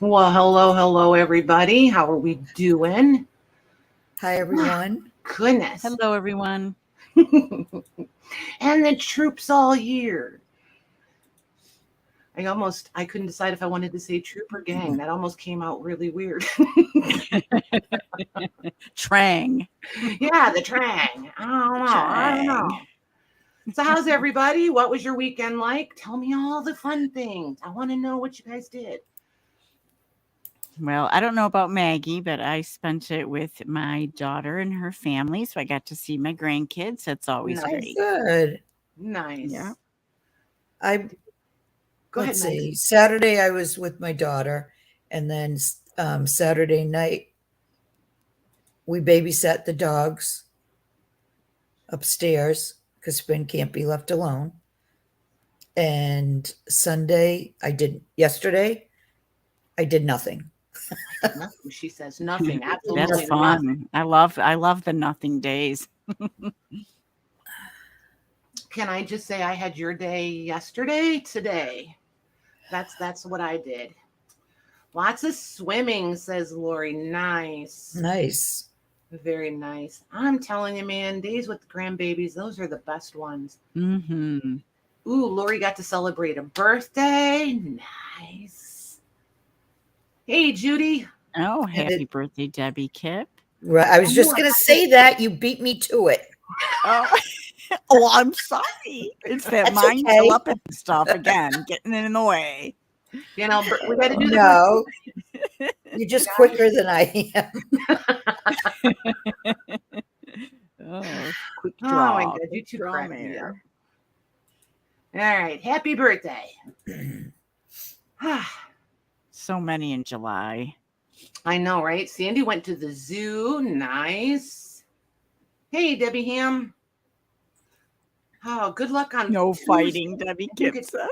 Well, hello, everybody. How are we doing? Hi, everyone. Goodness. Hello, everyone. And the troops all here. I couldn't decide if I wanted to say troop or gang. That almost came out really weird. Trang. Yeah, the Trang. I don't know. So how's everybody? What was your weekend like? Tell me all the fun things. I want to know what you guys did. Well, I don't know about Maggie, but I spent it with my daughter and her family. So I got to see my grandkids. That's always great. Good. Nice. Yeah. Let's see. Saturday, I was with my daughter, and then Saturday night, we babysat the dogs upstairs because Finn can't be left alone. And yesterday, I did nothing. Nothing. She says nothing. Absolutely. That's fun. Nothing. I love the nothing days. Can I just say I had your day yesterday, today? That's what I did. Lots of swimming, says Lori. Nice. Nice. Very nice. I'm telling you, man, days with the grandbabies, those are the best ones. Mm-hmm. Ooh, Lori got to celebrate a birthday. Nice. Hey, Judy. Oh, happy birthday, Debbie Kip. Right. I was just going to say that. You beat me to it. Oh, I'm sorry. It's that mind telepathy stuff again, getting in the way. You know, we got to do No. You're just quicker than I am. Quick draw. Oh my God, you two crack me up. All right, happy birthday. So many in July. I know, right? Sandy went to the zoo. Nice. Hey, Debbie Ham. Oh, good luck on no fighting, Debbie Kip says.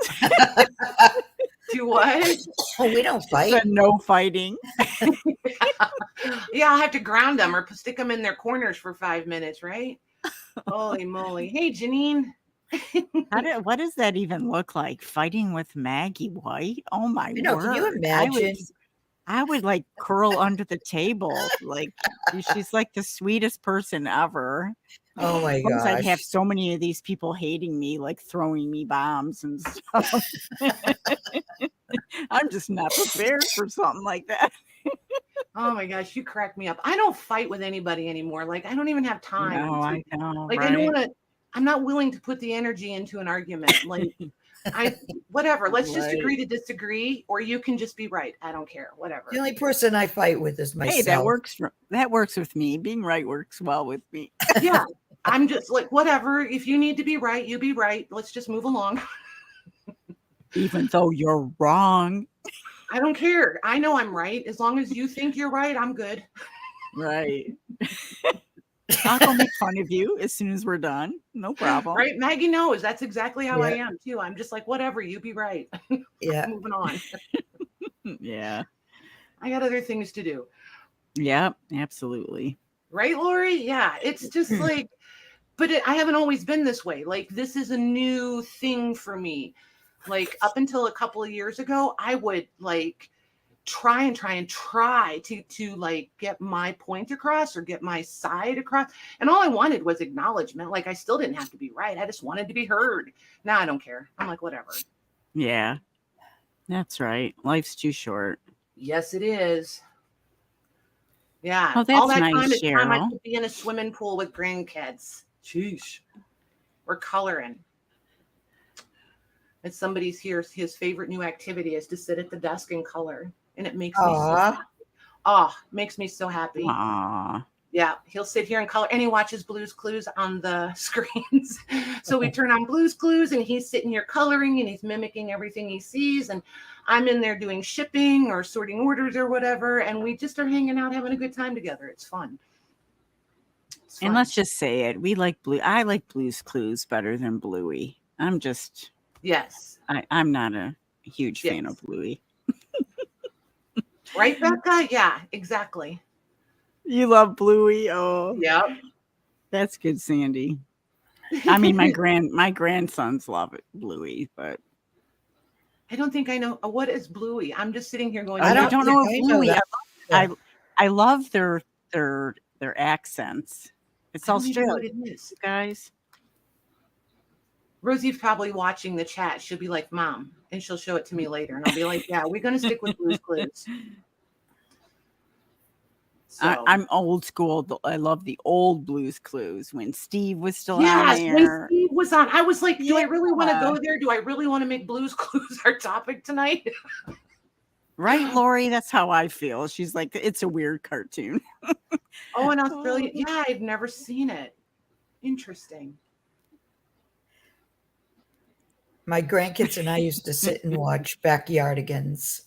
Do what? We don't fight. Said no fighting. Yeah, I'll have to ground them or stick them in their corners for 5 minutes, right? Holy moly. Hey, Janine. What does that even look like? Fighting with Maggie White? Oh my word. Can you imagine? I would like curl under the table. Like she's like the sweetest person ever. Oh my gosh. I'd have so many of these people hating me, like throwing me bombs and stuff. I'm just not prepared for something like that. Oh my gosh, you crack me up. I don't fight with anybody anymore. Like I don't even have time. No, I know. Like right? I don't want to. I'm not willing to put the energy into an argument. Like whatever. Let's just agree to disagree, or you can just be right. I don't care. Whatever. The only person I fight with is myself. Hey, that works with me. Being right works well with me. Yeah. I'm just like, whatever. If you need to be right, you be right. Let's just move along. Even though you're wrong. I don't care. I know I'm right. As long as you think you're right, I'm good. Right. I'll go make fun of you as soon as we're done. No problem. Right. Maggie knows that's exactly how I am too. I'm just like, whatever, you be right. Yeah. Moving on. Yeah. I got other things to do. Yeah, absolutely. Right, Lori? Yeah. It's just like, but I haven't always been this way. Like, this is a new thing for me. Like, up until a couple of years ago, I would like try to like get my point across or get my side across. And all I wanted was acknowledgement. Like, I still didn't have to be right. I just wanted to be heard. Now I don't care. I'm like, whatever. Yeah, that's right. Life's too short. Yes, it is. Yeah. Oh, that's all that nice, time is Cheryl. time I could be in a swimming pool with grandkids. Jeez. Or coloring. And somebody's here, his favorite new activity is to sit at the desk and color. And it makes me so happy. Oh, makes me so happy. Aww. Yeah, he'll sit here and color, and he watches Blue's Clues on the screens. So we turn on Blue's Clues, and he's sitting here coloring, and he's mimicking everything he sees. And I'm in there doing shipping or sorting orders or whatever, and we just are hanging out, having a good time together. It's fun. And let's just say it. I like Blue's Clues better than Bluey. Yes. I'm not a huge fan of Bluey. Right, Becca? Yeah, exactly. You love Bluey? Oh, yep. That's good, Sandy. I mean, my grandsons love it, Bluey, but I don't think I know. What is Bluey? I'm just sitting here going, I I don't don't think know I if know Bluey. that. I love their accents. It's I don't even know what Australian, it is. guys. Rosie's probably watching the chat. She'll be like, Mom, and she'll show it to me later. And I'll be like, yeah, we're going to stick with Blue's Clues. So, I'm old school. I love the old Blues Clues when Steve was still on yes, when there. Steve was on, I was like, do I really want to Yeah. go there? Do I really want to make Blue's Clues our topic tonight? Right, Lori? That's how I feel. She's like, it's a weird cartoon. Oh, in Australia? Yeah, I've never seen it. Interesting. My grandkids and I used to sit and watch Backyardigans.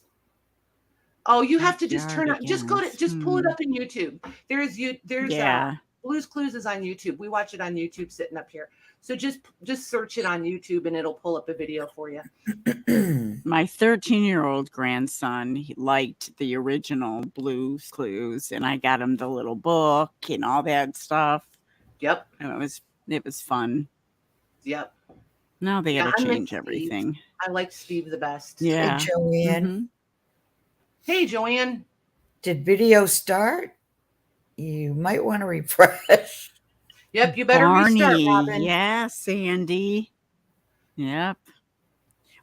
Oh, you have to just turn on, just go to, just pull it Hmm. up in YouTube. There's Yeah. Blue's Clues is on YouTube. We watch it on YouTube sitting up here. So just search it on YouTube and it'll pull up a video for you. My 13-year-old grandson, he liked the original Blues Clues, and I got him the little book and all that stuff. Yep. And it was fun. Yep. Now they had to I miss change Steve. everything. I like Steve the best. Yeah. Hey, Joanne, Mhm. Hey, Joanne. did video start? You might want to refresh. Yep, you better restart, Barney. Robin. Yeah, Sandy. Yep.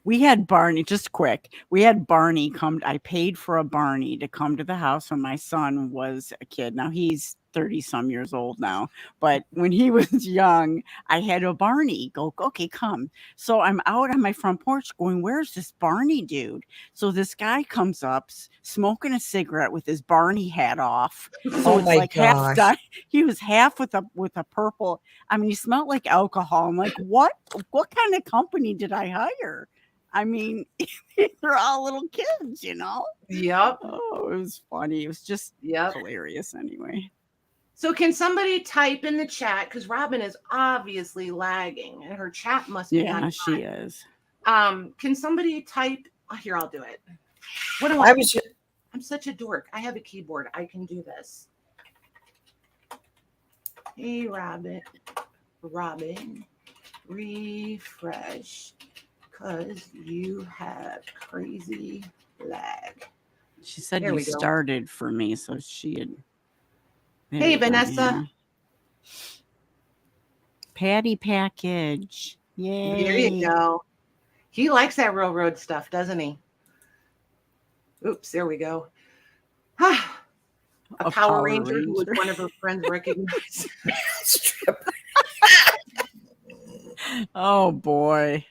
We had Barney, just quick. We had Barney come. I paid for a Barney to come to the house when my son was a kid. Now he's 30 some years old now. But when he was young, I had a Barney go, okay, come. So I'm out on my front porch going, where's this Barney dude? So this guy comes up smoking a cigarette with his Barney hat off. So Oh it's my like half gosh. done. He was half with a purple. I mean, he smelled like alcohol. I'm like, what kind of company did I hire? I mean, they're all little kids, you know? Yep. Oh, it was funny. It was just Yep. hilarious anyway. So can somebody type in the chat? Because Robin is obviously lagging and her chat must be Yeah, on she time. is. Can somebody type? Oh, here, I'll do it. What do I was I'm such a dork. I have a keyboard. I can do this. Hey, Robin, refresh, because you have crazy lag. She said There you we go. started for me, so she had. There Hey, you go, Vanessa. yeah. Patty package. Yay. There you go. He likes that railroad stuff, doesn't he? Oops, there we go. A Power Ranger who was one of her friends recognized. Oh boy.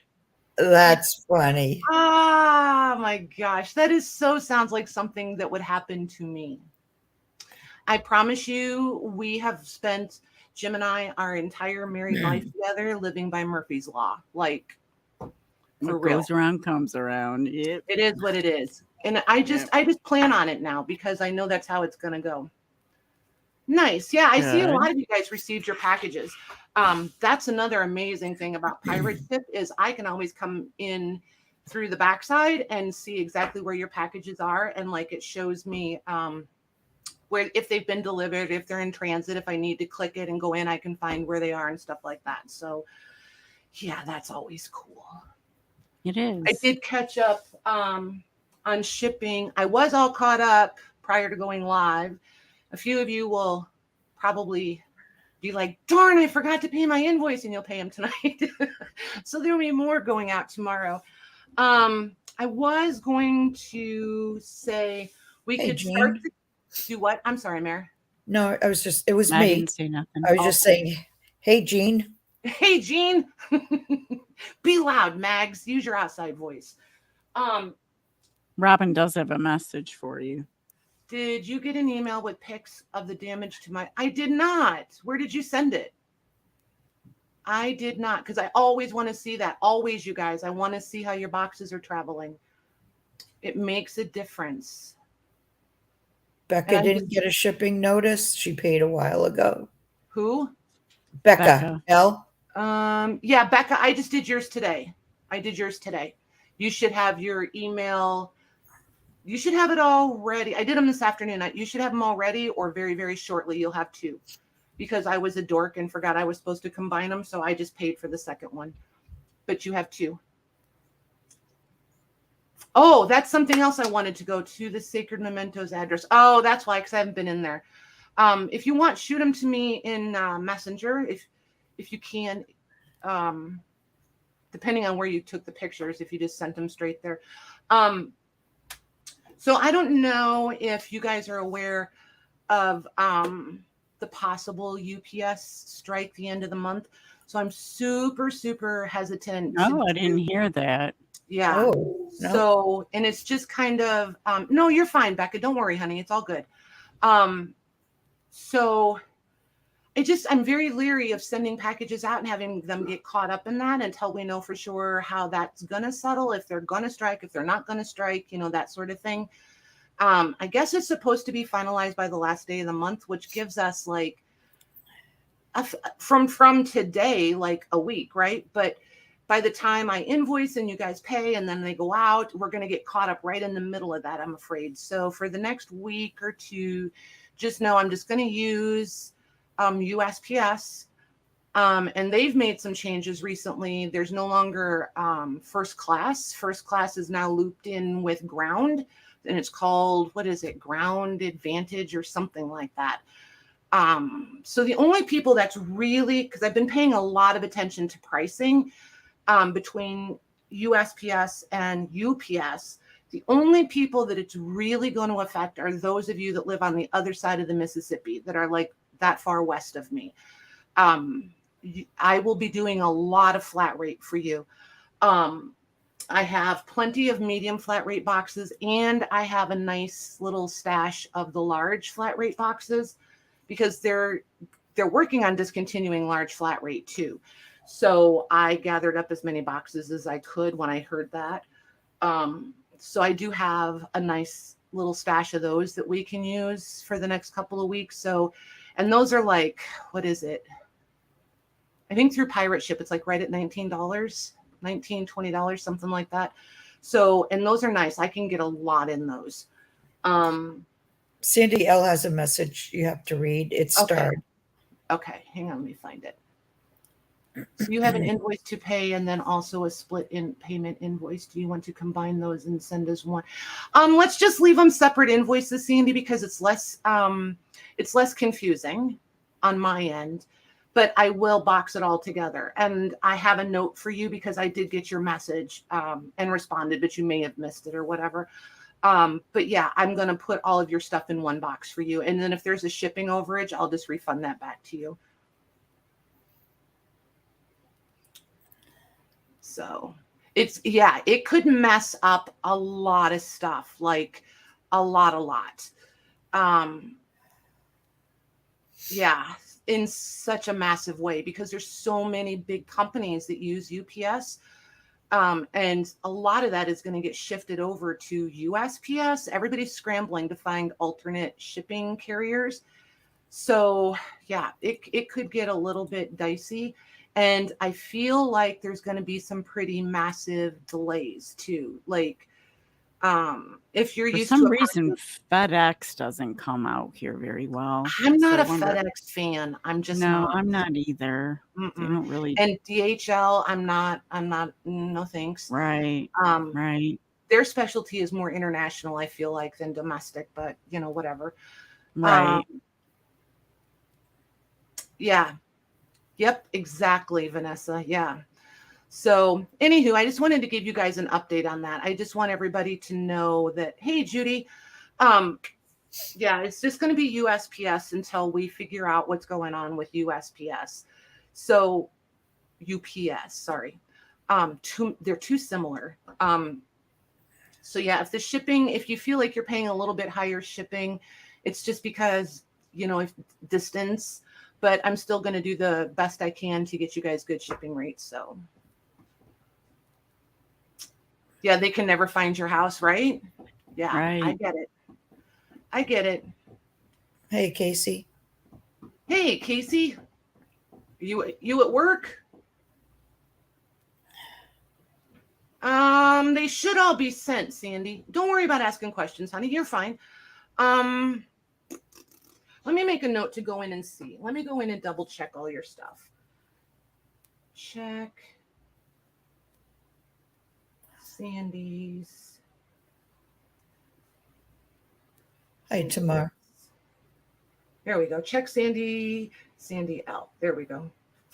That's funny. Ah, my gosh. That is sounds like something that would happen to me. I promise you, we have spent, Jim and I, our entire married life together living by Murphy's Law. Like, for What real. goes around comes around. Yep. It is what it is. And I just plan on it now because I know that's how it's going to go. Nice. Yeah, I see a lot of you guys received your packages. That's another amazing thing about Pirate Ship is I can always come in through the backside and see exactly where your packages are. And like it shows me where if they've been delivered, if they're in transit, if I need to click it and go in, I can find where they are and stuff like that. So yeah, that's always cool. It is. I did catch up on shipping. I was all caught up prior to going live. A few of you will probably be like, darn, I forgot to pay my invoice, and you'll pay them tonight. So there will be more going out tomorrow. I was going to say we could start to do what? I'm sorry, Mare. No, it was I me. didn't say nothing. I was just saying, hey, Jean. Hey, Jean. Be loud, Mags. Use your outside voice. Robin does have a message for you. Did you get an email with pics of the damage to my? I did not. Where did you send it? I did not, because I always want to see that. Always, you guys. I want to see how your boxes are traveling. It makes a difference. Becca didn't get a shipping notice. She paid a while ago. Who? Becca. L. Yeah, Becca. I just did yours today. You should have your email. You should have it all ready. I did them this afternoon. You should have them all ready, or very, very shortly. You'll have two, because I was a dork and forgot I was supposed to combine them. So I just paid for the second one, but you have two. Oh, that's something else I wanted to go to, the SacredMementos address. Oh, that's why, because I haven't been in there. If you want, shoot them to me in Messenger, if you can. Depending on where you took the pictures, if you just sent them straight there. So I don't know if you guys are aware of the possible UPS strike the end of the month. So I'm super, super hesitant. Oh, I didn't hear that. Yeah. Oh, no. So, and it's just kind of, no, you're fine, Becca. Don't worry, honey. It's all good. So I'm very leery of sending packages out and having them get caught up in that until we know for sure how that's going to settle, if they're going to strike, if they're not going to strike, that sort of thing. I guess it's supposed to be finalized by the last day of the month, which gives us like from today, like a week, right? But by the time I invoice and you guys pay and then they go out, we're going to get caught up right in the middle of that, I'm afraid. So for the next week or two, just know I'm just going to use USPS. And they've made some changes recently. There's no longer first class. First class is now looped in with ground, and it's called, what is it, Ground Advantage or something like that. So the only people that's really, because I've been paying a lot of attention to pricing between USPS and UPS, the only people that it's really going to affect are those of you that live on the other side of the Mississippi, that are like that far west of me. I will be doing a lot of flat rate for you. I have plenty of medium flat rate boxes, and I have a nice little stash of the large flat rate boxes, because they're working on discontinuing large flat rate too. So I gathered up as many boxes as I could when I heard that. So I do have a nice little stash of those that we can use for the next couple of weeks. So, and those are like, what is it? I think through Pirate Ship, it's like right at $19, $20, something like that. So, and those are nice. I can get a lot in those. Sandy L has a message you have to read. It's Okay. starred. Okay, hang on, let me find it. So you have an invoice to pay and then also a split in payment invoice. Do you want to combine those and send as one? Let's just leave them separate invoices, Sandy, because it's less confusing on my end. But I will box it all together. And I have a note for you because I did get your message and responded, but you may have missed it or whatever. But yeah, I'm going to put all of your stuff in one box for you. And then if there's a shipping overage, I'll just refund that back to you. So it could mess up a lot of stuff, like a lot. Yeah, in such a massive way, because there's so many big companies that use UPS. And a lot of that is going to get shifted over to USPS. Everybody's scrambling to find alternate shipping carriers. So yeah, it could get a little bit dicey. And I feel like there's going to be some pretty massive delays too. Like, if you're For used some to reason, FedEx doesn't come out here very well. I'm not So a I wonder- FedEx fan. I'm just No, not. I'm not either. They Mm-mm. don't really. And DHL, I'm not. No thanks. Right. Right. Their specialty is more international, I feel like, than domestic. But whatever. Right. Yeah. Yep. Exactly, Vanessa. Yeah. So, anywho, I just wanted to give you guys an update on that. I just want everybody to know that, hey, Judy, yeah, it's just going to be USPS until we figure out what's going on with USPS. So, UPS, sorry. They're too similar. So yeah, if you feel like you're paying a little bit higher shipping, it's just because, if distance, but I'm still going to do the best I can to get you guys good shipping rates. So yeah, they can never find your house, right? Yeah, Right. I get it. Hey, Casey. Hey, Casey, you at work? They should all be sent, Sandy. Don't worry about asking questions, honey. You're fine. Let me make a note to go in and see. Let me go in and double check all your stuff. Check. Sandy's. Hi, Tamar. There we go. Check Sandy L. There we go.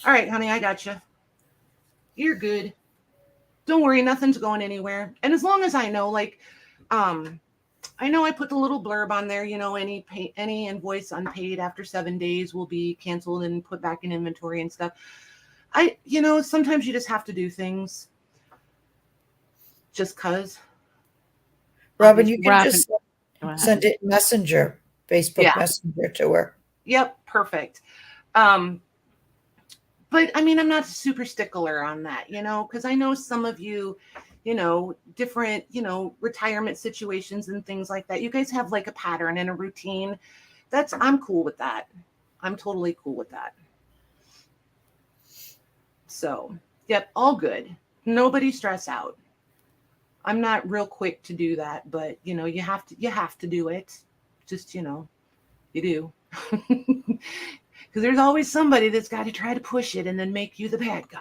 All right, honey, I got you. You're good. Don't worry, nothing's going anywhere. And as long as I know, like, I know I put the little blurb on there, any invoice unpaid after 7 days will be canceled and put back in inventory and stuff. Sometimes you just have to do things just cause. Robin, you can Robin, just go ahead. send it Messenger, Facebook Messenger to her. Yep, perfect. But I mean, I'm not a super stickler on that, because I know some of you, different, retirement situations and things like that. You guys have like a pattern and a routine. I'm cool with that. I'm totally cool with that. So, yep, all good. Nobody stress out. I'm not real quick to do that, but you have to do it. Just, you do. Because there's always somebody that's got to try to push it and then make you the bad guy.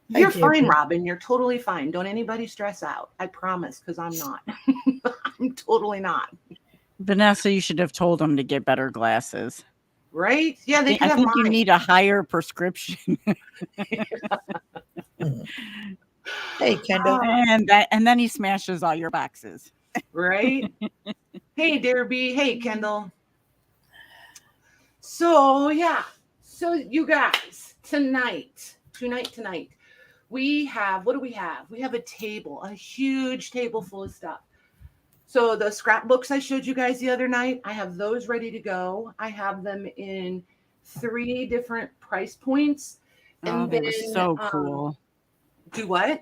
You're fine, Robin. You're totally fine. Don't anybody stress out. I promise, because I'm not. I'm totally not. Vanessa, you should have told them to get better glasses. Right? Yeah, they could I have think mine. you need a higher prescription. Hey, Kendall. And then he smashes all your boxes. Right? Hey, Derby. Hey, Kendall. So, yeah. So, you guys, tonight, we have, what do we have? We have a huge table full of stuff. So, the scrapbooks I showed you guys the other night, I have those ready to go. I have them in 3 different price points. And they were so cool. Do what?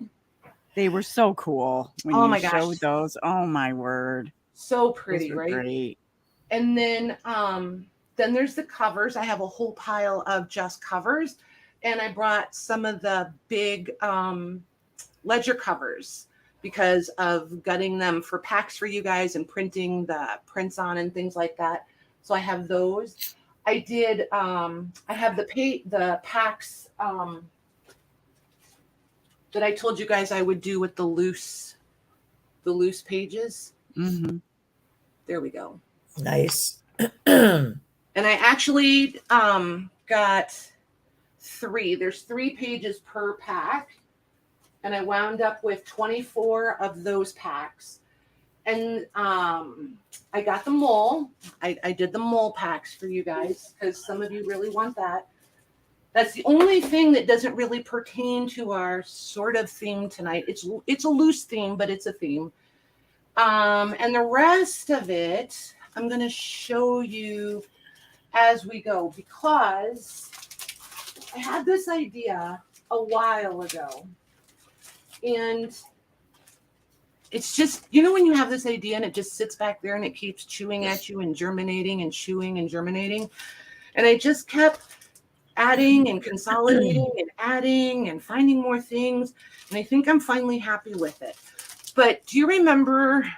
They were so cool when you showed those. Oh, my word. So pretty, right? Great. And then there's the covers. I have a whole pile of just covers, and I brought some of the big ledger covers because of gutting them for packs for you guys and printing the prints on and things like that. So I have those. I did. I have the packs that I told you guys I would do with the loose pages. Mm-hmm. There we go. Nice. And I actually got 3. There's 3 pages per pack. And I wound up with 24 of those packs. And I got the mole. I did the mole packs for you guys because some of you really want that. That's the only thing that doesn't really pertain to our sort of theme tonight. It's a loose theme, but it's a theme. And the rest of it, I'm going to show you as we go because I had this idea a while ago. And it's just, when you have this idea and it just sits back there and it keeps chewing at you and germinating and chewing and germinating. And I just kept adding and consolidating and adding and finding more things. And I think I'm finally happy with it. But do you remember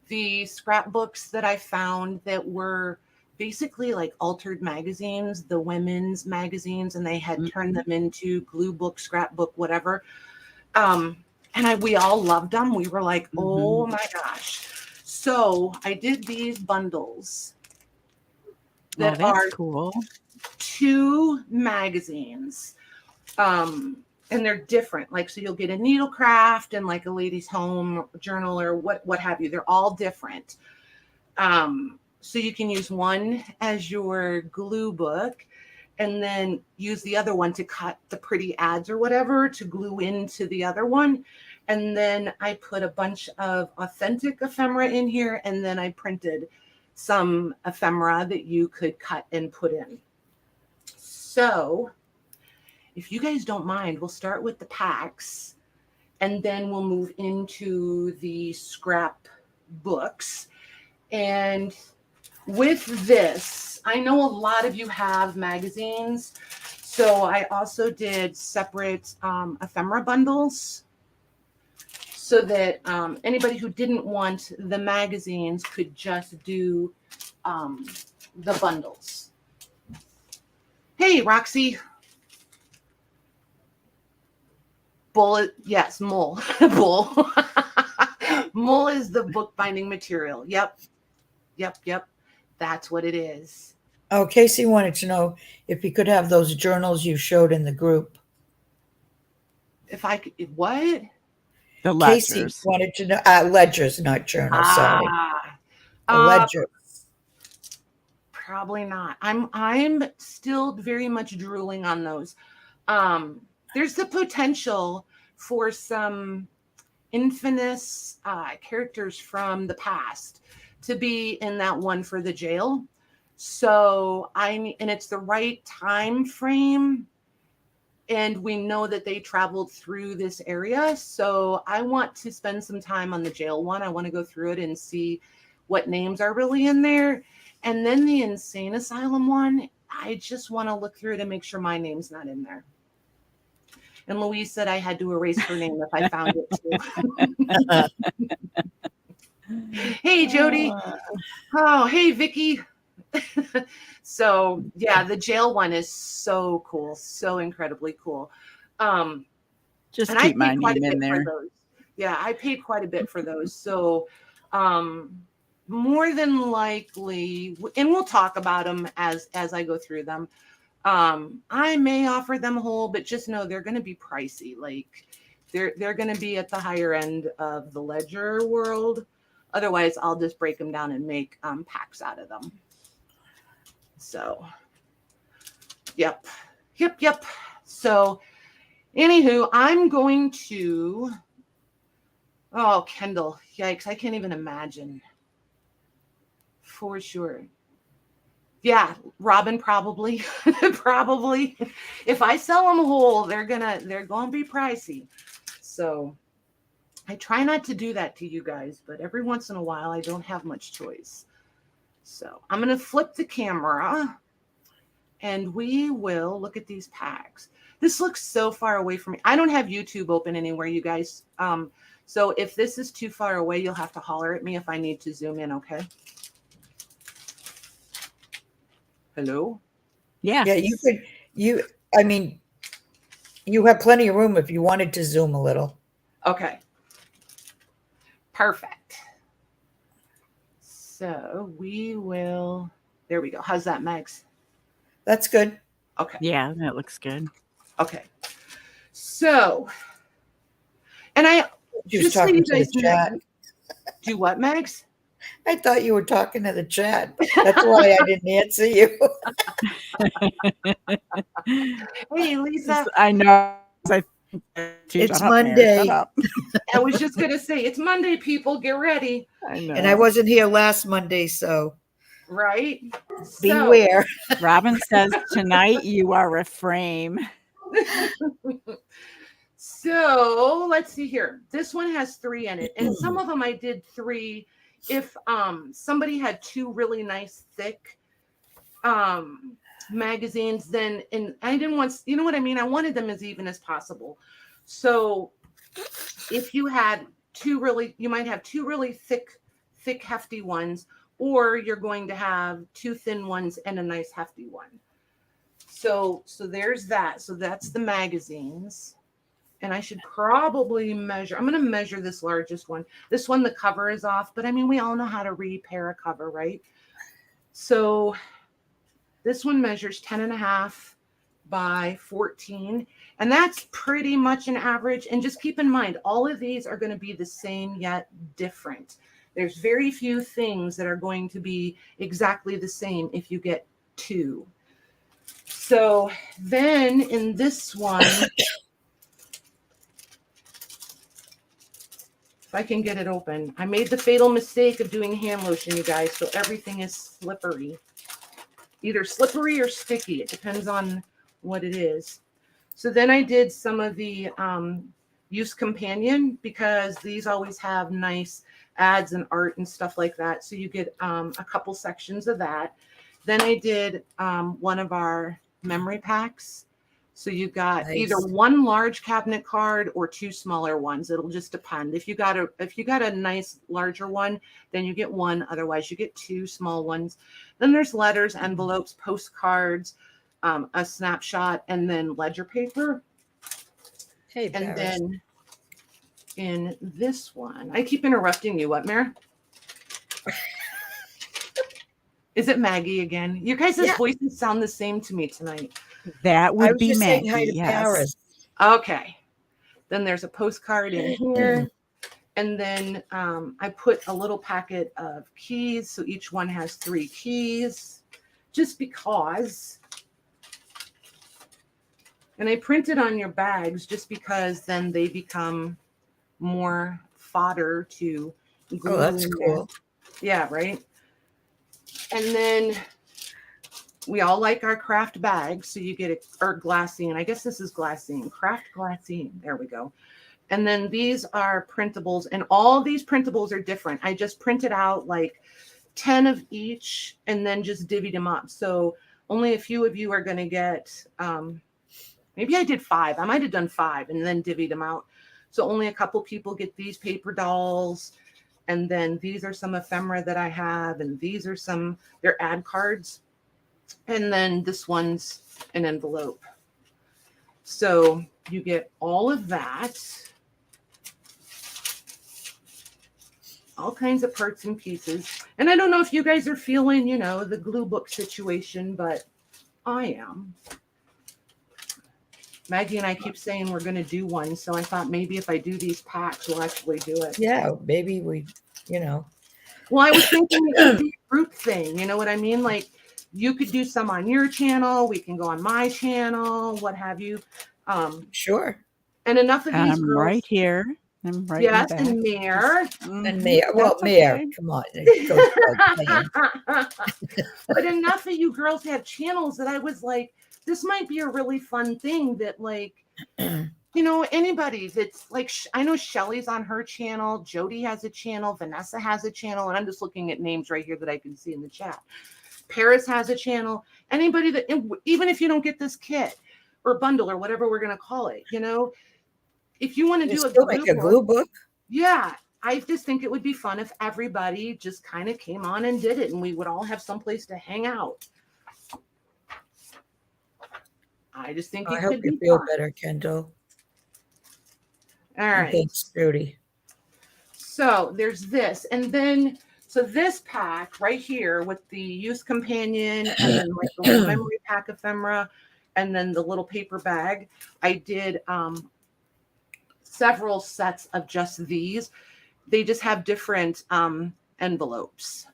the scrapbooks that I found that were basically like altered magazines, the women's magazines, and they had turned them into glue book, scrapbook, whatever. And we all loved them. We were like, oh my gosh. So I did these bundles that are cool. 2 magazines. And they're different. Like, so you'll get a needlecraft and like a lady's home journal or what have you. They're all different. So you can use one as your glue book and then use the other one to cut the pretty ads or whatever to glue into the other one. And then I put a bunch of authentic ephemera in here. And then I printed some ephemera that you could cut and put in. So if you guys don't mind, we'll start with the packs and then we'll move into the scrap books. And with this, I know a lot of you have magazines. So I also did separate ephemera bundles so that anybody who didn't want the magazines could just do the bundles. Hey, Roxy. Bull, yes, mole, bull. Mull is the bookbinding material. Yep. That's what it is. Oh, Casey wanted to know if you could have those journals you showed in the group. If I could, what? The Casey ledgers. wanted to know, ledgers, not journals, sorry. The Uh, ledger. Probably not. I'm still very much drooling on those. There's the potential for some infamous characters from the past to be in that one for the jail. So and it's the right time frame, and we know that they traveled through this area. So I want to spend some time on the jail one. I want to go through it and see what names are really in there. And then the insane asylum one, I just want to look through it and make sure my name's not in there. And Louise said I had to erase her name if I found it too. Hey, Jody. Oh, hey, Vicky. So yeah, the jail one is so cool, so incredibly cool. Just and keep I my paid quite a name in bit for there. those. Yeah, I paid quite a bit for those. So more than likely, and we'll talk about them as I go through them. I may offer them whole, but just know they're going to be pricey. Like they're going to be at the higher end of the ledger world. Otherwise, I'll just break them down and make packs out of them. So, yep. So, anywho, I'm going to. Oh, Kendall, yikes! I can't even imagine. For sure. Yeah, Robin probably. Probably. If I sell them whole, they're gonna be pricey. So I try not to do that to you guys, but every once in a while I don't have much choice. So I'm gonna flip the camera and we will look at these packs. This looks so far away from me. I don't have YouTube open anywhere, you guys. So if this is too far away, you'll have to holler at me if I need to zoom in, okay? Hello? Yeah. Yeah, you have plenty of room if you wanted to zoom a little. Okay. Perfect. So we will, there we go. How's that, Max? That's good. Okay. Yeah, that looks good. Okay. So, and I You was talking to the chat. Do what, Max? I thought you were talking to the chat. That's why I didn't answer you. Hey, Lisa. I know. It's Monday. I was just going to say, it's Monday, people. Get ready. I know. And I wasn't here last Monday, so. Right? Beware. Robin says, tonight you are a frame. So let's see here. This one has 3 in it. And some of them I did 3. If somebody had 2 really nice thick magazines, then, and I didn't want, you know what I mean? I wanted them as even as possible. So if you had 2 really, you might have 2 really thick, hefty ones, or you're going to have 2 thin ones and a nice hefty one. So there's that. So that's the magazines. And I should probably measure. I'm going to measure this largest one. This one, the cover is off, but I mean, we all know how to repair a cover, right? So this one measures 10.5 by 14. And that's pretty much an average. And just keep in mind, all of these are going to be the same yet different. There's very few things that are going to be exactly the same if you get 2. So then in this one, if I can get it open. I made the fatal mistake of doing hand lotion, you guys, so everything is slippery. Either slippery or sticky. It depends on what it is. So then I did some of the use companion, because these always have nice ads and art and stuff like that. So you get a couple sections of that. Then I did one of our memory packs. So you've got either 1 large cabinet card or 2 smaller ones. It'll just depend. If you got a nice larger one, then you get 1. Otherwise, you get 2 small ones. Then there's letters, envelopes, postcards, a snapshot, and then ledger paper. Hey, and then in this one. I keep interrupting you. What, Mare? Is it Maggie again? Your guys' Yeah. voices sound the same to me tonight. That I would was be just saying Maggie. hi to Yes. Paris. Okay. Then there's a postcard in here. And then I put a little packet of keys. So each one has 3 keys, just because. And I printed on your bags just because then they become more fodder to glue. Oh, that's in there. cool. Yeah, right. And then we all like our craft bags. So you get or glassine. I guess this is glassine. Craft glassine. There we go. And then these are printables. And all these printables are different. I just printed out like 10 of each and then just divvied them up. So only a few of you are going to get, maybe I did 5. I might have done 5 and then divvied them out. So only a couple people get these paper dolls. And then these are some ephemera that I have. And these are some, they're ad cards. And then this one's an envelope. So you get all of that. All kinds of parts and pieces. And I don't know if you guys are feeling, you know, the glue book situation, but I am. Maggie and I keep saying we're going to do one. So I thought maybe if I do these packs, we'll actually do it. Yeah, maybe we, you know. Well, I was thinking it could be a group thing. You know what I mean? Like you could do some on your channel. We can go on my channel, what have you. Sure. And enough of these I'm girls. right here. I'm right Yes, in the and back. Mayor. And Mayor, well, That's Mayor, okay. come on. It goes without saying. But enough of you girls have channels that I was like, this might be a really fun thing that like, you know, anybody that's like, I know Shelly's on her channel. Jody has a channel. Vanessa has a channel. And I'm just looking at names right here that I can see in the chat. Paris has a channel. Anybody that, even if you don't get this kit or bundle or whatever we're going to call it, you know, if you want to do a glue book. Yeah, I just think it would be fun if everybody just kind of came on and did it and we would all have someplace to hang out. I just think I it hope could you be feel fun. better, Kendall. All And right. thanks, Trudy. So there's this. And then, so this pack right here with the use companion and then like the little memory pack ephemera and then the little paper bag, I did several sets of just these. They just have different envelopes.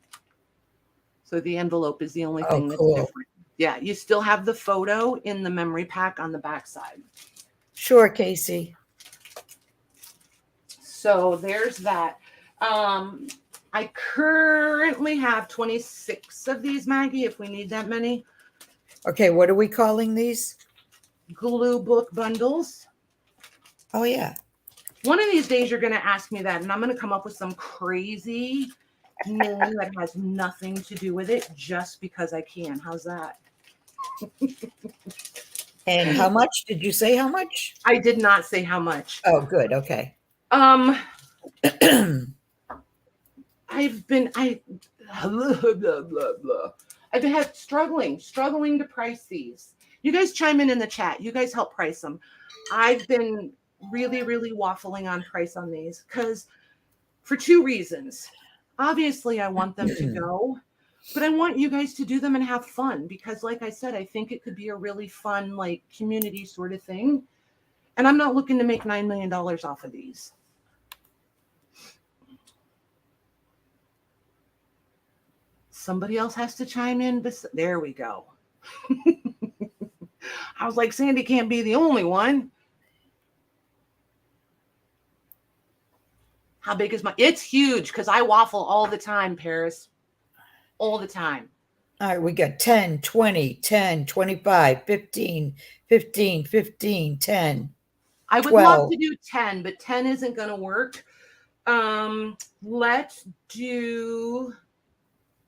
So the envelope is the only thing that's different. Yeah, you still have the photo in the memory pack on the back side. Sure, Casey. So there's that. I currently have 26 of these, Maggie, if we need that many. Okay, what are we calling these? Glue book bundles. Oh, yeah. One of these days you're going to ask me that, and I'm going to come up with some crazy name that has nothing to do with it just because I can. How's that? And how much? Did you say how much? I did not say how much. Oh, good. Okay. I've been struggling to price these. You guys chime in the chat. You guys help price them. I've been really waffling on price on these because for 2 reasons. Obviously, I want them to go, but I want you guys to do them and have fun because, like I said, I think it could be a really fun, like community sort of thing. And I'm not looking to make $9 million off of these. Somebody else has to chime in. There we go. I was like, Sandy can't be the only one. How big is my? It's huge because I waffle all the time, Paris. All the time. All right, we got 10, 20, 10, 25, 15, 15, 15, 10. I would 12. love to do 10, but 10 isn't going to work. Let's do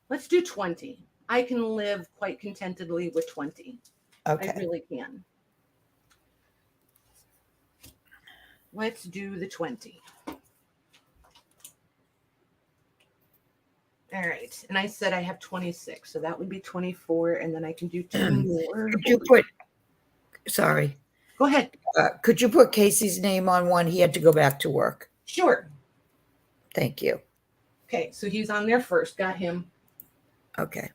20. I can live quite contentedly with 20. Okay. I really can. Let's do the 20. All right. And I said I have 26. So that would be 24. And then I can do 2 more. Could you put, sorry. Go ahead. Could you put Casey's name on one? He had to go back to work. Sure. Thank you. Okay, so he's on there first. Got him. Okay.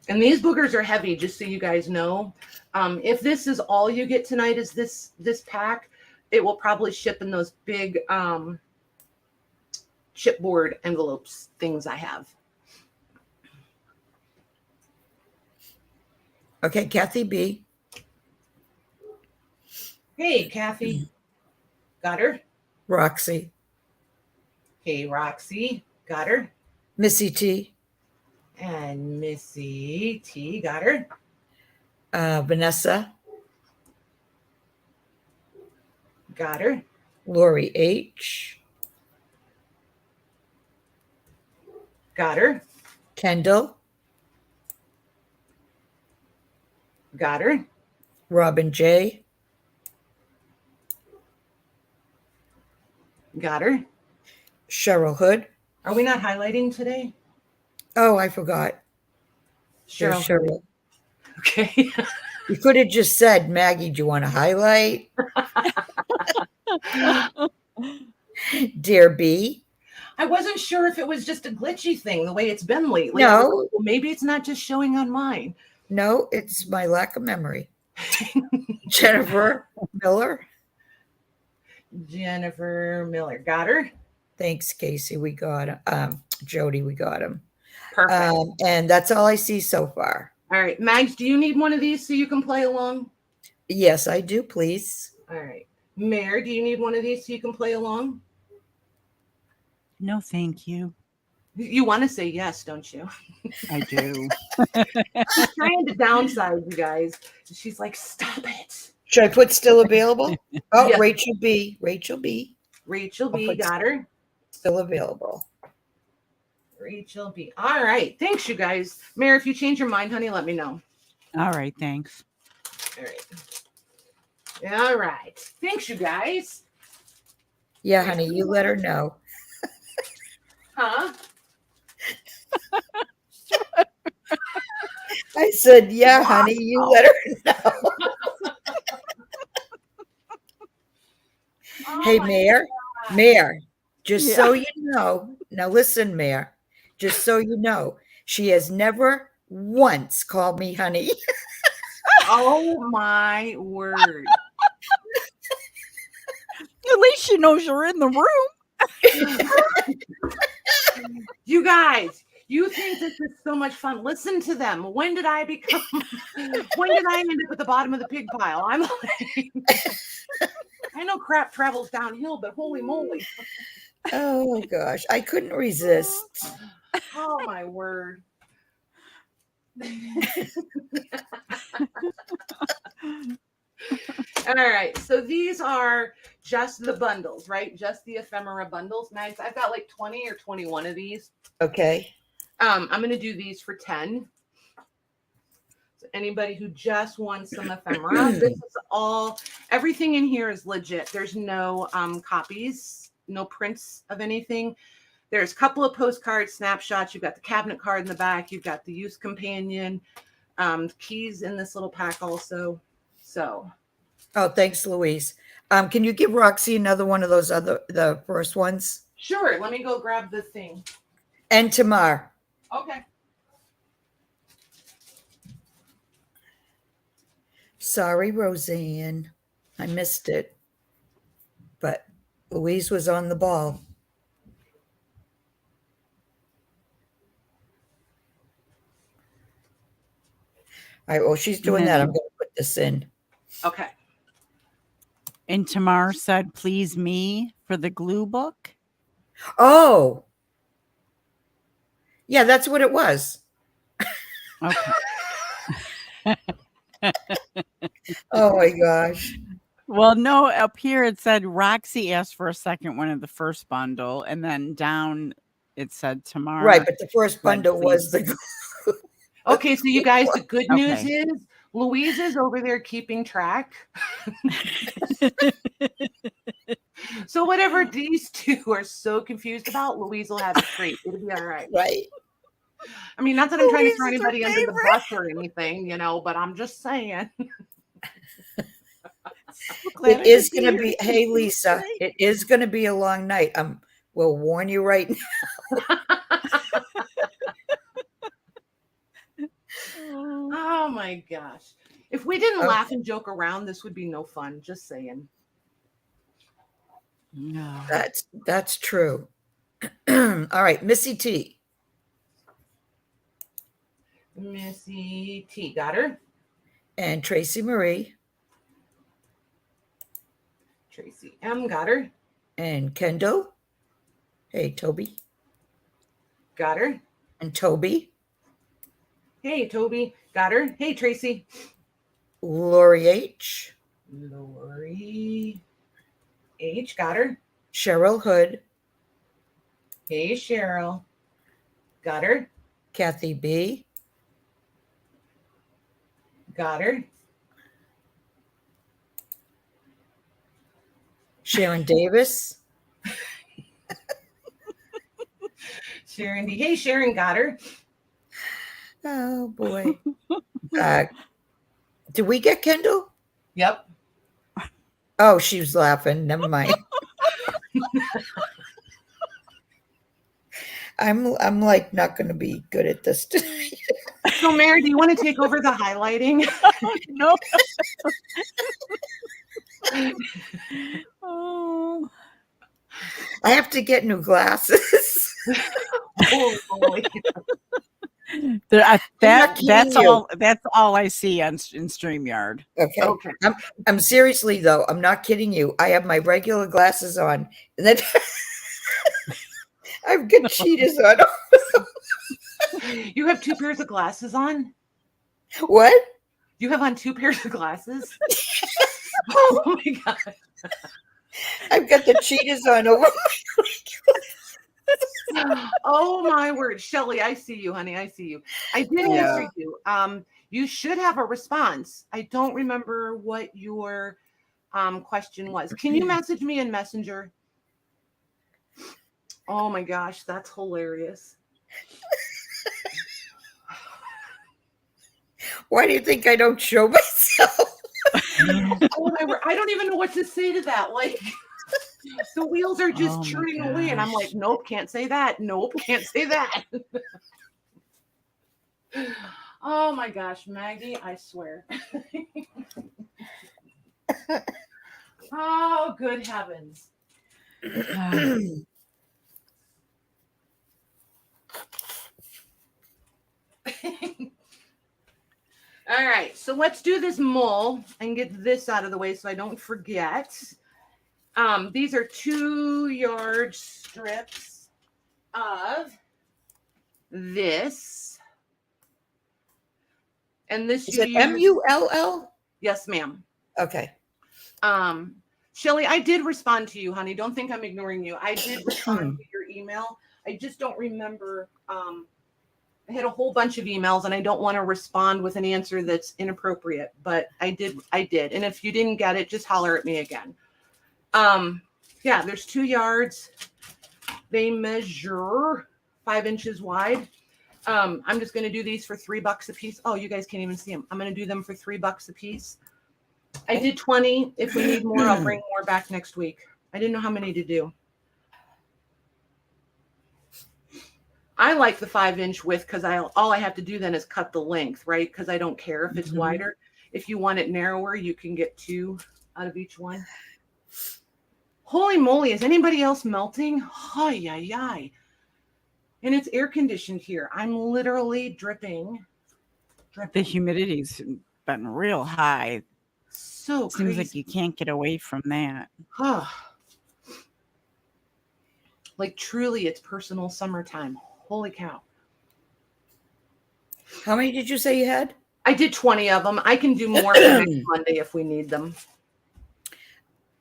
And these boogers are heavy, just so you guys know. If this is all you get tonight is this pack, it will probably ship in those big chipboard envelopes things I have. Okay, Kathy B. Hey, Kathy. Got her? Roxy. Hey, Roxy. Got her? Missy T. And Missy T. Got her? Vanessa. Got her? Lori H. Got her? Kendall. Got her? Robin J. Got her? Cheryl Hood. Are we not highlighting today? Oh, I forgot. There's Cheryl. Okay. You could have just said, Maggie, do you want to highlight? Dear B. I wasn't sure if it was just a glitchy thing, the way it's been lately. No. Well, maybe it's not just showing on mine. No, it's my lack of memory. Jennifer Miller. Jennifer Miller. Got her? Thanks, Casey. We got Jody, we got him. Perfect. And that's all I see so far. All right. Mags, do you need one of these so you can play along? Yes, I do, please. All right. Mare, do you need one of these so you can play along? No, thank you. You want to say yes, don't you? I do. She's trying to downsize, you guys. She's like, stop it. Should I put still available? Oh, Yes. Rachel B. Rachel B. Rachel B. put Got her? Still available. Rachel B. All right. Thanks, you guys. Mare, if you change your mind, honey, let me know. All right, thanks. All right. All right. Thanks, you guys. Yeah, honey, you let her know. Huh? I said, yeah, honey, you let her know. Oh Hey, my Mayor, God. Mayor, just Yeah. so you know, now listen, Mayor, just so you know, she has never once called me honey. Oh my word. At least she knows you're in the room. You guys, you think this is so much fun. Listen to them. When did I end up at the bottom of the pig pile? I'm like, I know crap travels downhill, but holy moly. Oh, gosh, I couldn't resist. Oh my word. All right, so these are just the bundles, right? Just the ephemera bundles. Nice. I've got like 20 or 21 of these. Okay. I'm going to do these for 10. So anybody who just wants some ephemera, this is all, everything in here is legit. There's no copies, no prints of anything. There's a couple of postcards, snapshots. You've got the cabinet card in the back. You've got the use companion, keys in this little pack also. So. Oh, thanks, Louise. Can you give Roxy another one of those the first ones? Sure. Let me go grab the thing. And Tamar. Okay. Sorry, Roseanne. I missed it. But Louise was on the ball. All right, well, she's doing that. I'm going to put this in. Okay. And Tamar said, please me for the glue book. Oh. Yeah, that's what it was. Okay. Oh, my gosh. Well, no, up here it said Roxy asked for a second one of the first bundle, and then down it said Tamar. Right, but the first bundle was please. the... Okay, so you guys, the good news Okay. is Louise is over there keeping track. So whatever these two are so confused about, Louise will have it straight. It'll be all right. Right. I mean, not that I'm trying to throw Louise is her anybody under the favorite. bus or anything, you know, but I'm just saying. So glad I It is could going to here be, to hey, see Lisa, today. it is going to be a long night. We'll warn you right now. Oh, Oh my gosh. If we didn't Okay. laugh and joke around, this would be no fun. Just saying. no. That's true. All right, Missy T. Missy T. Got her. And Tracy Marie. Tracy M. Got her. And Kendall. Hey, Toby. Got her. And Toby. Hey, Toby. Got her. Hey, Tracy. Lori H. Lori H. Got her. Cheryl Hood. Hey, Cheryl. Got her. Kathy B. Got her. Sharon Davis. Sharon D. Hey, Sharon. Got her. Oh, boy. Did we get Kendall? Yep. Oh, she was laughing. Never mind. I'm like not going to be good at this tonight. So, Mary, do you want to take over the highlighting? No. Oh. I have to get new glasses. Oh, boy. That's all I see in StreamYard. Okay. Okay. I'm seriously though. I'm not kidding you. I have my regular glasses on, and then I've got cheetahs on. You have two pairs of glasses on? What? You have on two pairs of glasses? Oh my god. I've got the cheetahs on over. Oh my word. Shelly, I see you, honey. I see you. I did answer you. You should have a response. I don't remember what your question was. Can you message me in Messenger? Oh my gosh, that's hilarious. Why do you think I don't show myself? Oh my word. I don't even know what to say to that. Like, the wheels are just churning away, and I'm like, nope, can't say that. Nope, can't say that. Oh my gosh, Maggie, I swear. Oh, good heavens. All right, so let's do this mull and get this out of the way so I don't forget. These are 2-yard strips of this. And this Is it MULL? Yes, ma'am. Okay. Shelly, I did respond to you, honey. Don't think I'm ignoring you. I did respond to your email. I just don't remember. I had a whole bunch of emails, and I don't want to respond with an answer that's inappropriate, but I did. And if you didn't get it, just holler at me again. Yeah, there's 2 yards. They measure 5 inches wide. I'm just going to do these for $3 a piece. Oh, you guys can't even see them. I'm going to do them for $3 a piece. I did 20. If we need more, I'll bring more back next week. I didn't know how many to do. I like the 5-inch width because all I have to do then is cut the length, right? Because I don't care if it's wider. If you want it narrower, you can get 2 out of each one. Holy moly, is anybody else melting? Oh, yeah. And it's air conditioned here. I'm literally dripping. The humidity's been real high. So Seems crazy. like you can't get away from that. Like truly, it's personal summertime. Holy cow. How many did you say you had? I did 20 of them. I can do more for next Monday if we need them.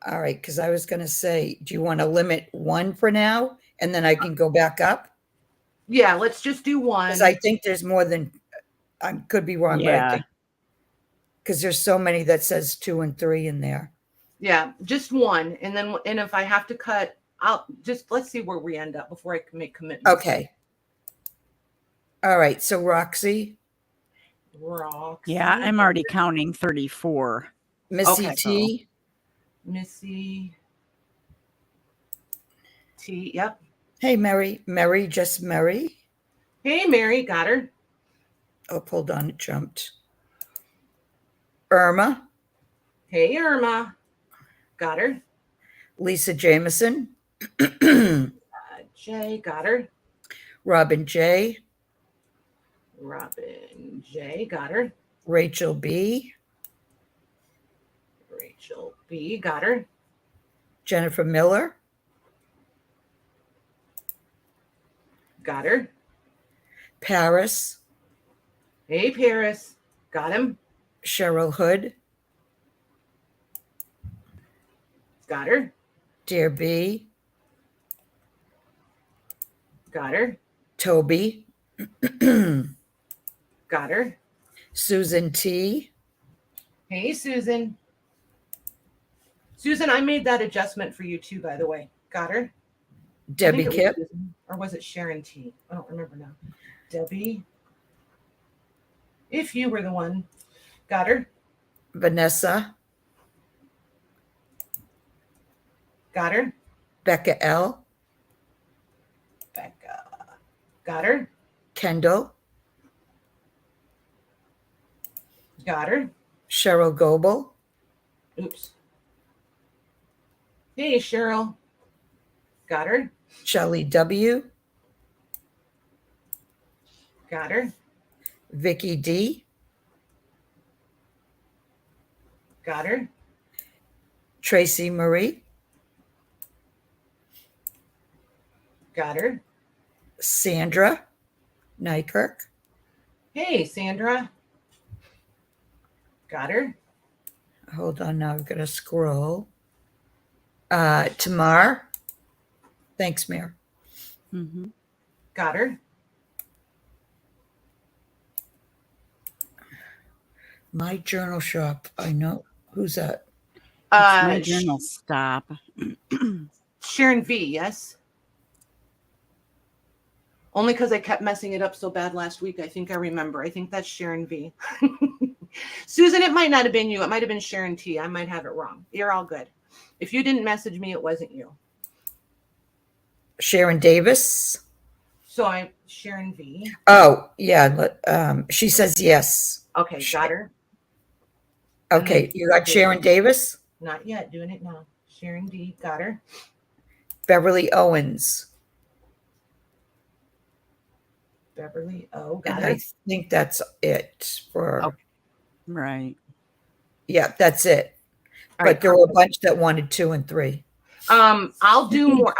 All right, because I was going to say, do you want to limit 1 for now, and then I can go back up? Yeah, let's just do 1. Because I think there's more than, I could be wrong, but I think, because there's so many that says 2 and 3 in there. Yeah, just 1. And if I have to cut, let's see where we end up before I can make commitments. Okay. All right, so Roxy. Yeah, I'm already counting 34. Missy Okay. T. Missy T. Yep. Hey, Mary, just Mary. Hey, Mary, got her. Oh, hold on, it jumped. Irma. Hey, Irma, got her. Lisa Jameson. Jay, got her. Robin J. Robin J, got her. Rachel B. Rachel B, got her. Jennifer Miller. Got her. Paris. Hey, Paris, got him. Cheryl Hood. Got her. Dear B. Got her. Toby. Got her. Susan T. Hey, Susan. Susan, I made that adjustment for you too, by the way. Got her. Debbie I think it was Kip. Susan, or was it Sharon T? I don't remember now. Debbie. If you were the one. Got her. Vanessa. Got her. Becca L. Becca. Got her. Kendall. Got her. Cheryl Goebel. Oops. Hey, Cheryl. Got her. Shelley W. Got her. Vicky D. Got her. Tracy Marie. Got her. Sandra Nykirk. Hey, Sandra. Got her. Hold on, now I've got to scroll. Tamar. Thanks, Mayor. Mhm. Got her. My Journal Shop. I know. Who's that? It's my journal stop. Sharon V, yes? Only because I kept messing it up so bad last week. I think I remember. I think that's Sharon V. Susan, it might not have been you. It might have been Sharon T. I might have it wrong. You're all good. If you didn't message me, it wasn't you. Sharon Davis. So I'm Sharon V. Oh, yeah. She says yes. Okay, got her. Okay, you got Sharon Davis? Not yet. Doing it now. Sharon D. Got her. Beverly Owens. Beverly O. Got And her. I think that's it for. Okay. Right. Yeah, that's it. All But right, there were a bunch that wanted 2 and 3. I'll do more.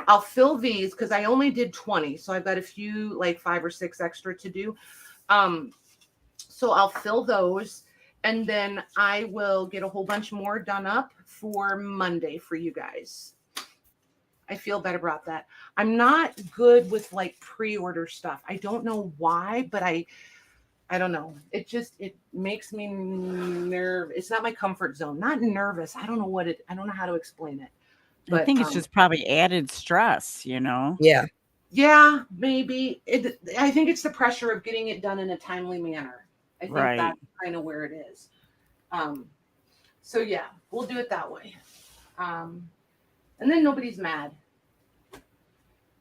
I'll fill these because I only did 20. So I've got a few, like 5 or 6 extra to do. So I'll fill those. And then I will get a whole bunch more done up for Monday for you guys. I feel better about that. I'm not good with like pre-order stuff. I don't know why, but I don't know. It makes me nervous. It's not my comfort zone. Not nervous. I don't know how to explain it. But I think it's just probably added stress, you know? Yeah. Yeah, maybe. I think it's the pressure of getting it done in a timely manner. I think Right. that's kind of where it is. So yeah, we'll do it that way. And then nobody's mad.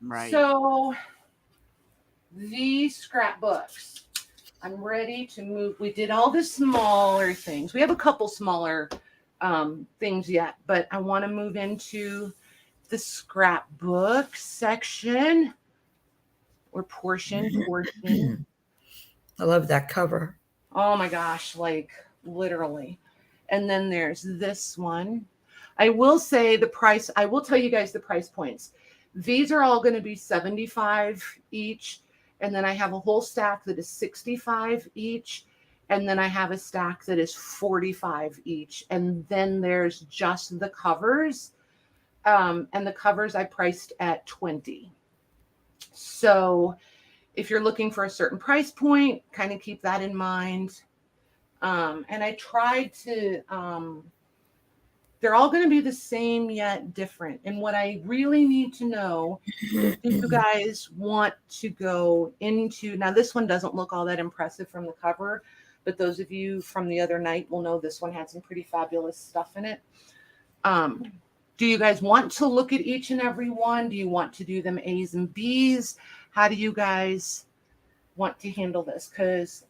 Right. So these scrapbooks, I'm ready to move. We did all the smaller things. We have a couple smaller things yet, but I want to move into the scrapbook section or portion. I love that cover. Oh my gosh, like literally. And then there's this one. I will say the price. I will tell you guys the price points. These are all going to be $75 each. And then I have a whole stack that is $65 each. And then I have a stack that is $45 each. And then there's just the covers. And the covers I priced at $20. So if you're looking for a certain price point, kind of keep that in mind. And I tried to, they're all going to be the same yet different. And what I really need to know is, do you guys want to go into, now this one doesn't look all that impressive from the cover, but those of you from the other night will know this one had some pretty fabulous stuff in it. Do you guys want to look at each and every one? Do you want to do them A's and B's? How do you guys want to handle this? Because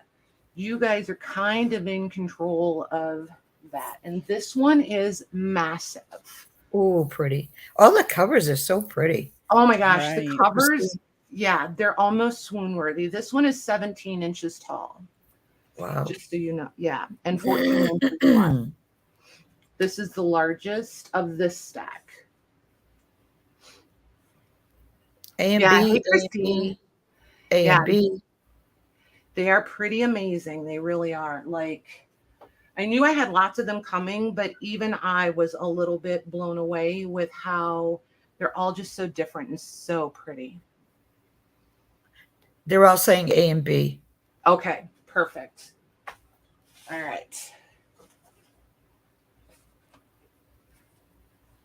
you guys are kind of in control of that. And this one is massive. Oh, pretty. All the covers are so pretty. Oh my gosh, Right. the covers, yeah, they're almost swoon worthy. This one is 17 inches tall. Wow. Just so you know. Yeah. And 14 inches wide. This is the largest of this stack. A and Yeah, B, hey, Christine. A Yeah. and B. They are pretty amazing. They really are. Like, I knew I had lots of them coming, but even I was a little bit blown away with how they're all just so different and so pretty. They're all saying A and B. Okay, perfect. All right.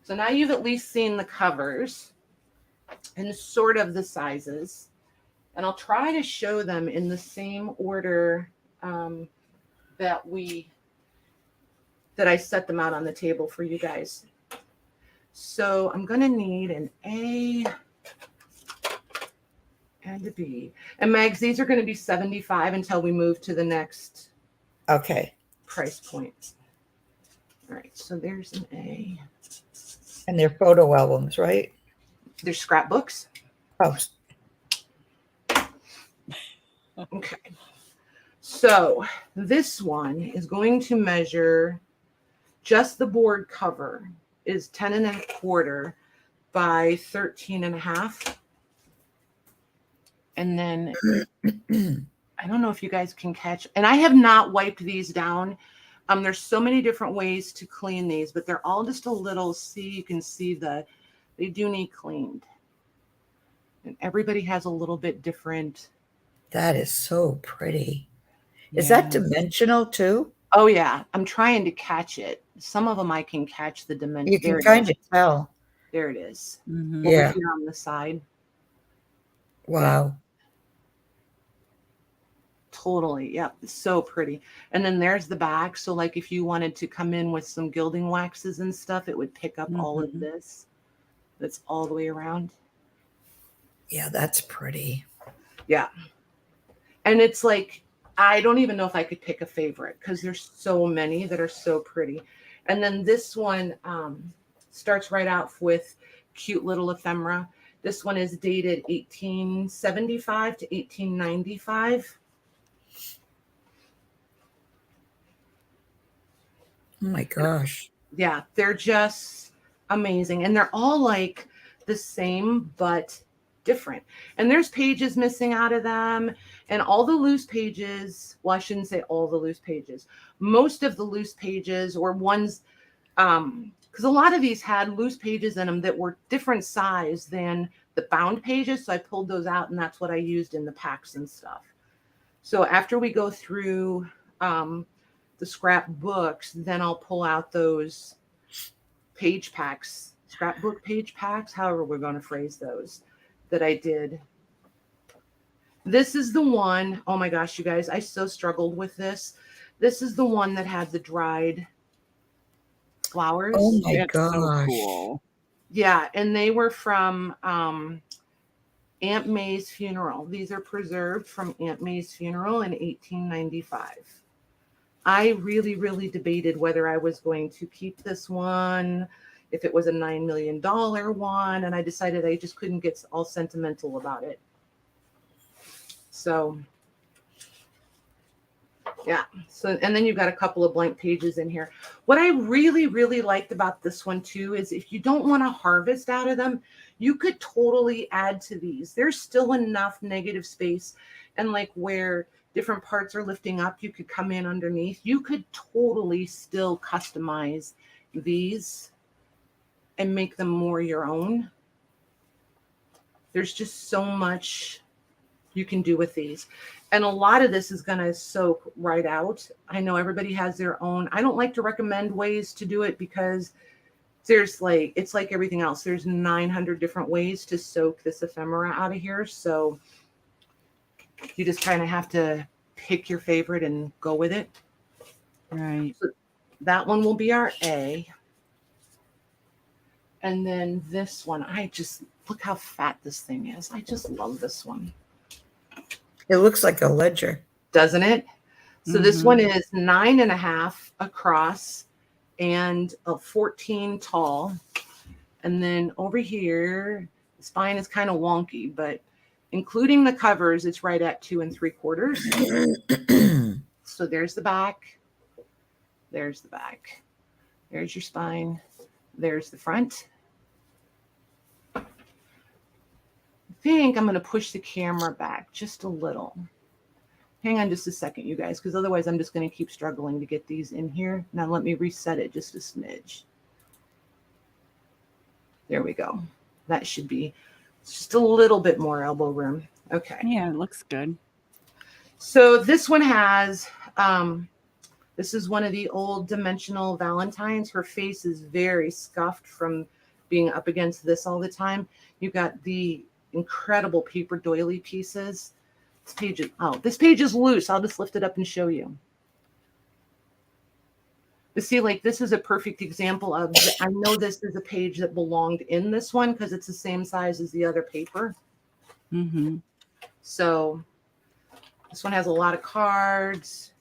So now you've at least seen the covers and sort of the sizes. And I'll try to show them in the same order that I set them out on the table for you guys. So I'm going to need an A and a B. And Mags, these are going to be $75 until we move to the next Okay. price point. All right, so there's an A. And they're photo albums, right? They're scrapbooks. Oh, Okay. So this one is going to measure, just the board cover is 10.25 by 13.5. And then I don't know if you guys can catch, and I have not wiped these down. There's so many different ways to clean these, but they're all just a little, see, you can see they do need cleaned. And everybody has a little bit different. that is so pretty. Is that dimensional too? Oh yeah, I'm trying to catch it. Some of them I can catch the dimension. You can kind of tell. There it is. Mhm. Yeah. Over here on the side. Wow. Totally. Yep. So pretty. And then there's the back. So like if you wanted to come in with some gilding waxes and stuff, it would pick up all of this. That's all the way around. Yeah, that's pretty. Yeah. And it's like, I don't even know if I could pick a favorite because there's so many that are so pretty. And then this one starts right out with cute little ephemera. This one is dated 1875 to 1895. Oh my gosh. Yeah, they're just amazing. And they're all like the same, but different. And there's pages missing out of them. And all the loose pages, well, I shouldn't say all the loose pages. Most of the loose pages or ones, because a lot of these had loose pages in them that were different size than the bound pages. So I pulled those out and that's what I used in the packs and stuff. So after we go through the scrapbooks, then I'll pull out those page packs, scrapbook page packs, however we're going to phrase those, that I did. This is the one, oh my gosh, you guys, I so struggled with this. This is the one that had the dried flowers. Oh my That's so gosh. cool. Yeah, and they were from Aunt May's funeral. These are preserved from Aunt May's funeral in 1895. I really, really debated whether I was going to keep this one, if it was a $9 million one, and I decided I just couldn't get all sentimental about it. So, yeah. So, and then you've got a couple of blank pages in here. What I really, really liked about this one too is if you don't want to harvest out of them, you could totally add to these. There's still enough negative space, and like where different parts are lifting up, you could come in underneath. You could totally still customize these and make them more your own. There's just so much you can do with these. And a lot of this is going to soak right out. I know everybody has their own. I don't like to recommend ways to do it because there's like, it's like everything else. There's 900 different ways to soak this ephemera out of here. So you just kind of have to pick your favorite and go with it. Right. So that one will be our A. And then this one, I just, look how fat this thing is. I just love this one. It looks like a ledger. Doesn't it? So this Mhm. one is 9.5 across and a 14 tall. And then over here, the spine is kind of wonky, but including the covers, it's right at 2 3/4. So there's the back. There's the back. There's your spine. There's the front. I think I'm going to push the camera back just a little. Hang on just a second, you guys, because otherwise I'm just going to keep struggling to get these in here. Now let me reset it just a smidge. There we go. That should be just a little bit more elbow room. Okay. Yeah, it looks good. So this one has, this is one of the old dimensional Valentines. Her face is very scuffed from being up against this all the time. You got the incredible paper doily pieces. This page is loose. I'll just lift it up and show you. But see, like this is a perfect example of, I know this is a page that belonged in this one because it's the same size as the other paper. Mm-hmm. So this one has a lot of cards.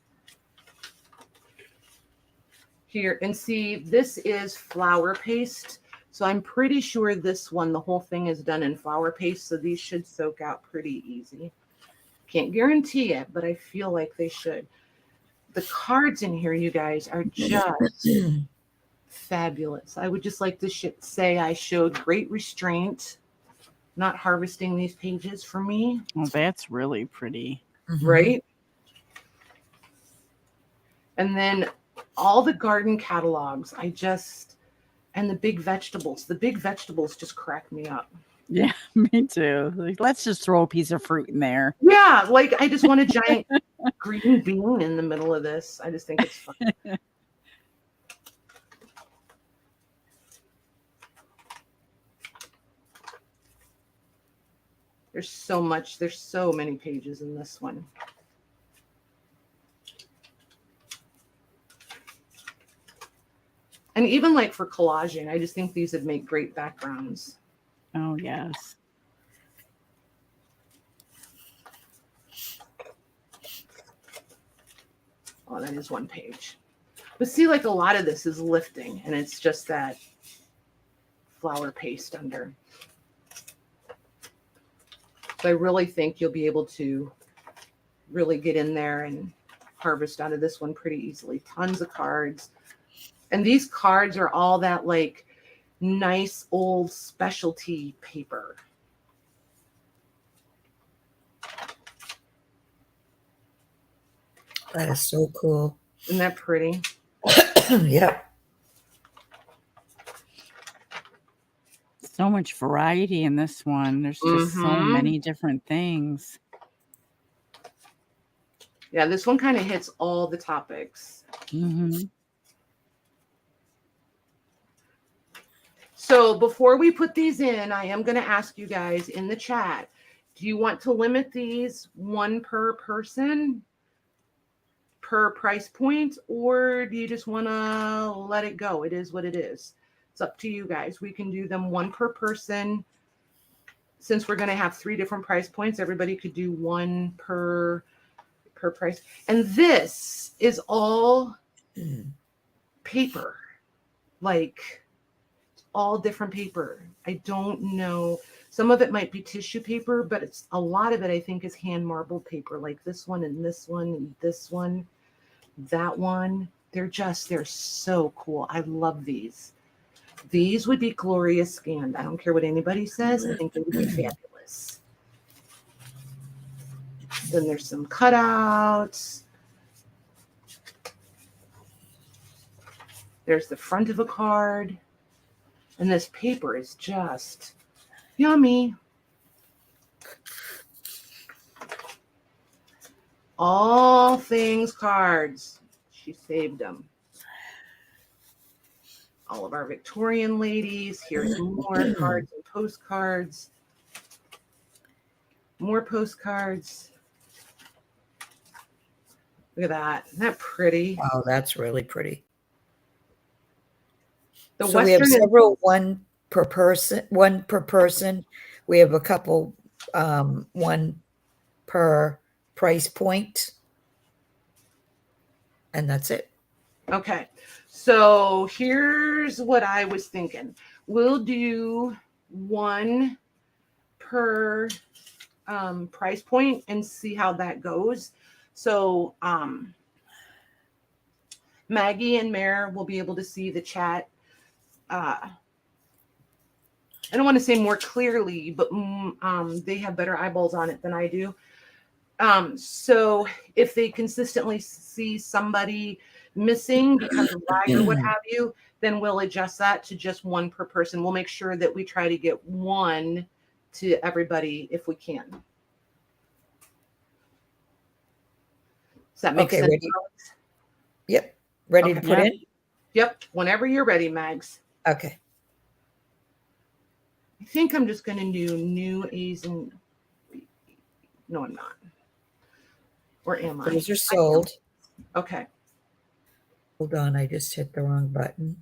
Here, and see, this is flower paste. So I'm pretty sure this one, the whole thing is done in flower paste. So these should soak out pretty easy. Can't guarantee it, but I feel like they should. The cards in here, you guys, are just fabulous. I would just like to say I showed great restraint, not harvesting these pages for me. Well, that's really pretty. Right? And then all the garden catalogs, and the big vegetables. The big vegetables just crack me up. Yeah, me too. Like, let's just throw a piece of fruit in there. Yeah, like I just want a giant green bean in the middle of this. I just think it's fun. There's so many pages in this one. And even like for collaging, I just think these would make great backgrounds. Oh, yes. Oh, that is one page. But see, like a lot of this is lifting, and it's just that flower paste under. So I really think you'll be able to really get in there and harvest out of this one pretty easily. Tons of cards. And these cards are all that like nice old specialty paper. That is so cool. Isn't that pretty? Yep. So much variety in this one. There's just so many different things. Yeah, this one kind of hits all the topics. Mm-hmm. So before we put these in, I am going to ask you guys in the chat, do you want to limit these one per person per price point, or do you just want to let it go? It is what it is. It's up to you guys. We can do them one per person. Since we're going to have 3 different price points, everybody could do one per price. And this is all paper, like all different paper. I don't know. Some of it might be tissue paper, but it's a lot of it I think is hand marbled paper, like this one and this one and this one, that one. They're so cool. I love these. These would be glorious scanned. I don't care what anybody says. I think they would be fabulous. Then there's some cutouts. There's the front of a card. And this paper is just yummy. All things cards. She saved them. All of our Victorian ladies. Here's more cards and postcards. More postcards. Look at that. Isn't that pretty? Wow, that's really pretty. The So we have Western several one per person. We have a couple, one per price point. And that's it. Okay. So here's what I was thinking. We'll do one per price point and see how that goes. So Maggie and Mare will be able to see the chat. I don't want to say more clearly, but they have better eyeballs on it than I do. So if they consistently see somebody missing because of lag or what have you, then we'll adjust that to just one per person. We'll make sure that we try to get one to everybody if we can. Does that make sense? Ready? Yep. Ready to put in? Yep. Whenever you're ready, Mags. Okay. I think I'm just going to do new A's and B. No, I'm not. Or am I? Those are sold. Okay. Hold on. I just hit the wrong button.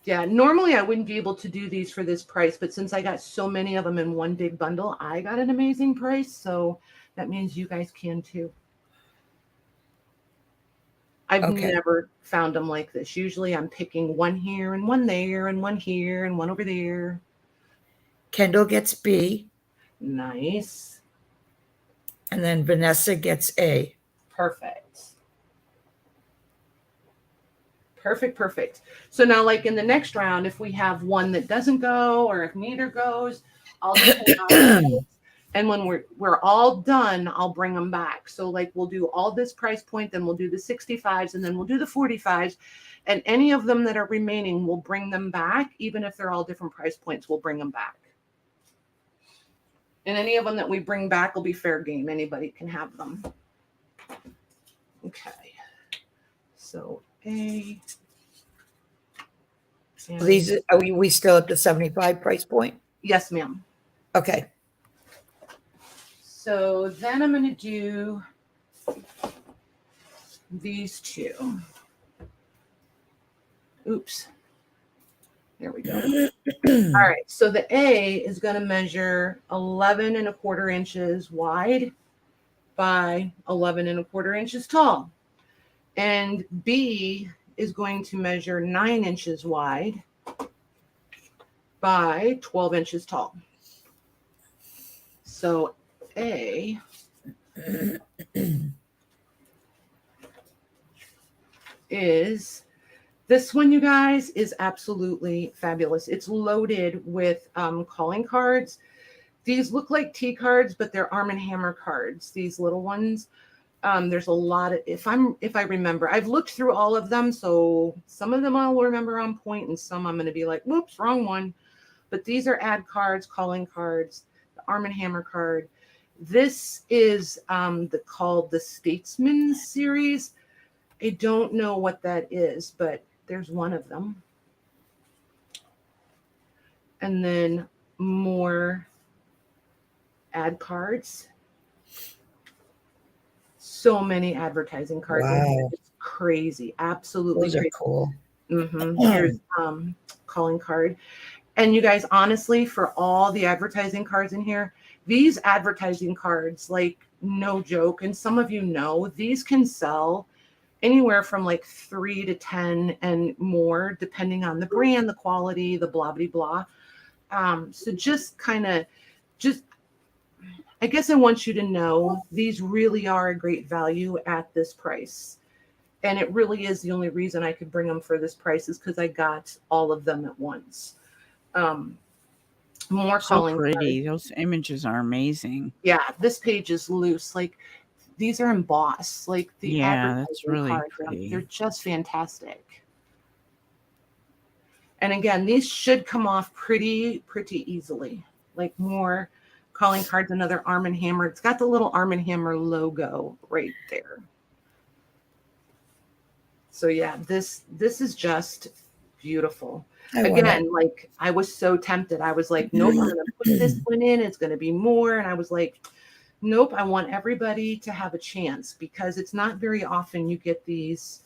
Yeah, normally I wouldn't be able to do these for this price, but since I got so many of them in one big bundle, I got an amazing price. So that means you guys can too. I've never found them like this. Usually I'm picking one here and one there and one here and one over there. Kendall gets B. Nice. And then Vanessa gets A. Perfect. Perfect. So now, like in the next round, if we have one that doesn't go, or if neither goes, I'll just and when we're all done, I'll bring them back. So like we'll do all this price point, then we'll do the 65s, and then we'll do the 45s, and any of them that are remaining, we'll bring them back. Even if they're all different price points, we'll bring them back. And any of them that we bring back will be fair game. Anybody can have them. Okay. So A. These are we still at the 75 price point? Yes, ma'am. Okay. So then I'm going to do these two. Oops. There we go. All right. So the A is going to measure 11 1/4 inches wide by 11 1/4 inches tall. And B is going to measure 9 inches wide by 12 inches tall. So A is this one, you guys, is absolutely fabulous. It's loaded with calling cards. These look like T cards, but they're Arm & Hammer cards, these little ones. There's a lot of, if I remember, I've looked through all of them. So some of them I'll remember on point and some I'm going to be like, whoops, wrong one. But these are ad cards, calling cards, the Arm & Hammer card. This is called the Statesman series. I don't know what that is, but there's one of them. And then more ad cards. So many advertising cards. Wow. It's crazy. Absolutely. Those are cool. Mm-hmm. Here's calling card. And you guys, honestly, for all the advertising cards in here, these advertising cards, like no joke, and some of you know, these can sell anywhere from like 3 to 10 and more, depending on the brand, the quality, the blah, blah, blah. So just I guess I want you to know these really are a great value at this price. And it really is the only reason I could bring them for this price is because I got all of them at once. More so calling pretty. cards. Those images are amazing. Yeah, this page is loose. Like these are embossed. Like the that's really cards, pretty. they're just fantastic. And again, these should come off pretty easily. Like more calling cards, another Arm & Hammer. It's got the little Arm & Hammer logo right there. So yeah, this is just beautiful. Again, like I was so tempted. I was like, nope, I'm going to put this one in. It's going to be more. And I was like, Nope, I want everybody to have a chance because it's not very often you get these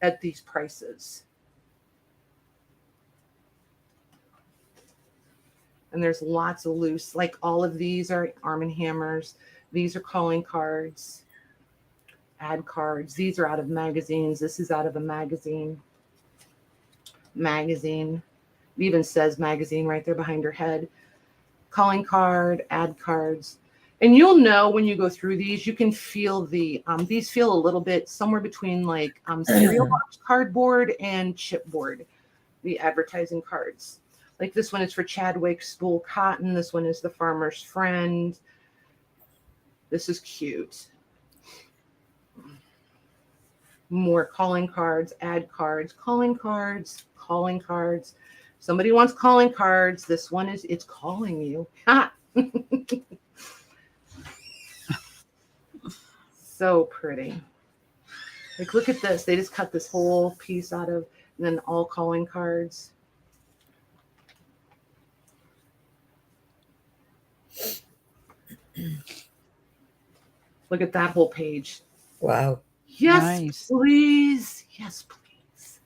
at these prices. And there's lots of loose, like all of these are Arm & Hammers. These are calling cards, ad cards. These are out of magazines. This is out of a magazine. Magazine. It even says magazine right there behind her head. Calling card, ad cards. And you'll know when you go through these, you can feel these feel a little bit somewhere between like cereal box cardboard and chipboard, the advertising cards. Like this one is for Chadwick Spool Cotton. This one is the Farmer's Friend. This is cute. More calling cards, ad cards, calling cards, calling cards. Somebody wants calling cards. This one is, it's calling you. So pretty. Like, look at this. They just cut this whole piece out of, and then all calling cards. Look at that whole page. Wow. Yes, Nice. please. Yes, please.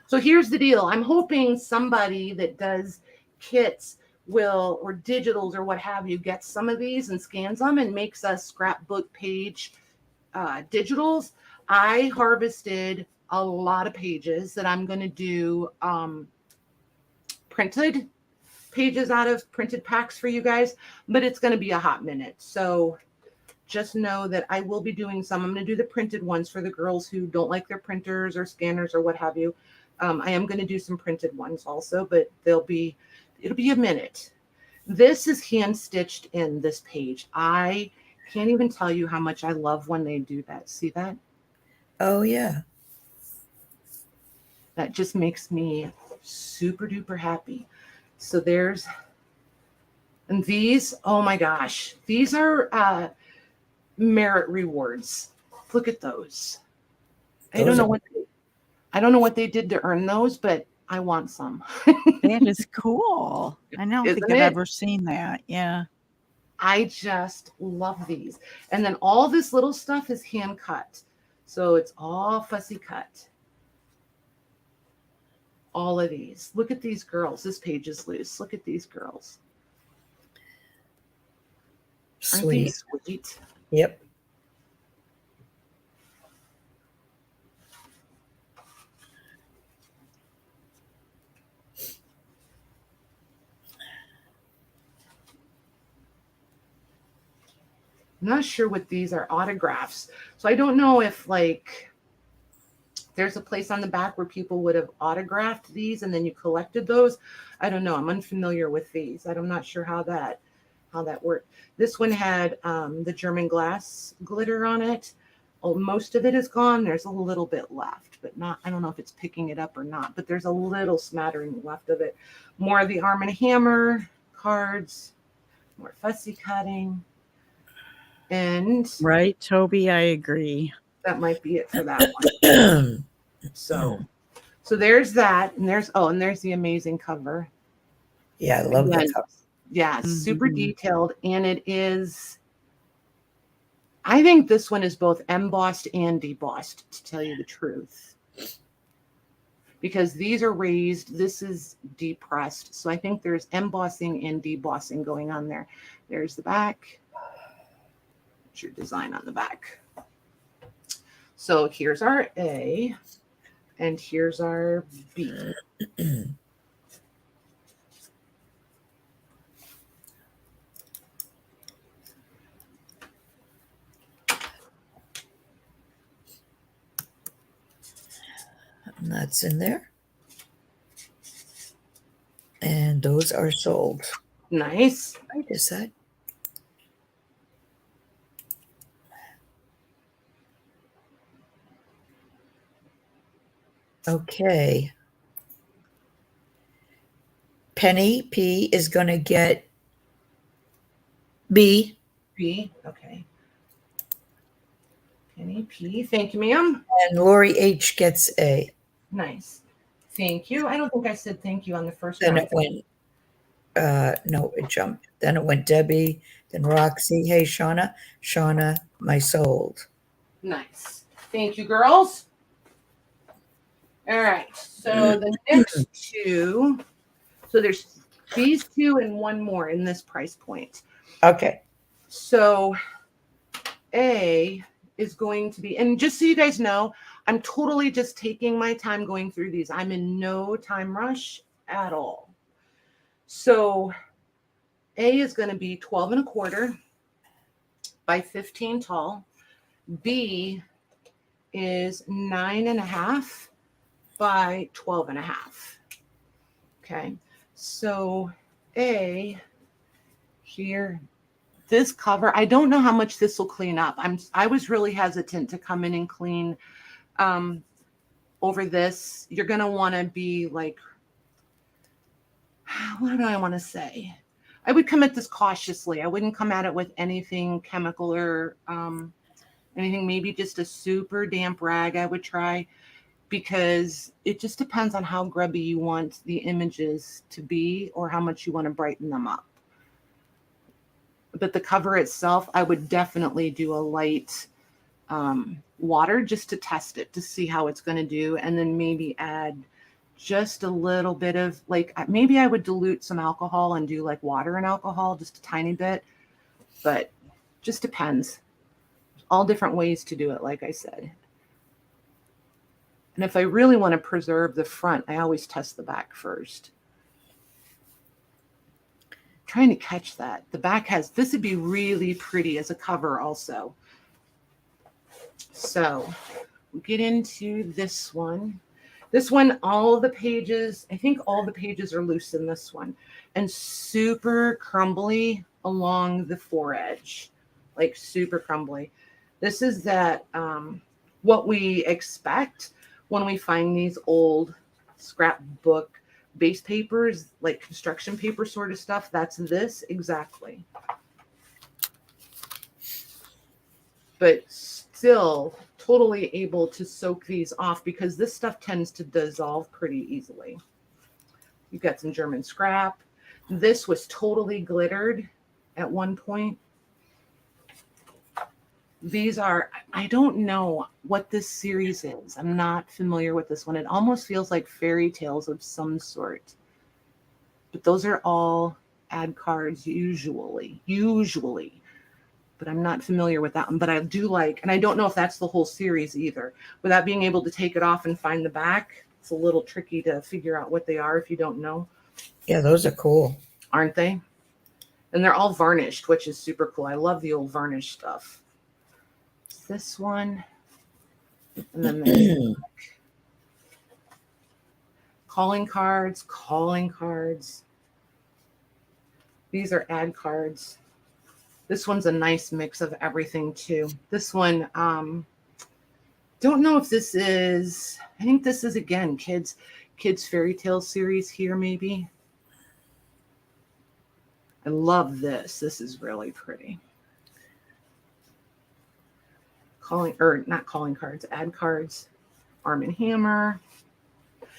So here's the deal. I'm hoping somebody that does kits will, or digitals or what have you, gets some of these and scans them and makes us scrapbook page digitals. I harvested a lot of pages that I'm going to do printed pages out of printed packs for you guys, but it's going to be a hot minute. So just know that I will be doing some. I'm going to do the printed ones for the girls who don't like their printers or scanners or what have you. I am going to do some printed ones also, but it'll be a minute. This is hand stitched in this page. I can't even tell you how much I love when they do that. See that? Oh, yeah. That just makes me super duper happy. So there's, and these, oh my gosh, these are merit rewards. Look at those. I don't know what they did to earn those, but I want some. That is cool. I don't think Isn't I've it? ever seen that. Yeah. I just love these. And then all this little stuff is hand cut. So it's all fussy cut. All of these. Look at these girls. This page is loose. Look at these girls. Aren't they Sweet. sweet? Yep. I'm not sure what these are, autographs. So I don't know if like there's a place on the back where people would have autographed these and then you collected those. I don't know. I'm unfamiliar with these. I'm not sure how that worked. This one had the German glass glitter on it. Oh, most of it is gone. There's a little bit left, but not, I don't know if it's picking it up or not, but there's a little smattering left of it. More of the Arm & Hammer cards, more fussy cutting. And Right, Toby, I agree. that might be it for that one. So there's that, and there's the amazing cover. Yeah, I love Again, the cover. Yeah, super detailed, and it is. I think this one is both embossed and debossed, to tell you the truth, because these are raised. This is depressed, so I think there's embossing and debossing going on there. There's the back. There's your design on the back. So here's our A, and here's our B. And that's in there. And those are sold. Nice. Right, is that? Okay. Penny P is going to get B. B. Okay. Penny P. Thank you, ma'am. And Lori H gets A. Nice. Thank you. I don't think I said thank you on the first Then one. it went No, it jumped. Then it went Debbie, then Roxy. Hey, Shauna. Shauna, my sold. Nice. Thank you, girls. All right. So the next two, so there's these two and one more in this price point. Okay. So A is going to be, and just so you guys know, I'm totally just taking my time going through these. I'm in no time rush at all. So A is going to be 12 and a quarter by 15 tall. B is 9.5 by 12.5. Okay. So A here, this cover, I don't know how much this will clean up. I was really hesitant to come in and clean over this. You're going to want to be like, what do I want to say? I would come at this cautiously. I wouldn't come at it with anything chemical or anything, maybe just a super damp rag I would try, because it just depends on how grubby you want the images to be or how much you want to brighten them up. But the cover itself, I would definitely do a light water just to test it, to see how it's going to do, and then maybe add just a little bit of, like, maybe I would dilute some alcohol and do like water and alcohol, just a tiny bit, but just depends. All different ways to do it, like I said. And if I really want to preserve the front, I always test the back first. Trying to catch that. The back has, this would be really pretty as a cover also. So we'll get into this one. This one, all the pages, I think all the pages are loose in this one, and super crumbly along the foredge, like super crumbly. This is that what we expect when we find these old scrapbook base papers, like construction paper sort of stuff. That's this exactly. But still totally able to soak these off, because this stuff tends to dissolve pretty easily. You've got some German scrap. This was totally glittered at one point. These are, I don't know what this series is. I'm not familiar with this one. It almost feels like fairy tales of some sort. But those are all ad cards usually. But I'm not familiar with that one. But I do like, and I don't know if that's the whole series either. Without being able to take it off and find the back, it's a little tricky to figure out what they are if you don't know. Yeah, those are cool. Aren't they? And they're all varnished, which is super cool. I love the old varnished stuff. This one. And then there's calling cards. These are ad cards. This one's a nice mix of everything too. This one, don't know if this is, I think this is again, kids fairy tale series here maybe. I love this. This is really pretty. Not calling cards, ad cards, Arm & Hammer.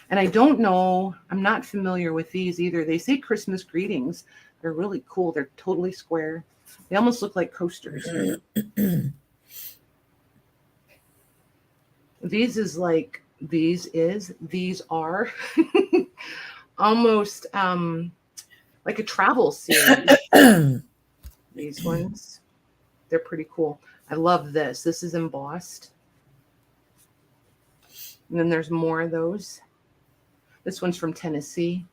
And I don't know, I'm not familiar with these either. They say Christmas greetings. They're really cool. They're totally square. They almost look like coasters. These are almost like a travel series. These ones, they're pretty cool. I love this. This is embossed. And then there's more of those. This one's from Tennessee.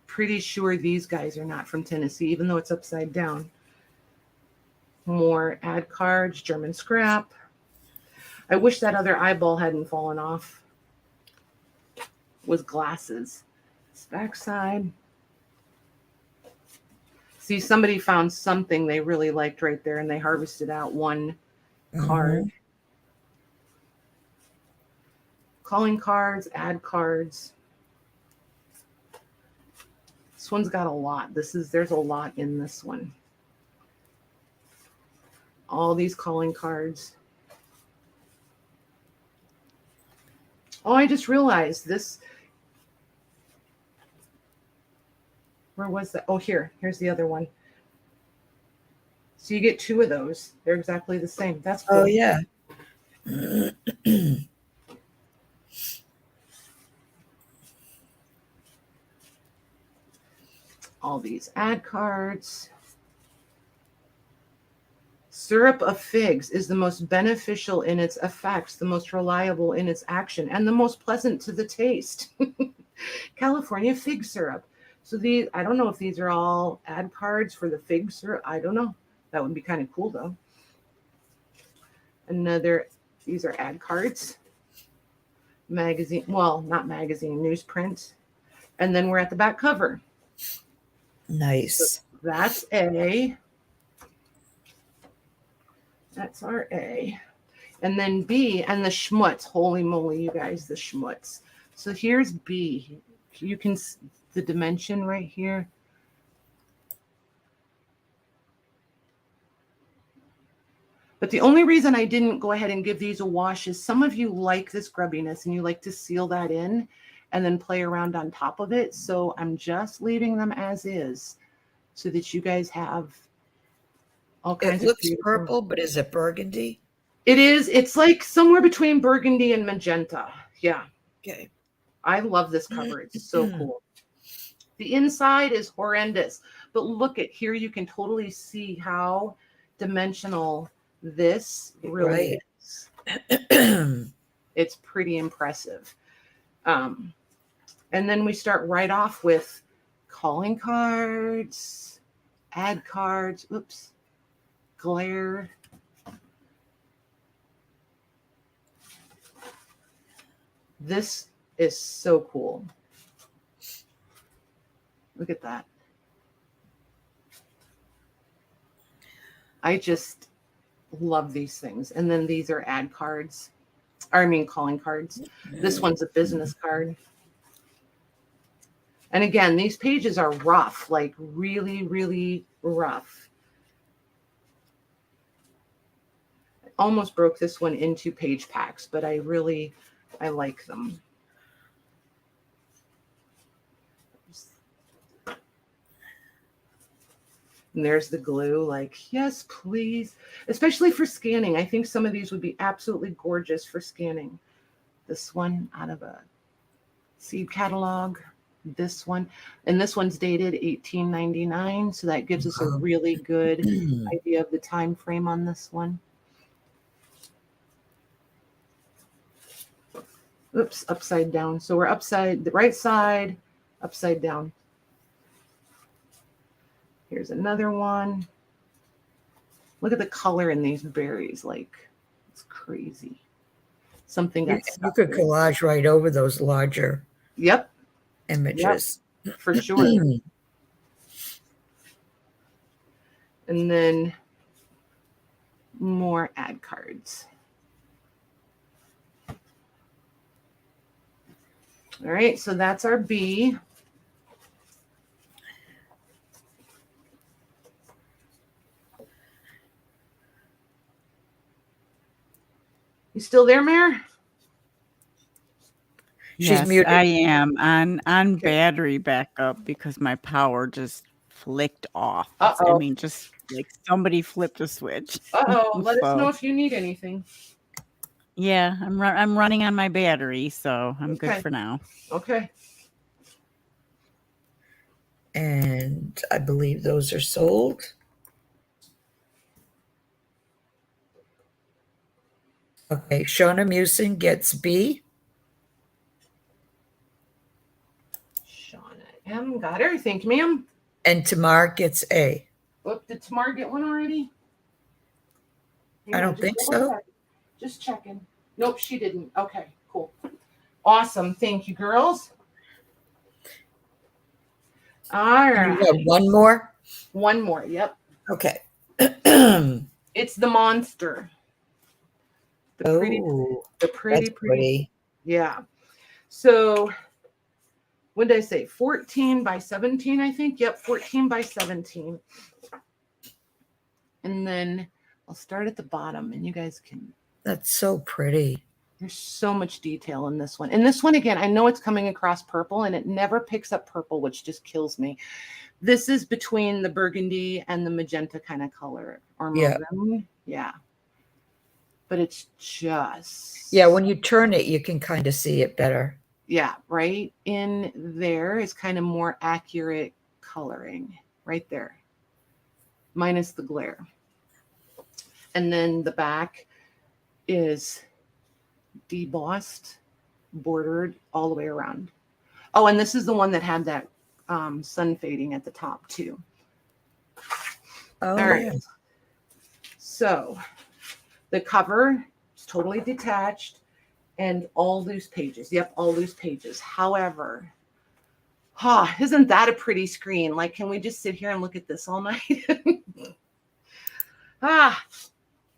Pretty sure these guys are not from Tennessee, even though it's upside down. More ad cards, German scrap. I wish that other eyeball hadn't fallen off. With glasses. This backside. See, somebody found something they really liked right there, and they harvested out one card. Calling cards, ad cards. This one's got a lot. There's a lot in this one. All these calling cards. Oh, I just realized this. Where was that? Oh, here's the other one. So you get 2 of those. They're exactly the same. That's cool. Oh, yeah. All these ad cards. Syrup of figs is the most beneficial in its effects, the most reliable in its action, and the most pleasant to the taste. California fig syrup. So these, I don't know if these are all ad cards for the fig syrup. I don't know. That would be kind of cool though. These are ad cards. Magazine, well, not magazine, newsprint. And then we're at the back cover. Nice. So that's A. That's our A. And then B and the schmutz. Holy moly, you guys, the schmutz. So here's B. You can see the dimension right here. But the only reason I didn't go ahead and give these a wash is some of you like this grubbiness and you like to seal that in and then play around on top of it. So I'm just leaving them as is so that you guys have all kinds It of looks beautiful. purple, but is it burgundy? It is. It's like somewhere between burgundy and magenta. Yeah. Okay. I love this cover. It's so cool. The inside is horrendous, but look at here. You can totally see how dimensional this really is. It's pretty impressive. And then we start right off with calling cards, ad cards, oops, glare. This is so cool. Look at that. I just love these things. And then these are ad cards. Or I mean calling cards. This one's a business card. And again, these pages are rough, like really, really rough. I almost broke this one into page packs, but I like them. And there's the glue, like, yes, please. Especially for scanning. I think some of these would be absolutely gorgeous for scanning. This one out of a seed catalog. This one. And this one's dated 1899. So that gives us a really good idea of the time frame on this one. Oops, upside down. So we're upside, the right side, upside down. Here's another one. Look at the color in these berries. Like, it's crazy. Something that's you could collage right over those larger images. Yep, for sure. And then more ad cards. All right, so that's our B. You still there, Mare? Yes, muted. I am on battery backup because my power just flicked off. Uh-oh. I mean, just like somebody flipped a switch. Uh-oh. Let us know if you need anything. Yeah, I'm running on my battery, so I'm Okay. good for now. Okay. And I believe those are sold. Okay, Shauna Musin gets B. Shauna M. Got her. Thank you, ma'am. And Tamar gets A. Whoop, did Tamar get one already? I don't think so. Just checking. Nope, she didn't. Okay, cool. Awesome. Thank you, girls. All right. You have one more? One more. Yep. Okay. It's the monster. The pretty. Yeah. So what did I say? 14 by 17, I think. Yep, 14 by 17. And then I'll start at the bottom and you guys can. That's so pretty. There's so much detail in this one. And this one, again, I know it's coming across purple and it never picks up purple, which just kills me. This is between the burgundy and the magenta kind of color, or Yeah. maroon. Yeah. But it's just. Yeah, when you turn it, you can kind of see it better. Yeah, right in there is kind of more accurate coloring right there, minus the glare. And then the back is debossed, bordered all the way around. Oh, and this is the one that had that sun fading at the top too. Oh, All right. yeah. So the cover is totally detached and all loose pages. Yep, all loose pages. However, isn't that a pretty screen? Like, can we just sit here and look at this all night?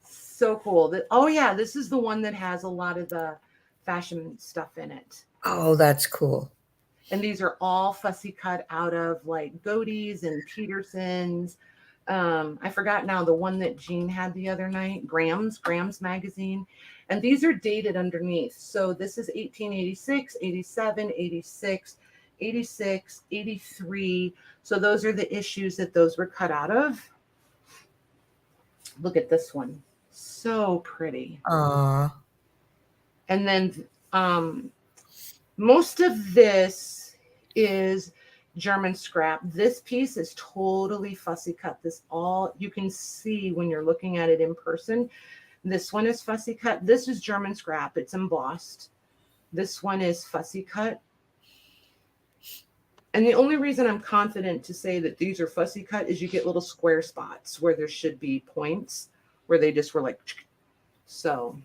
So cool. Oh yeah, this is the one that has a lot of the fashion stuff in it. Oh, that's cool. And these are all fussy cut out of like Godey's and Peterson's. I forgot now the one that Jean had the other night, Graham's magazine. And these are dated underneath. So this is 1886, 87, 86, 86, 83. So those are the issues that those were cut out of. Look at this one. So pretty. Aw. And then most of this is German scrap. This piece is totally fussy cut. This all you can see when you're looking at it in person. This one is fussy cut. This is German scrap. It's embossed. This one is fussy cut. And the only reason I'm confident to say that these are fussy cut is you get little square spots where there should be points where they just were like, so.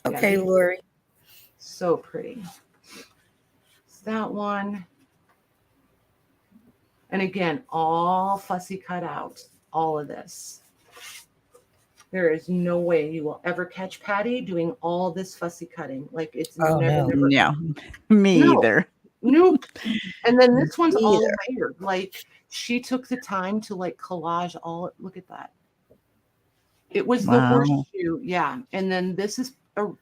Okay, yeah, Lori. so pretty. It's that one. And again, all fussy cut out, all of this. There is no way you will ever catch Patty doing all this fussy cutting. Like it's never. Yeah, me either. Nope. And then this one's all Either. layered. Like she took the time to like collage all. Look at that. It was the horseshoe. Yeah. And then this is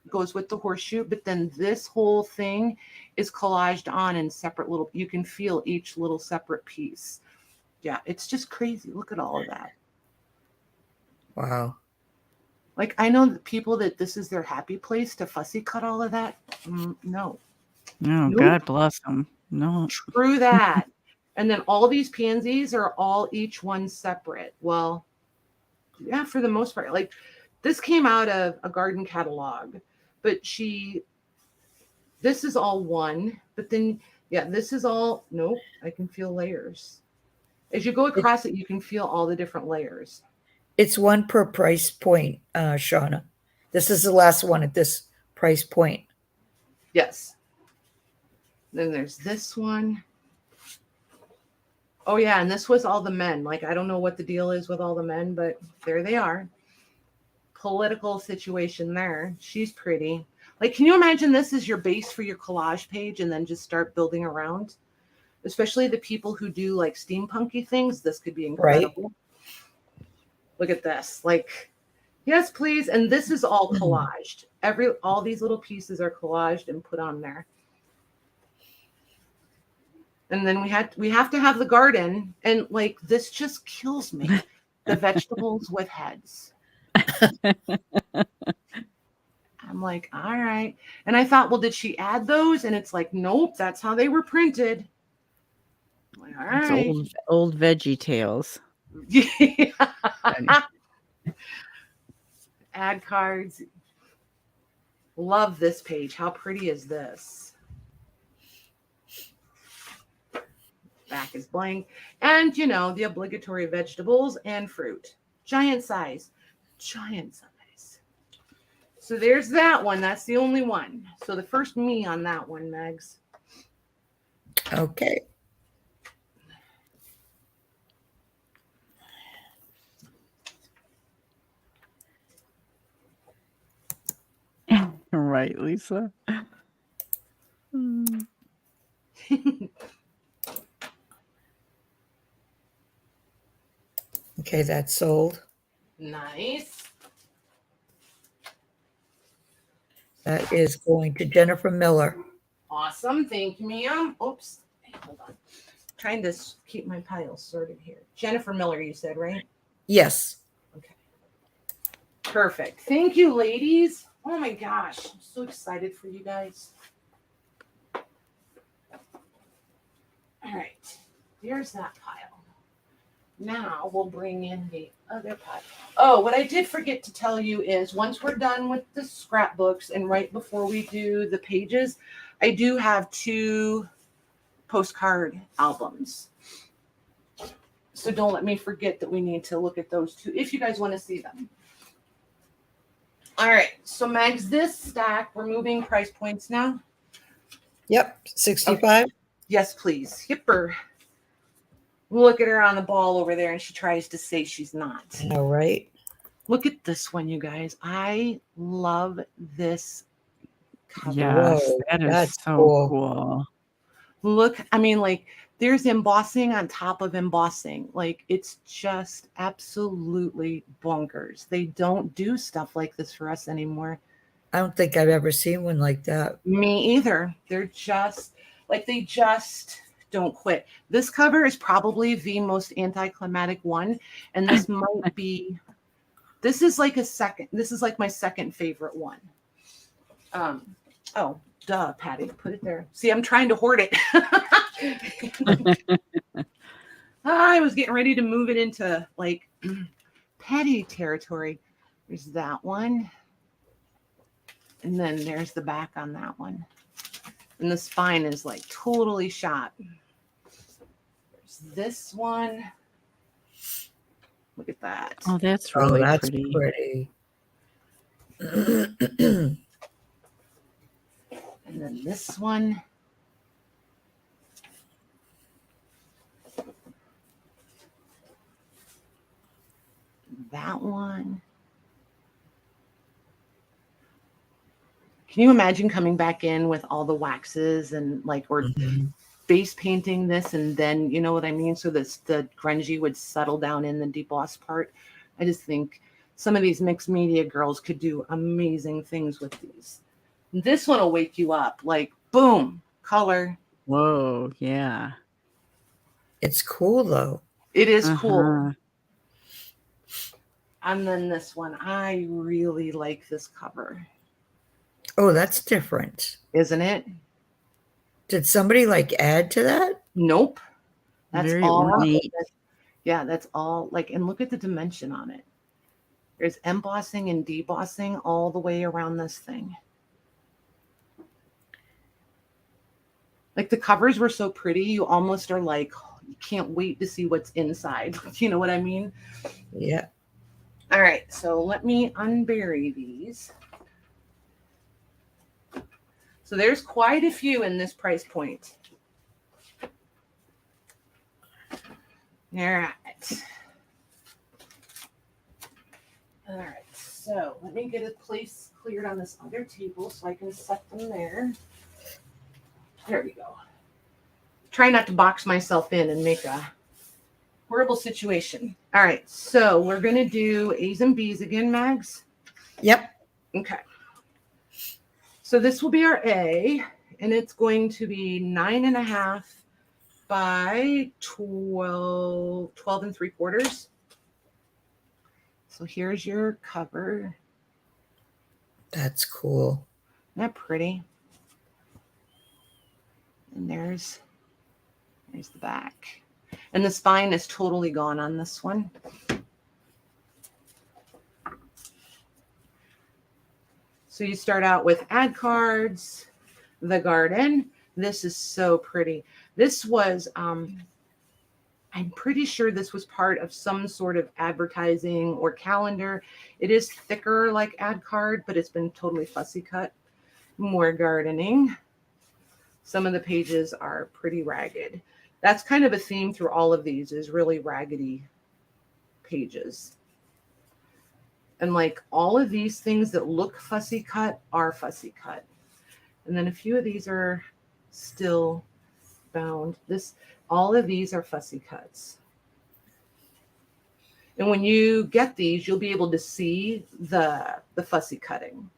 goes with the horseshoe, but then this whole thing is collaged on in separate little, you can feel each little separate piece. Yeah, it's just crazy. Look at all of that. Wow. Like I know that people that this is their happy place to fussy cut all of that. No. Oh, Nope. God bless them. No. True that. And then all these pansies are all each one separate. Well, yeah, for the most part. Like this came out of a garden catalog, but this is all one, but then, yeah, this is all, nope, I can feel layers. As you go across it, you can feel all the different layers. It's one per price point, Shauna. This is the last one at this price point. Yes. Then there's this one. Oh, yeah, and this was all the men. Like, I don't know what the deal is with all the men, but there they are. Political situation there. She's pretty. Like, can you imagine this is your base for your collage page and then just start building around? Especially the people who do like steampunky things. This could be incredible. Right. Look at this. Like, yes, please. And this is all collaged. All these little pieces are collaged and put on there. And then we have to have the garden. And like, this just kills me. The vegetables with heads. I'm like, all right. And I thought, well, did she add those? And it's like, nope, that's how they were printed. I'm like, all right. Old Veggie Tales. Yeah. Ad cards. Love this page. How pretty is this? Back is blank. And, the obligatory vegetables and fruit. Giant size. So there's that one. That's the only one. So the first me on that one, Megs. Okay. Right, Lisa. Okay, that's sold. Nice. That is going to Jennifer Miller. Awesome. Thank you, ma'am. Oops. Hold on. trying to keep my piles sorted here. Jennifer Miller, you said, right? Yes. Okay. Perfect. Thank you, ladies. Oh my gosh. I'm so excited for you guys. All right. There's that pile. Now we'll bring in the other pile. Oh, what I did forget to tell you is once we're done with the scrapbooks and right before we do the pages, I do have 2 postcard albums. So don't let me forget that we need to look at those 2 if you guys want to see them. All right. So Mags, this stack, we're moving price points now. Yep. 65. Okay. Yes, please. Yipper. Look at her on the ball over there, and she tries to say she's not. I know, right? Look at this one, you guys. I love this cover. Yes, Whoa, that is that's so cool. cool. Look, I mean, like, there's embossing on top of embossing. Like, it's just absolutely bonkers. They don't do stuff like this for us anymore. I don't think I've ever seen one like that. Me either. They're just, like, they just don't quit. This cover is probably the most anticlimactic one. And this might be, this is like my second favorite one. Oh, duh, Patty, put it there. See, I'm trying to hoard it. I was getting ready to move it into like Patty territory. There's that one. And then there's the back on that one. And the spine is like totally shot. There's this one. Look at that. Oh, that's really that's pretty. And then this one. That one. Can you imagine coming back in with all the waxes and like we're base painting this and then, you know what I mean? So the grungy would settle down in the deboss part. I just think some of these mixed media girls could do amazing things with these. This one will wake you up. Like, boom, color. Whoa, yeah. It's cool, though. It is cool. And then this one, I really like this cover. Oh, that's different. Isn't it? Did somebody like add to that? Nope. That's Very all. ornate. Yeah, that's all. Like, and look at the dimension on it. There's embossing and debossing all the way around this thing. Like the covers were so pretty, you almost are like, oh, you can't wait to see what's inside. You know what I mean? Yeah. All right, so let me unbury these. So there's quite a few in this price point. All right. All right, so let me get a place cleared on this other table so I can set them there. There we go. Try not to box myself in and make a horrible situation. All right, so we're going to do A's and B's again, Mags. Yep. Okay. So this will be our A, and it's going to be 9.5 by 12 3/4. So here's your cover. That's cool. Isn't that pretty? And there's the back. And the spine is totally gone on this one. So you start out with ad cards, the garden. This is so pretty. This was, I'm pretty sure this was part of some sort of advertising or calendar. It is thicker like ad card, but it's been totally fussy cut. More gardening. Some of the pages are pretty ragged. That's kind of a theme through all of these is really raggedy pages. And like all of these things that look fussy cut are fussy cut. And then a few of these are still bound. All of these are fussy cuts. And when you get these, you'll be able to see the fussy cutting.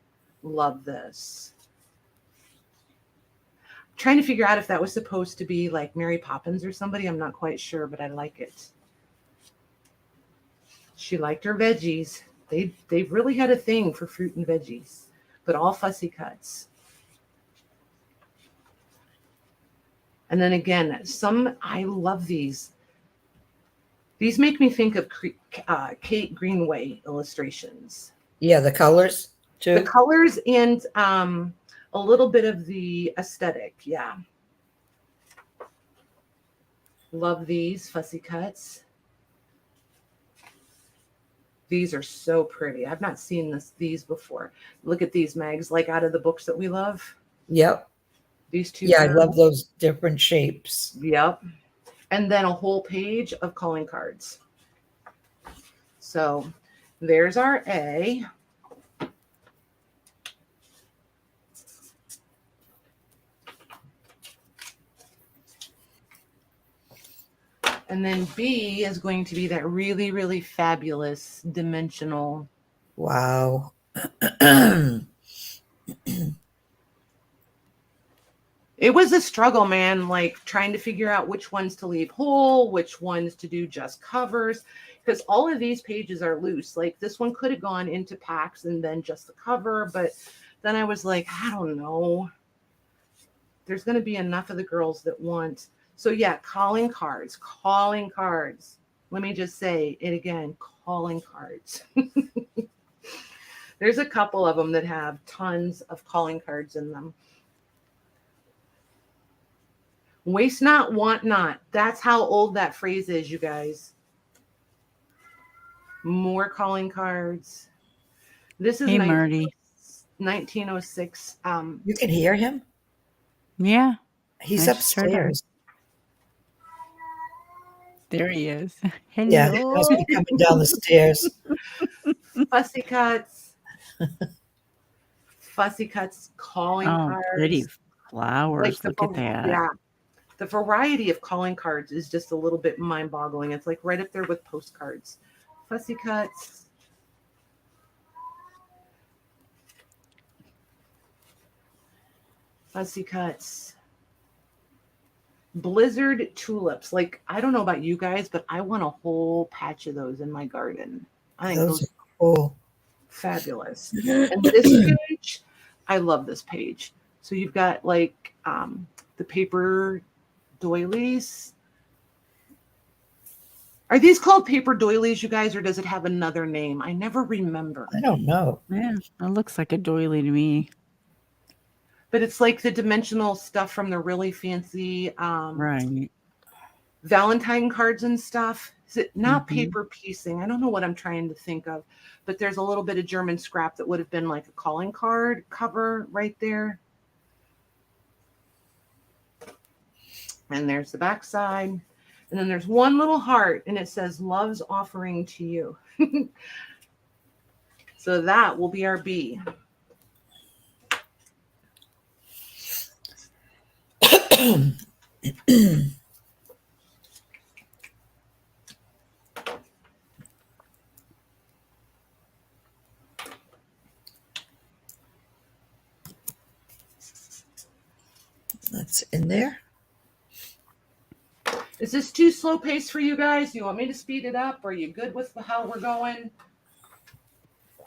Love this. Trying to figure out if that was supposed to be like Mary Poppins or somebody. I'm not quite sure, but I like it. She liked her veggies. They really had a thing for fruit and veggies, but all fussy cuts. And then again, I love these. These make me think of Kate Greenway illustrations. Yeah, the colors too. The colors and a little bit of the aesthetic. Yeah. Love these fussy cuts. These are so pretty. I've not seen these before. Look at these, Mags, like out of the books that we love. Yep. These two. Yeah, I love those different shapes. Yep. And then a whole page of calling cards. So there's our A. And then B is going to be that really, really fabulous dimensional. Wow. It was a struggle, man, like trying to figure out which ones to leave whole, which ones to do just covers, because all of these pages are loose. Like this one could have gone into packs and then just the cover, but then I was like, I don't know. There's going to be enough of the girls that want. So yeah, calling cards. Let me just say it again, calling cards. There's a couple of them that have tons of calling cards in them. Waste not, want not. That's how old that phrase is, you guys. More calling cards. This is Hey, Marty. 1906. You can hear him? Yeah. He's I just heard him. upstairs. There he is. Hello. Yeah, he must be coming down the stairs. Fussy cuts. Fussy cuts, calling cards. Pretty flowers. Like Look at that. Yeah. The variety of calling cards is just a little bit mind-boggling. It's like right up there with postcards. Fussy cuts. Fussy cuts. Blizzard tulips. Like, I don't know about you guys, but I want a whole patch of those in my garden. I think those are cool. Fabulous. And this page, I love this page. So you've got like the paper doilies. Are these called paper doilies, you guys, or does it have another name? I never remember. I don't know. Yeah, it looks like a doily to me. But it's like the dimensional stuff from the really fancy right. Valentine cards and stuff. Is it not paper piecing? I don't know what I'm trying to think of, but there's a little bit of German scrap that would have been like a calling card cover right there. And there's the back side. And then there's one little heart and it says love's offering to you. So that will be our B. That's in there. Is this too slow paced for you guys? Do you want me to speed it up? Are you good with how we're going? I'm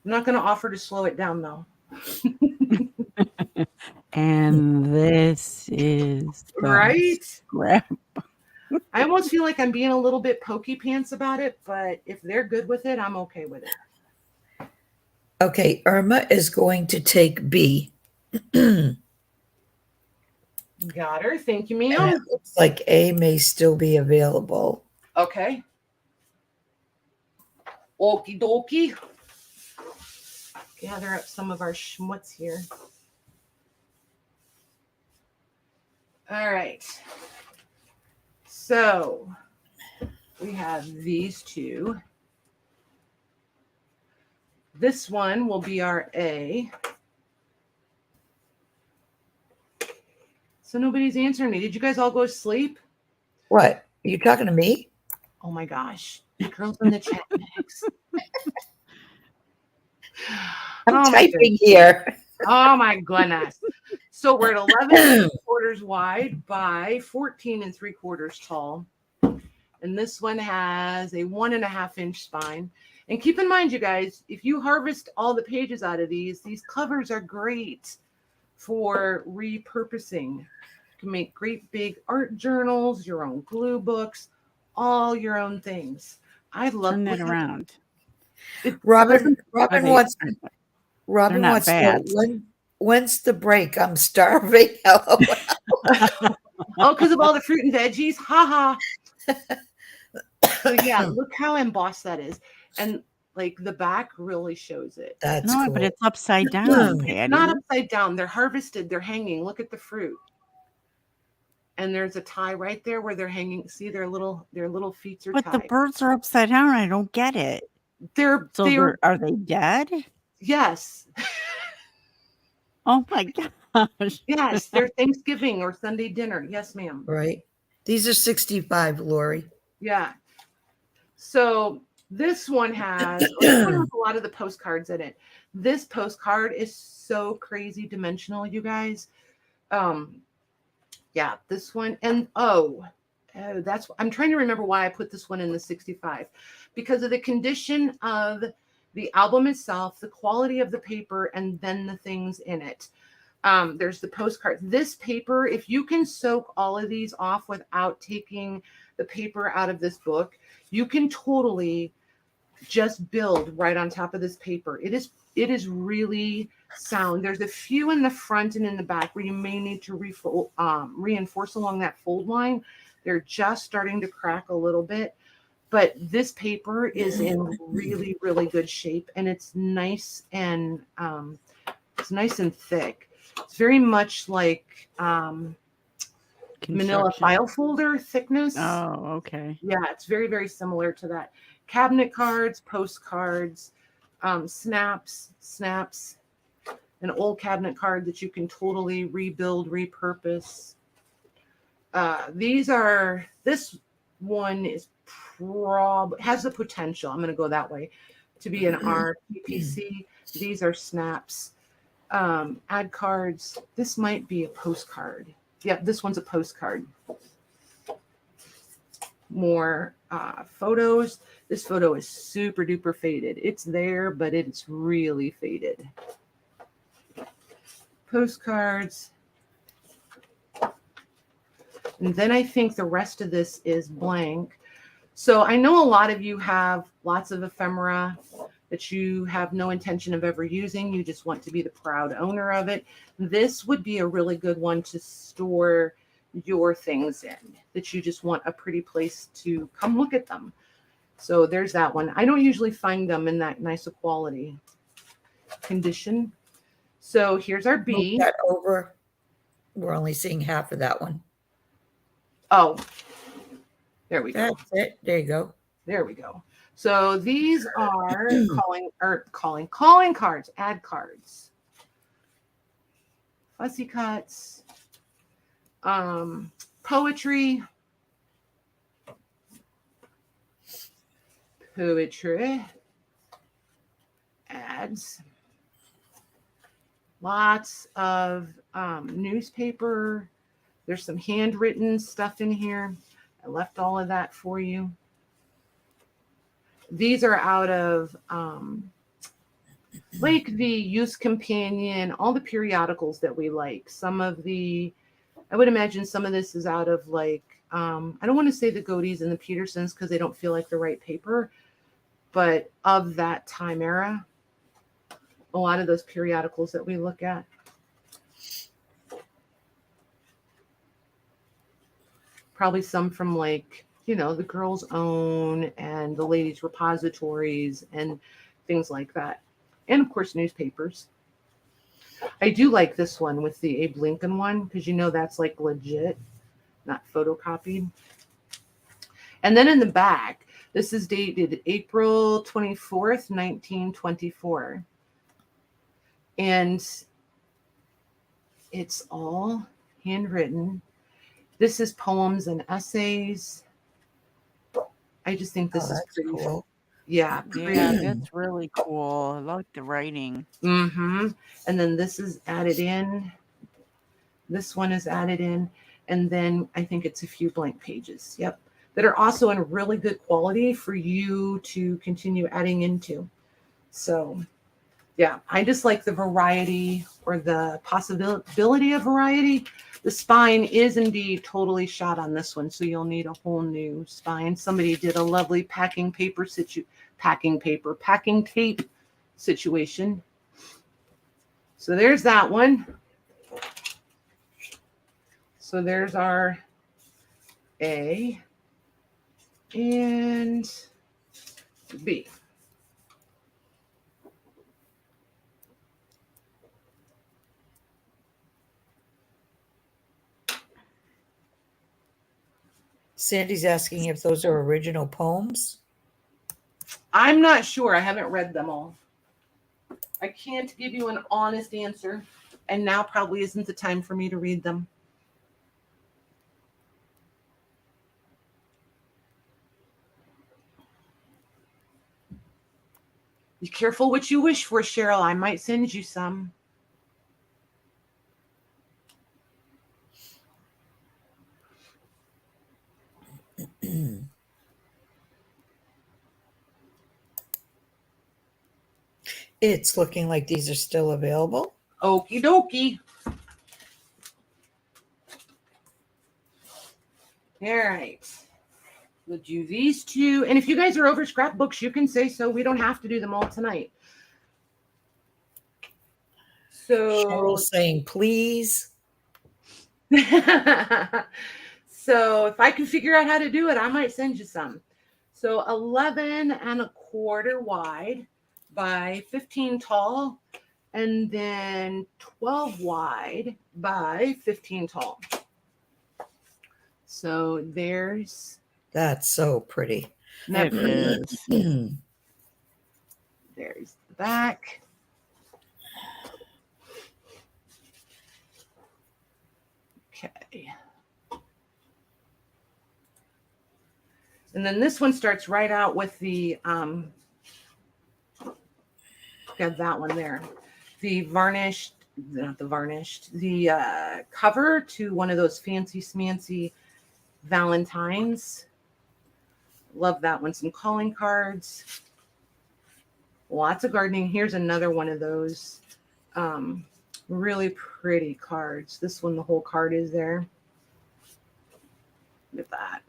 not going to offer to slow it down though. And this is right. Scrap. I almost feel like I'm being a little bit pokey pants about it, but if they're good with it, I'm okay with it. Okay, Irma is going to take B. Got her. Thank you, ma'am. It looks like A may still be available. Okay. Okie dokie. Gather up some of our schmutz here. All right. So we have these two. This one will be our A. So nobody's answering me. Did you guys all go to sleep? What? Are you talking to me? Oh my gosh. The girls in the chat next. I'm typing here. Oh my goodness. So we're at 11 3/4 wide by 14 3/4 tall. And this one has a 1.5-inch spine. And keep in mind, you guys, if you harvest all the pages out of these covers are great for repurposing. You can make great big art journals, your own glue books, all your own things. I love Turn that around. Robin They're wants not to bad. know when's the break? I'm starving. Oh, because of all the fruit and veggies. Ha ha. So yeah, look how embossed that is. And like the back really shows it. That's No, cool. but it's upside down, It's Patty. Not upside down. They're harvested. They're hanging. Look at the fruit. And there's a tie right there where they're hanging. See, their little feet are But tied. the birds are upside down. I don't get it. They're Are they dead? yes. Oh my gosh. Yes, they're Thanksgiving or Sunday dinner. Yes, ma'am. right. These are 65, Lori. Yeah. So this one has a lot of the postcards in it. This postcard is so crazy dimensional, you guys. Yeah, this one. And I'm trying to remember why I put this one in the 65, because of the condition of the album itself, the quality of the paper, and then the things in it. There's the postcard. This paper, if you can soak all of these off without taking the paper out of this book, you can totally just build right on top of this paper. It is really sound. There's a few in the front and in the back where you may need to reinforce along that fold line. They're just starting to crack a little bit, but this paper is in really, really good shape, and it's nice and thick. It's very much like manila file folder thickness. Oh, okay. Yeah, it's very, very similar to that. Cabinet cards, postcards, snaps, an old cabinet card that you can totally rebuild, repurpose. This one is has the potential, I'm going to go that way, to be an RPPC. These are snaps. Ad cards. This might be a postcard. Yeah, this one's a postcard. More photos. This photo is super duper faded. It's there, but it's really faded. Postcards. And then I think the rest of this is blank. So I know a lot of you have lots of ephemera that you have no intention of ever using. You just want to be the proud owner of it. This would be a really good one to store your things in, that you just want a pretty place to come look at them. So there's that one. I don't usually find them in that nice a quality condition. So here's our B. Move that over. We're only seeing half of that one. Oh, there we go. That's it. There you go. There we go. So these are calling cards, ad cards, fussy cuts, poetry, ads, lots of newspaper. There's some handwritten stuff in here. I left all of that for you. These are out of like the Youth Companion, all the periodicals that we like. I would imagine some of this is out of like, I don't want to say the Godey's and the Petersons because they don't feel like the right paper, but of that time era, a lot of those periodicals that we look at. Probably some from like, the Girls' Own and the Ladies' Repositories and things like that. And of course, newspapers. I do like this one with the Abe Lincoln one because that's like legit, not photocopied. And then in the back, this is dated April 24th, 1924. And it's all handwritten. This is poems and essays. I just think this is pretty cool. Yeah, that's really cool. I like the writing. Mm-hmm. And then this is added in. This one is added in. And then I think it's a few blank pages. Yep. That are also in really good quality for you to continue adding into. So yeah, I just like the variety or the possibility of variety. The spine is indeed totally shot on this one, so you'll need a whole new spine. Somebody did a lovely packing tape situation. So there's that one. So there's our A and B. Sandy's asking if those are original poems. I'm not sure. I haven't read them all. I can't give you an honest answer. And now probably isn't the time for me to read them. Be careful what you wish for, Cheryl. I might send you some. It's looking like these are still available. Okie dokie. All right. We'll do these two. And if you guys are over scrapbooks, you can say so. We don't have to do them all tonight. So Cheryl's saying, please. So if I can figure out how to do it, I might send you some. So 11 1/4 wide by 15 tall, and then 12 wide by 15 tall. So there's That's so pretty. It is. There's the back. Okay. And then this one starts right out with the got that one there. The varnished, not the varnished, the cover to one of those fancy smancy Valentines. Love that one. Some calling cards. Lots of gardening. Here's another one of those really pretty cards. This one, the whole card is there. Look at that.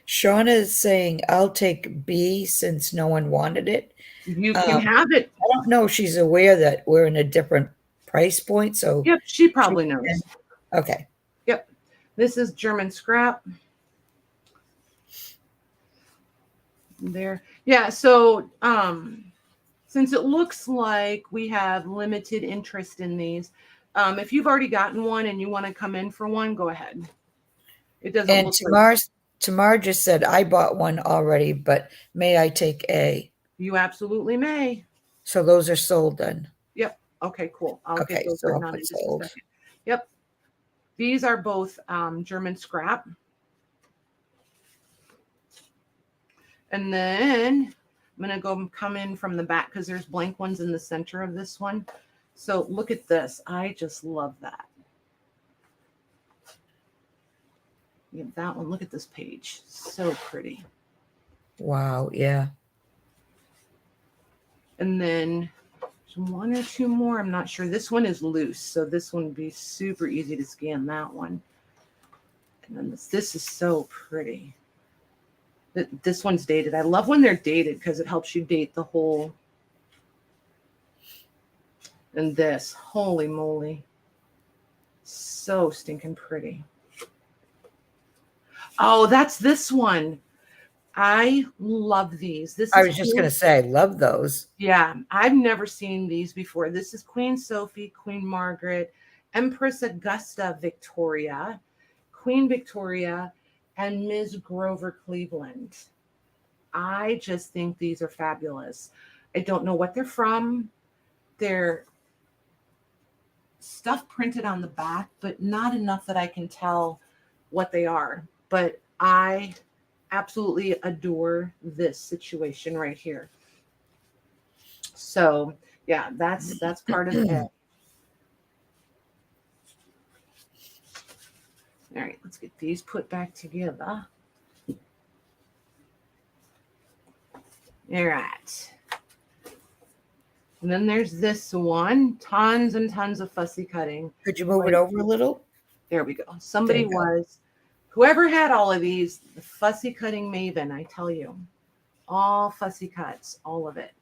Shauna is saying, I'll take B since no one wanted it. You can have it. I don't know if she's aware that we're in a different price point. So Yep, she probably knows. Okay. Yep. This is German scrap. There. Yeah, so since it looks like we have limited interest in these, if you've already gotten one and you want to come in for one, go ahead. It doesn't And look like Tamar just said, I bought one already, but may I take A? you absolutely may. So those are sold then. Yep. Okay, cool. I'll Okay, get those so I'll written on put in just a sold. second. Yep. These are both German scrap. And then I'm going to come in from the back because there's blank ones in the center of this one. So look at this. I just love that. Yeah, that one. Look at this page. So pretty. Wow. Yeah. And then there's one or two more. I'm not sure. This one is loose. So this one would be super easy to scan that one. And then this is so pretty. This one's dated. I love when they're dated because it helps you date the whole. And this, holy moly. So stinking pretty. Oh, that's this one. I love these. I was just going to say, I love those. Yeah, I've never seen these before. This is Queen Sophie, Queen Margaret, Empress Augusta Victoria, Queen Victoria, and Ms. Grover Cleveland. I just think these are fabulous. I don't know what they're from. They're stuff printed on the back, but not enough that I can tell what they are. But I absolutely adore this situation right here. So yeah, that's part of it. All right, let's get these put back together. All right. And then there's this one. Tons and tons of fussy cutting. Could you move it over a little? There we go. Somebody There you go. was, whoever had all of these, the fussy cutting maven, I tell you. All fussy cuts, all of it.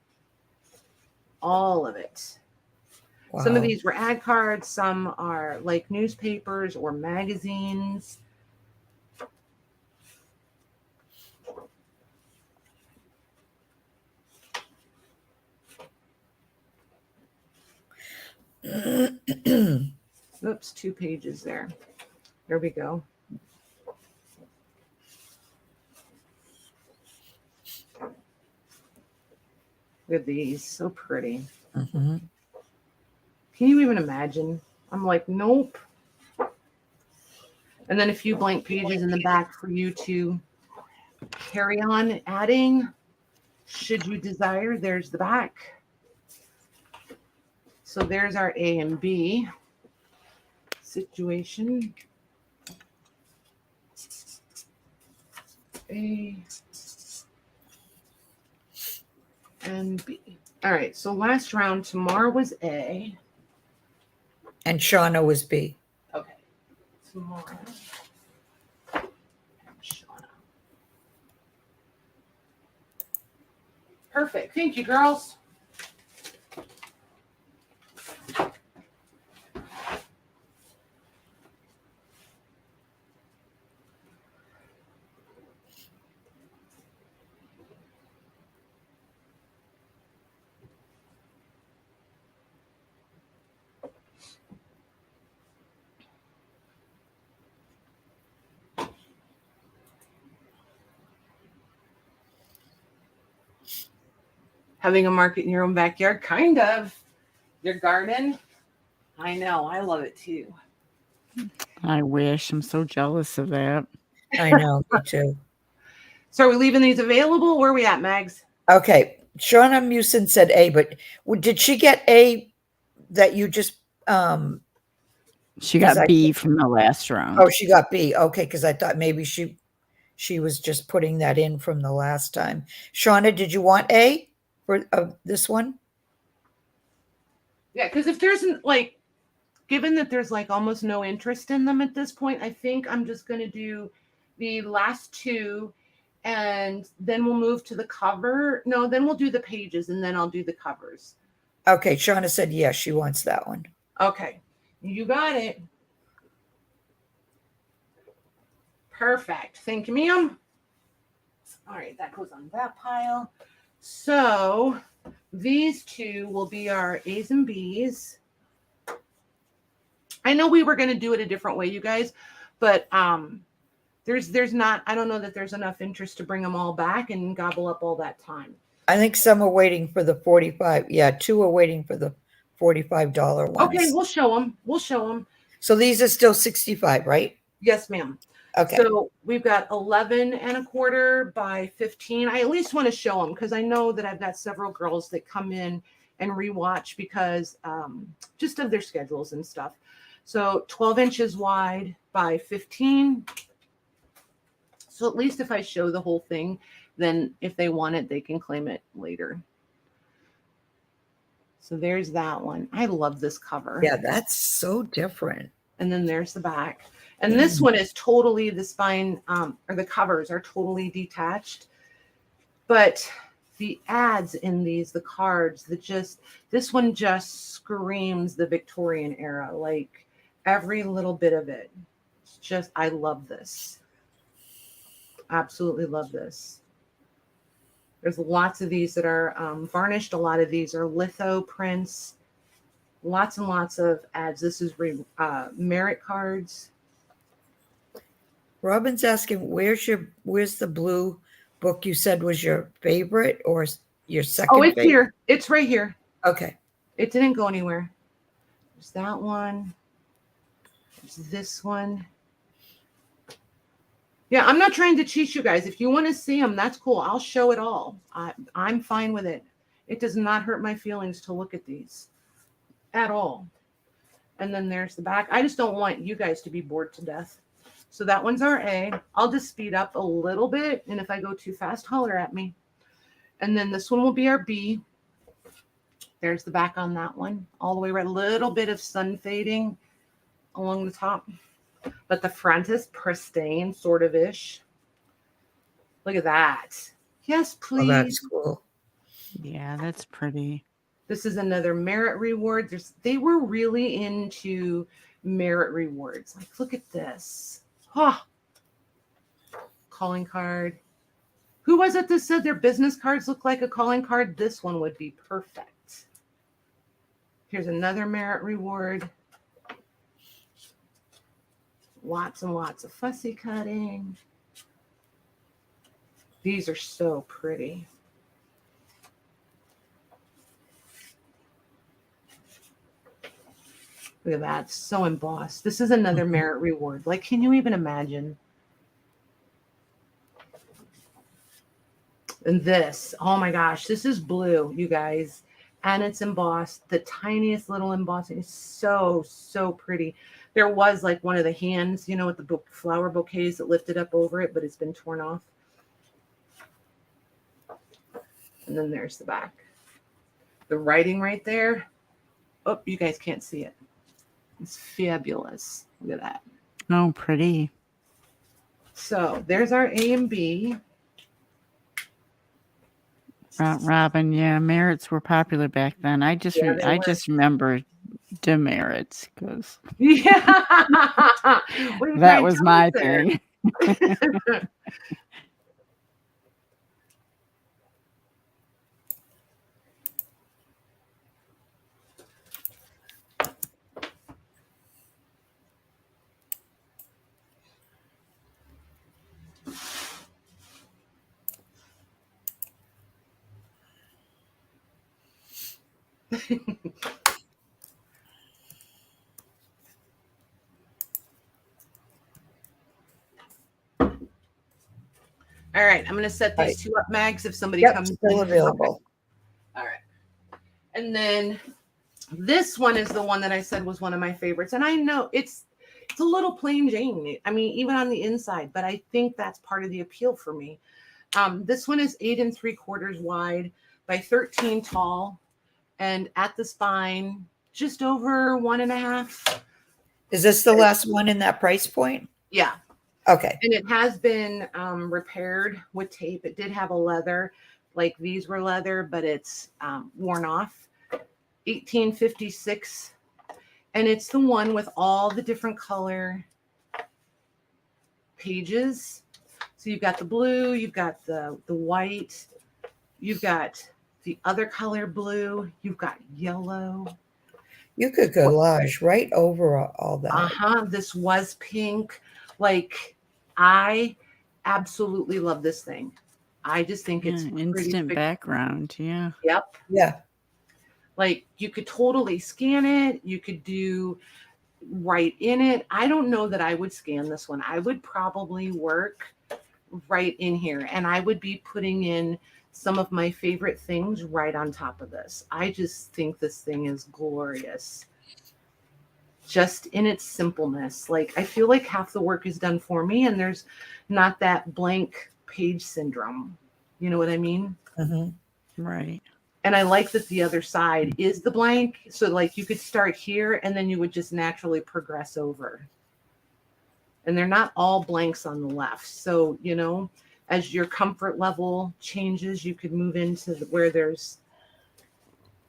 All of it. Wow. Some of these were ad cards. Some are like newspapers or magazines. Oops, 2 pages there. There we go. Look at these, so pretty. Mm-hmm. Can you even imagine? I'm like, nope. And then a few blank pages in the back for you to carry on adding. Should you desire, there's the back. So there's our A and B situation. A and B. All right, so last round, Tamar was A. And Shauna was B. Okay. Tamar and Shauna. Perfect. Thank you, girls. Having a market in your own backyard, kind of. Your garden. I know. I love it too. I wish. I'm so jealous of that. I know, me too. So are we leaving these available? Where are we at, Mags? Okay. Shauna Musin said A, but did she get A that you just She 'Cause got I B from the last round. oh, she got B. Okay, because I thought maybe she was just putting that in from the last time. Shauna, did you want A for this one? Yeah, because if there's like, given that there's like almost no interest in them at this point, I think I'm just going to do the last 2 and then we'll move to the cover. No, then we'll do the pages and then I'll do the covers. Okay, Shauna said yes, she wants that one. Okay, you got it. Perfect. Thank you, ma'am. All right, that goes on that pile. So these 2 will be our A's and B's. I know we were going to do it a different way, you guys, but there's not, I don't know that there's enough interest to bring them all back and gobble up all that time. I think some are waiting for the 45. Yeah, 2 are waiting for the $45 ones. Okay, we'll show them. We'll show them. So these are still 65, right? Yes, ma'am. Okay. So we've got 11 1/4 by 15. I at least want to show them because I know that I've got several girls that come in and rewatch because just of their schedules and stuff. So 12 inches wide by 15. So at least if I show the whole thing, then if they want it, they can claim it later. So there's that one. I love this cover. Yeah, that's so different. And then there's the back. And this one is totally, the spine or the covers are totally detached. But the ads in these, the cards, this one just screams the Victorian era. Like every little bit of it. It's just, I love this. Absolutely love this. There's lots of these that are varnished. A lot of these are litho prints. Lots and lots of ads. This is merit cards. Robin's asking, where's the blue book you said was your favorite or your second? Oh, it's favorite? here. It's right here. Okay. It didn't go anywhere. There's that one. There's this one. Yeah, I'm not trying to cheat you guys. If you want to see them, that's cool. I'll show it all. I'm fine with it. It does not hurt my feelings to look at these at all. And then there's the back. I just don't want you guys to be bored to death. So that one's our A. I'll just speed up a little bit. And if I go too fast, holler at me. And then this one will be our B. There's the back on that one. All the way right. A little bit of sun fading along the top. But the front is pristine, sort of ish. Look at that. Yes, please. Oh, that's cool. Yeah, that's pretty. This is another merit reward. They were really into merit rewards. Like, look at this. Oh, calling card. Who was it that said their business cards look like a calling card? This one would be perfect. Here's another merit reward. Lots and lots of fussy cutting. These are so pretty. Look at that. So embossed. This is another merit reward. Like, can you even imagine? And this, oh my gosh, this is blue, you guys. And it's embossed. The tiniest little embossing is so, so pretty. There was like one of the hands, you know, with the flower bouquets that lifted up over it, but it's been torn off. And then there's the back. The writing right there. Oh, you guys can't see it. It's fabulous. Look at that. Oh, pretty. So there's our A and B. Robin, yeah, merits were popular back then. I just remember demerits because that was my thing. All right, I'm going to set these two up, Mags, if somebody comes still available. Okay. All right. And then this one is the one that I said was one of my favorites. And I know it's a little plain Jane. I mean, even on the inside, but I think that's part of the appeal for me. This one is 8 3/4 wide by 13 tall. And at the spine, just over 1.5. Is this the last one in that price point? Yeah. Okay. And it has been repaired with tape. It did have a leather, like these were leather, but it's worn off. 1856. And it's the one with all the different color pages. So you've got the blue, you've got the white, you've got the other color blue, you've got yellow. You could collage right over all that. This was pink. Like, I absolutely love this thing. I just think it's instant background. Yeah. Yep. Yeah. Like, you could totally scan it. You could do right in it. I don't know that I would scan this one. I would probably work right in here, and I would be putting in some of my favorite things right on top of this. I just think this thing is glorious. Just in its simpleness. Like, I feel like half the work is done for me, and there's not that blank page syndrome. You know what I mean? Mm-hmm. Right. And I like that the other side is the blank. So like you could start here and then you would just naturally progress over. And they're not all blanks on the left. So, you know, as your comfort level changes, you could move into where there's,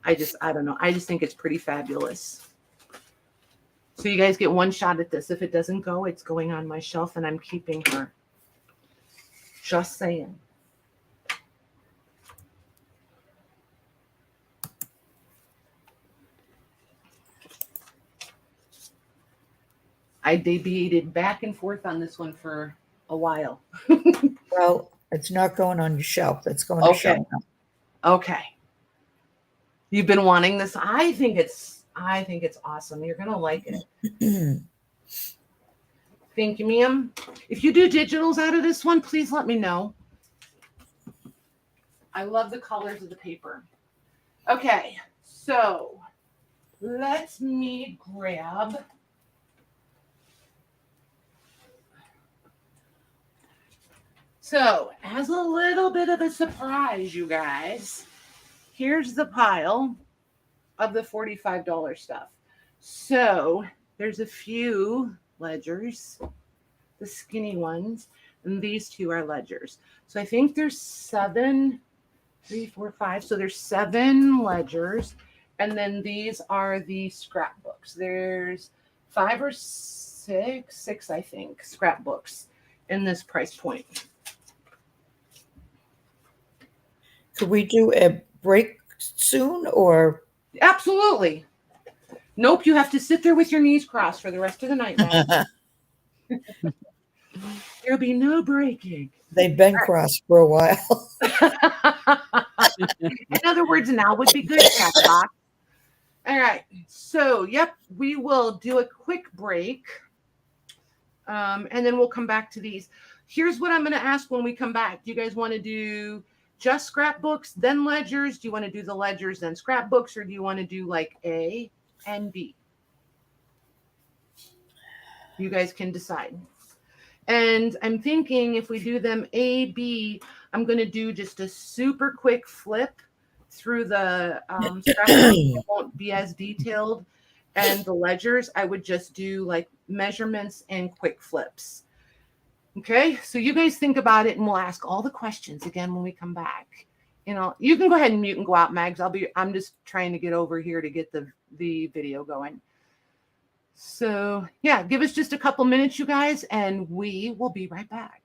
I don't know. I just think it's pretty fabulous. So you guys get one shot at this. If it doesn't go, it's going on my shelf and I'm keeping her. Just saying. I debated back and forth on this one for a while. Well, it's not going on your shelf. It's going on your shelf now. Okay. You've been wanting this. I think it's awesome. You're gonna like it. Thank you, ma'am. If you do digitals out of this one, please let me know. I love the colors of the paper. Okay, so let me grab. So, as a little bit of a surprise, you guys, here's the pile of the $45 stuff. So, there's a few ledgers, the skinny ones, and these two are ledgers. So, I think there's 7, 3, 4, 5. So, there's 7 ledgers. And then these are the scrapbooks. There's 5 or 6, I think, scrapbooks in this price point. Could we do a break soon or? Absolutely. Nope, you have to sit there with your knees crossed for the rest of the night, man. There'll be no breaking. They've been crossed for a while. In other words, now would be good, Catbox. All right. So, yep, we will do a quick break. And then we'll come back to these. Here's what I'm going to ask when we come back. Do you guys want to do just scrapbooks, then ledgers? Do you want to do the ledgers, then scrapbooks? Or do you want to do like A and B? You guys can decide. And I'm thinking if we do them A, B, I'm going to do just a super quick flip through the scrapbook. It won't be as detailed. And the ledgers, I would just do like measurements and quick flips. Okay, so you guys think about it and we'll ask all the questions again when we come back. You know, you can go ahead and mute and go out, Mags. I'm just trying to get over here to get the video going. So yeah, give us just a couple minutes, you guys, and we will be right back.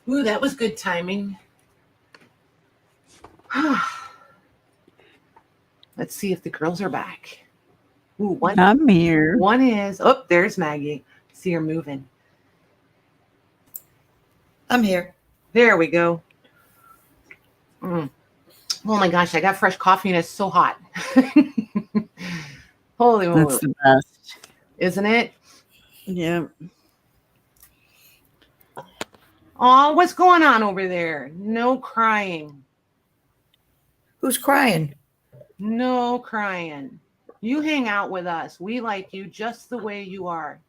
Ooh, that was good timing. Let's see if the girls are back. Ooh, I'm here. One is, oh, there's Maggie. See her moving. I'm here. There we go. Oh my gosh, I got fresh coffee and it's so hot. Holy moly. That's the best. Isn't it? Yeah. Oh, what's going on over there? No crying. Who's crying? No crying. You hang out with us. We like you just the way you are.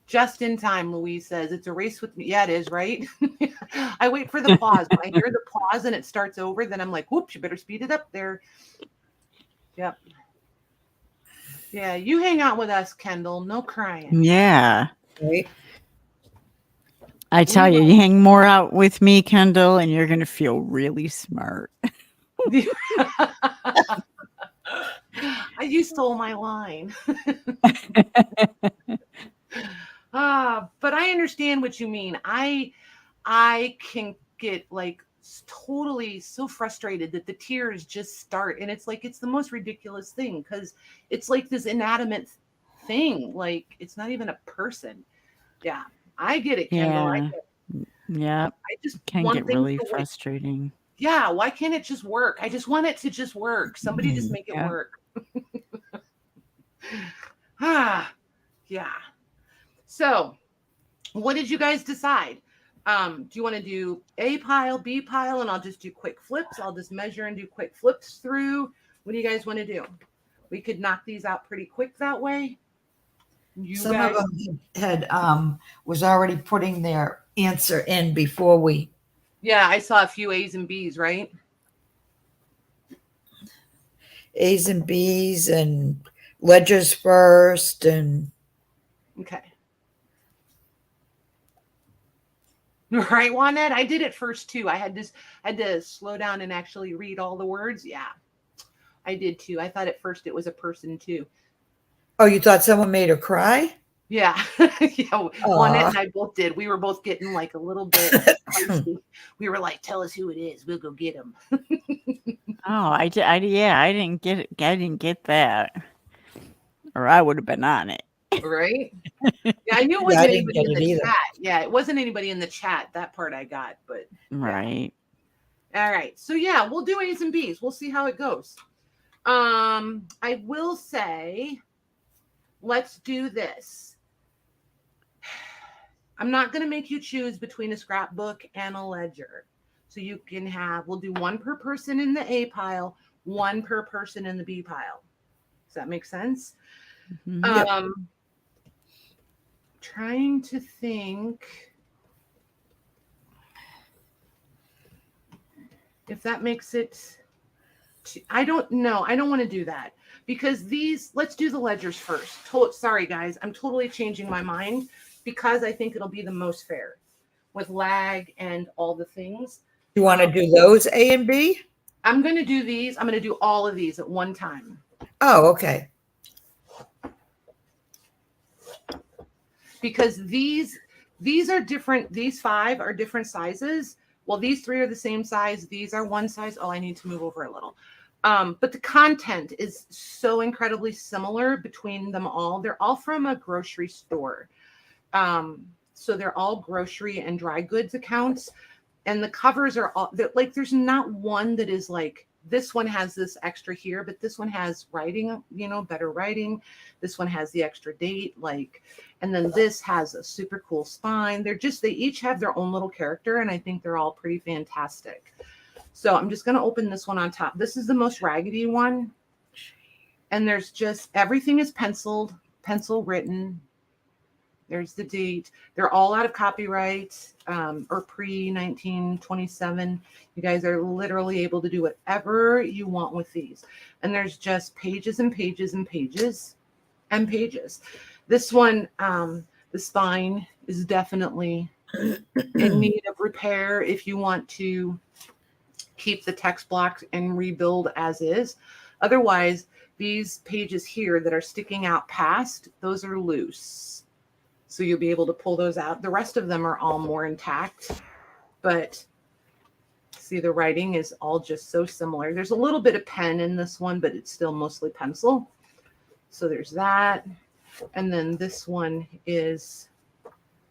Just in time, Louise says. It's a race with me. Yeah, it is, right? I wait for the pause. When I hear the pause and it starts over, then I'm like, whoops, you better speed it up there. Yep. Yeah, you hang out with us, Kendall. No crying. Yeah. Right? I tell you, you hang more out with me, Kendall, and you're going to feel really smart. You stole my line. But I understand what you mean. I can get like totally so frustrated that the tears just start, and it's like it's the most ridiculous thing because it's like this inanimate thing. Like it's not even a person. Yeah, I get it, Kendall. I get it. Yeah. I just Can want get things really to work. frustrating. Yeah, why can't it just work? I just want it to just work. Somebody just make it Yeah. work. Yeah. So, what did you guys decide? Do you want to do A pile, B pile, and I'll just do quick flips? I'll just measure and do quick flips through. What do you guys want to do? We could knock these out pretty quick that way. Some of them had was already putting their answer in before we. Yeah, I saw a few A's and B's, right? A's and B's and ledgers first and. Okay. Right, Juanette? I did it first too. I had to slow down and actually read all the words. Yeah, I did too. I thought at first it was a person too. Oh, you thought someone made her cry? Yeah. Yeah. Juanette and I both did. We were both getting like a little bit spicy. We were like, tell us who it is. We'll go get him. I didn't get it. I didn't get that. Or I would have been on it. Right? Yeah, I knew it wasn't anybody in the chat. Yeah, it wasn't anybody in the chat. That part I got, but right. Yeah. All right. So yeah, we'll do A's and B's. We'll see how it goes. I will say, let's do this. I'm not going to make you choose between a scrapbook and a ledger. So you can we'll do one per person in the A pile, one per person in the B pile. Does that make sense? Yep. Trying to think if that makes it. I don't know. I don't want to do that because let's do the ledgers first. Sorry, guys. I'm totally changing my mind because I think it'll be the most fair with lag and all the things. You want to do those A and B? I'm going to do these. I'm going to do all of these at one time. Oh, okay. Because these are different. These 5 are different sizes. Well, these 3 are the same size. These are one size. Oh, I need to move over a little. But the content is so incredibly similar between them all. They're all from a grocery store. So they're all grocery and dry goods accounts. And the covers are all like, there's not one that is like, this one has this extra here, but this one has writing, better writing. This one has the extra date, and then this has a super cool spine. They each have their own little character, and I think they're all pretty fantastic. So I'm just going to open this one on top. This is the most raggedy one. And there's just, everything is pencil written. There's the date. They're all out of copyright or pre-1927. You guys are literally able to do whatever you want with these. And there's just pages and pages and pages and pages. This one, the spine is definitely in need of repair if you want to keep the text block and rebuild as is. Otherwise, these pages here that are sticking out past, those are loose. So you'll be able to pull those out. The rest of them are all more intact, but see, the writing is all just so similar. There's a little bit of pen in this one, but it's still mostly pencil. So there's that. And then this one is,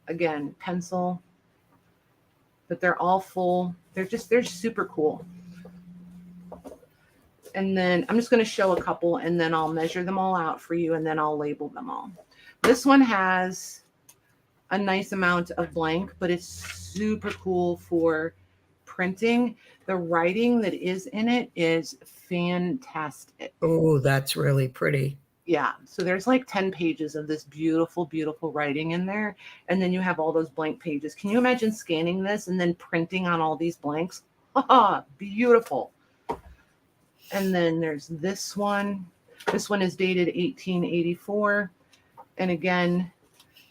again, pencil, but they're all full. They're super cool. And then I'm just going to show a couple and then I'll measure them all out for you and then I'll label them all. This one has a nice amount of blank, but it's super cool for printing. The writing that is in it is fantastic. Oh, that's really pretty. Yeah. So there's like 10 pages of this beautiful, beautiful writing in there. And then you have all those blank pages. Can you imagine scanning this and then printing on all these blanks? Beautiful. And then there's this one. This one is dated 1884. And again,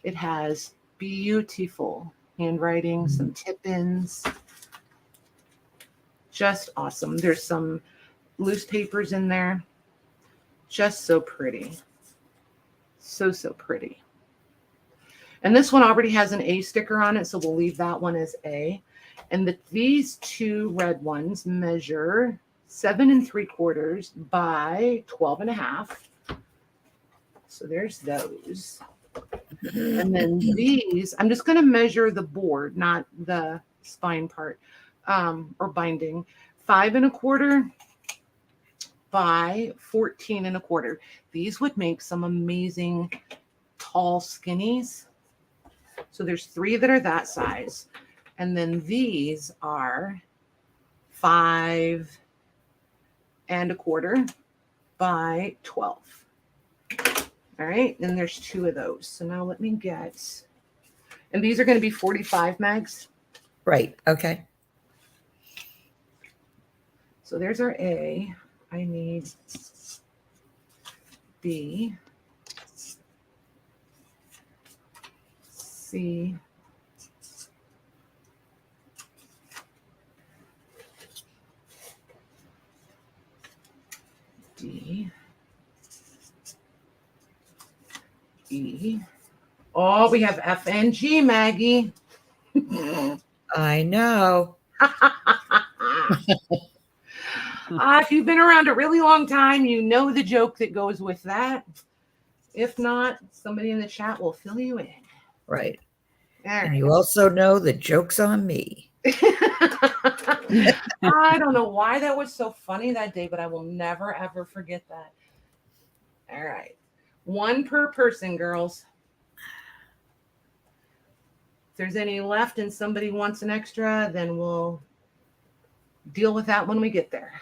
it has beautiful handwriting, some tip-ins. Just awesome. There's some loose papers in there. Just so pretty. So pretty. And this one already has an A sticker on it, so we'll leave that one as A. And these two red ones measure 7 3/4 by 12 1/2. So there's those. And then these, I'm just going to measure the board, not the spine part, or binding. 5 1/4 by 14 1/4. These would make some amazing tall skinnies. So there's 3 that are that size. And then these are 5 1/4 by 12. All right, then there's 2 of those. So now let me get, and these are going to be 45 mags. Right. Okay. So there's our A. I need B, C, D, E. Oh, we have F and G, Maggie. I know. If you've been around a really long time, you know the joke that goes with that. If not, somebody in the chat will fill you in. Right. All And right. you also know the joke's on me. I don't know why that was so funny that day, but I will never, ever forget that. All right. 1 per person, girls. If there's any left and somebody wants an extra, then we'll deal with that when we get there.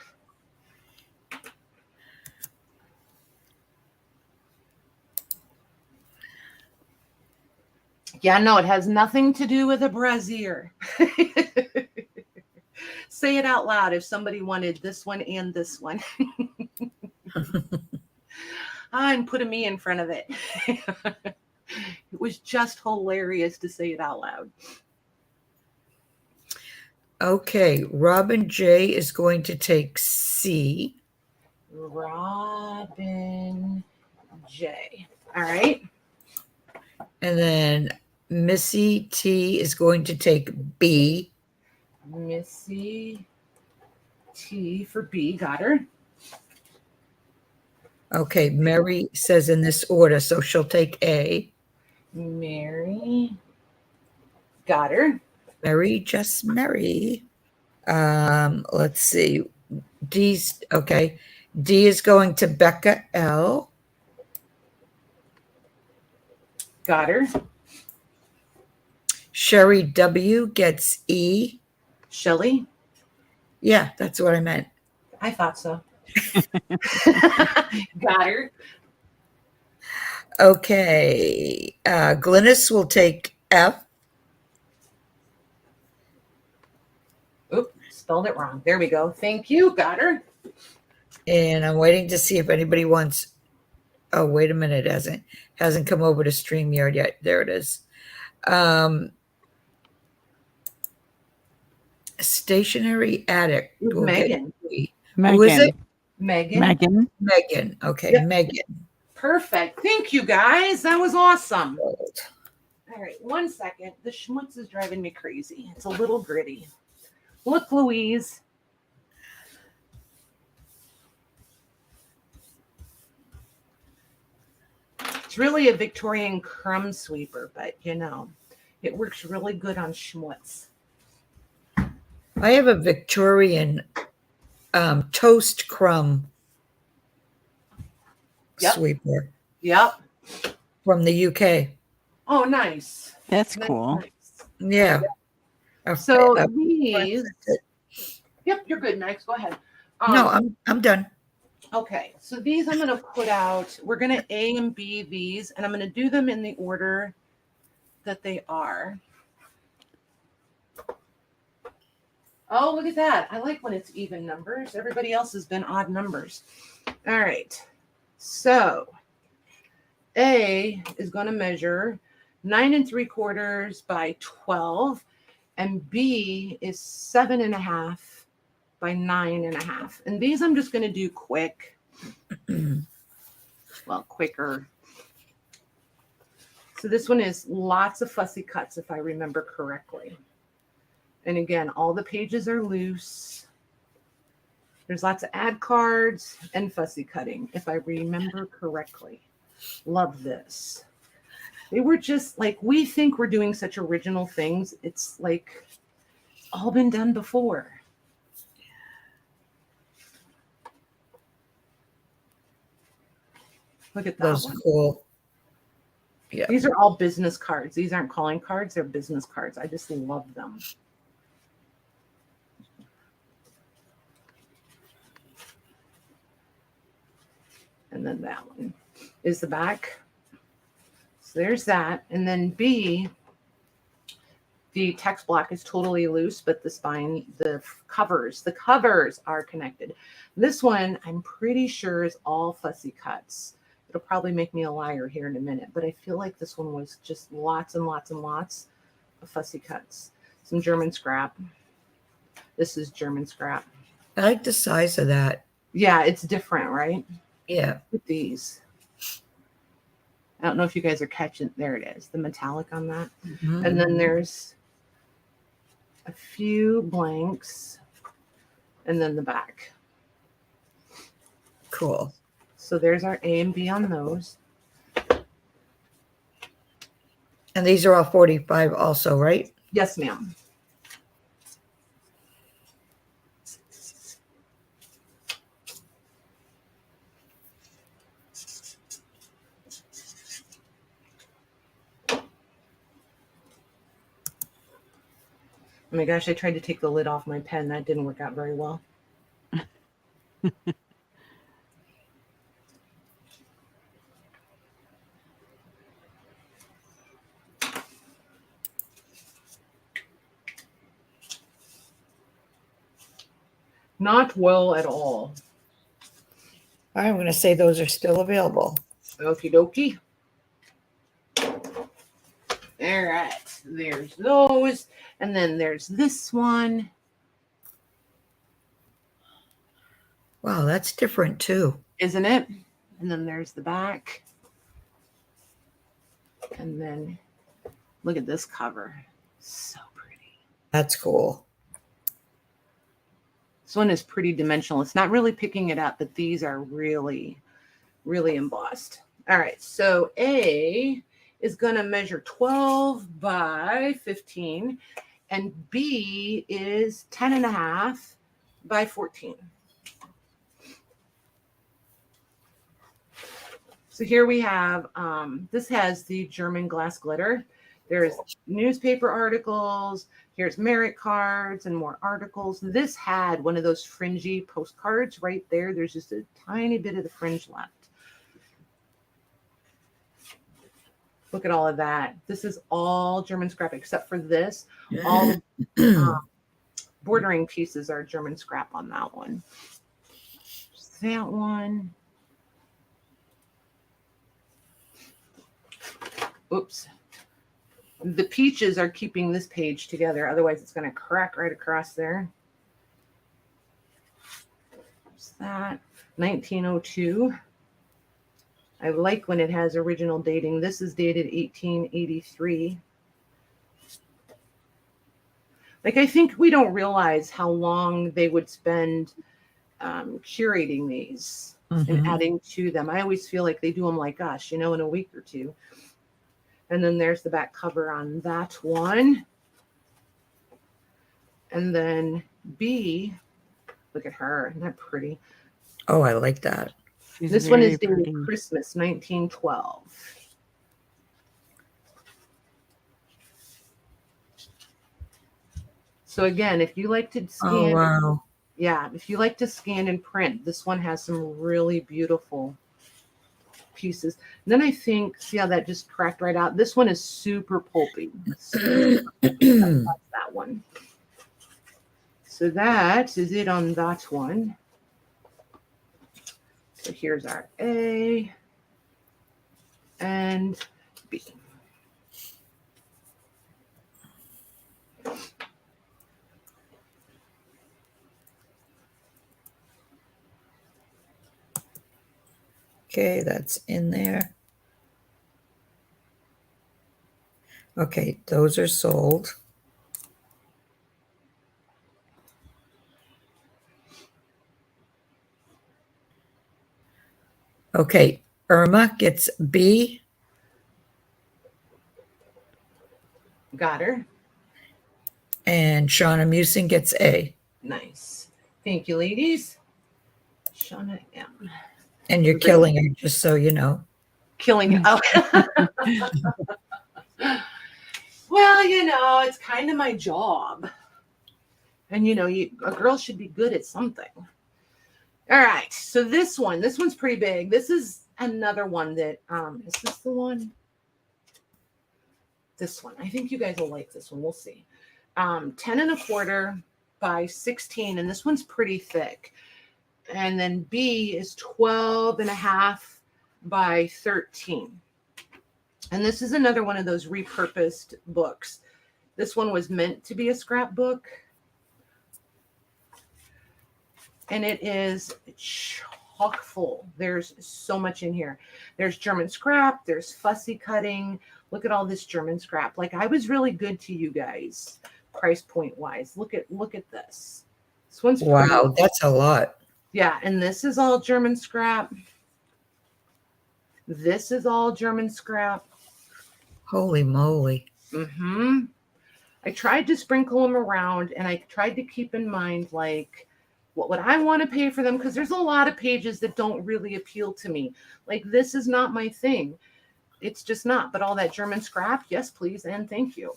Yeah, no, it has nothing to do with a brassiere. Say it out loud if somebody wanted this one and this one. And put a me in front of it. It was just hilarious to say it out loud. Okay, Robin J is going to take C. Robin J. All right. And then Missy T is going to take B. Missy T for B. Got her. Okay, Mary says in this order, so she'll take A. Mary. Got her. Mary, just Mary. Let's see. D's okay. D is going to Becca L. Got her. Sherry W gets E. Shelly. Yeah, that's what I meant. I thought so. Got her. Okay. Glynis will take F. Oop, spelled it wrong. There we go. Thank you. Got her. And I'm waiting to see if anybody wants. Oh, wait a minute. It hasn't come over to StreamYard yet. There it is. Stationary Addict. We'll Megan. Who is it? Megan. Megan. Megan. Okay, Yep. Megan. Perfect. Thank you, guys. That was awesome. All right, 1 second. The schmutz is driving me crazy. It's a little gritty. Look, Louise. It's really a Victorian crumb sweeper, but you know, it works really good on schmutz. I have a Victorian toast crumb Yep. sweeper Yep. from the UK. Oh, nice. That's Nice, cool. nice. Yeah. So A- these, yep, you're good, Max. Go ahead. no, I'm done. Okay, so these I'm going to put out. We're going to A and B these, and I'm going to do them in the order that they are. Oh, look at that. I like when it's even numbers. Everybody else has been odd numbers. All right. So A is going to measure 9 3/4 by 12, and B is 7.5 by 9.5. And these I'm just going to do quick. Well, quicker. So this one is lots of fussy cuts, if I remember correctly. And again, all the pages are loose. There's lots of ad cards and fussy cutting, if I remember correctly. Love this. They were just like, we think we're doing such original things. It's like all been done before. Look at that Those are one. cool. Yeah. These are all business cards. These aren't calling cards. They're business cards. I just love them. And then that one is the back. So there's that. And then B, the text block is totally loose, but the spine, the covers are connected. This one, I'm pretty sure is all fussy cuts. It'll probably make me a liar here in a minute, but I feel like this one was just lots and lots and lots of fussy cuts. Some German scrap. This is German scrap. I like the size of that. Yeah, it's different, right? Yeah. Look at these. I don't know if you guys are catching. There it is, the metallic on that. Mhm. And then there's a few blanks and then the back. Cool. So there's our A and B on those. And these are all 45 also, right? Yes, ma'am. Oh my gosh, I tried to take the lid off my pen. That didn't work out very well. Not well at all. I'm going to say those are still available. Okie dokie. All right. There's those. And then there's this one. Wow, that's different too. Isn't it? And then there's the back. And then look at this cover. So pretty. That's cool. This one is pretty dimensional. It's not really picking it up, but these are really, really embossed. All right. So A is going to measure 12 by 15. And B is 10.5 by 14. So here we have, this has the German glass glitter. There's newspaper articles. Here's merit cards and more articles. This had one of those fringy postcards right there. There's just a tiny bit of the fringe left. Look at all of that. This is all German scrap except for this. All bordering pieces are German scrap on that one. Just that one. Oops. The peaches are keeping this page together. Otherwise, it's going to crack right across there. There's that. 1902. I like when it has original dating. This is dated 1883. Like, I think we don't realize how long they would spend curating these and adding to them. I always feel like they do them like us, you know, in a week or two. And then there's the back cover on that one. And then B Look at her. Isn't that pretty? Oh, I like that. She's This one very is dated pretty. Christmas 1912. So again, if you like to scan, Oh, wow. yeah, if you like to scan and print, this one has some really beautiful pieces. And then I think, see how that just cracked right out? This one is super pulpy. That's that one. So that is it on that one. So here's our A and B. Okay, that's in there. Okay, those are sold. Okay, Irma gets B. Got her. And Shauna Musing gets A. Nice. Thank you, ladies. Shauna M. And you're killing her, just so you know. Killing. Oh. Well, you know, it's kind of my job. And, you know, a girl should be good at something. All right. So this one's pretty big. This is another one that, is this the one? This one. I think you guys will like this one. We'll see. 10 1/4 by 16. And this one's pretty thick. And then B is 12 1/2 by 13. And this is another one of those repurposed books. This one was meant to be a scrapbook. And it is chock full. There's so much in here. There's German scrap. There's fussy cutting. Look at all this German scrap. Like, I was really good to you guys, price point wise. Look at this. This one's Wow, pretty. that's a lot. Yeah, and this is all German scrap. This is all German scrap. Holy moly. Mm-hmm. I tried to sprinkle them around, and I tried to keep in mind, like, what would I want to pay for them? Because there's a lot of pages that don't really appeal to me. Like, this is not my thing. It's just not. But all that German scrap, yes, please, and thank you.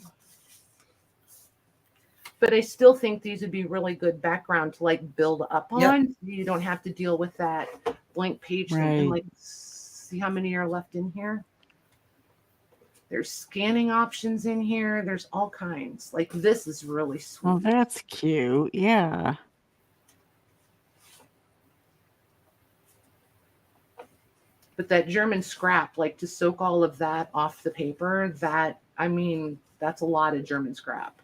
But I still think these would be really good background to, like, build up on. Yep. You don't have to deal with that blank page thing. And, like, see how many are left in here? There's scanning options in here. There's all kinds. Like, this is really sweet. Oh, that's cute. Yeah. But that German scrap, like, to soak all of that off the paper, that, I mean, that's a lot of German scrap.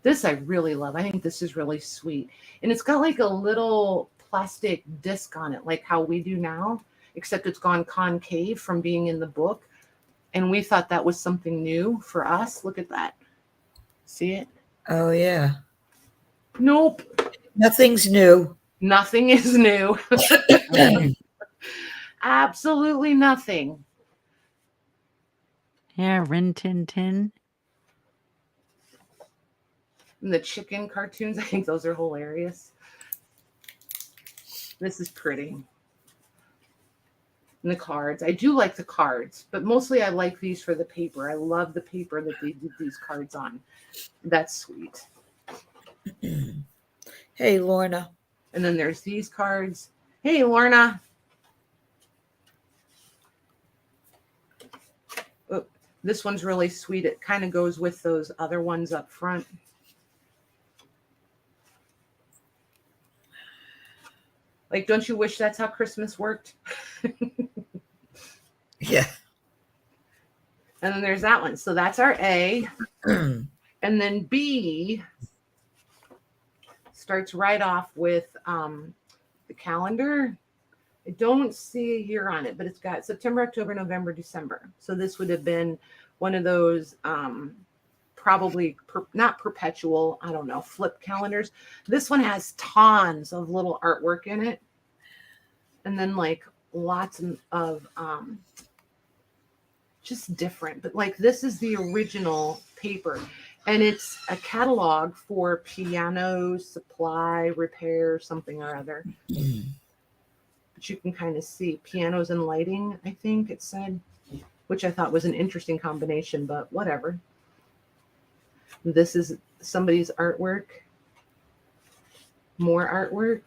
This I really love. I think this is really sweet. And it's got like a little plastic disc on it, like how we do now, except it's gone concave from being in the book. And we thought that was something new for us. Look at that. See it? Oh, yeah. Nope. Nothing's new. Nothing is new. Absolutely nothing. Yeah, Rin Tin Tin. And the chicken cartoons, I think those are hilarious. This is pretty. And the cards. I do like the cards, but mostly I like these for the paper. I love the paper that they did these cards on. That's sweet. Hey, Lorna. And then there's these cards. Hey, Lorna. Oh, this one's really sweet. It kind of goes with those other ones up front. Like, don't you wish that's how Christmas worked? Yeah. And then there's that one. So that's our A. And then B starts right off with the calendar. I don't see a year on it, but it's got September, October, November, December. So this would have been one of those probably not perpetual, I don't know, flip calendars. This one has tons of little artwork in it. And then like lots of just different. But like this is the original paper. And it's a catalog for piano supply, repair, something or other. But you can kind of see pianos and lighting, I think it said, which I thought was an interesting combination, but whatever. This is somebody's artwork. More artwork.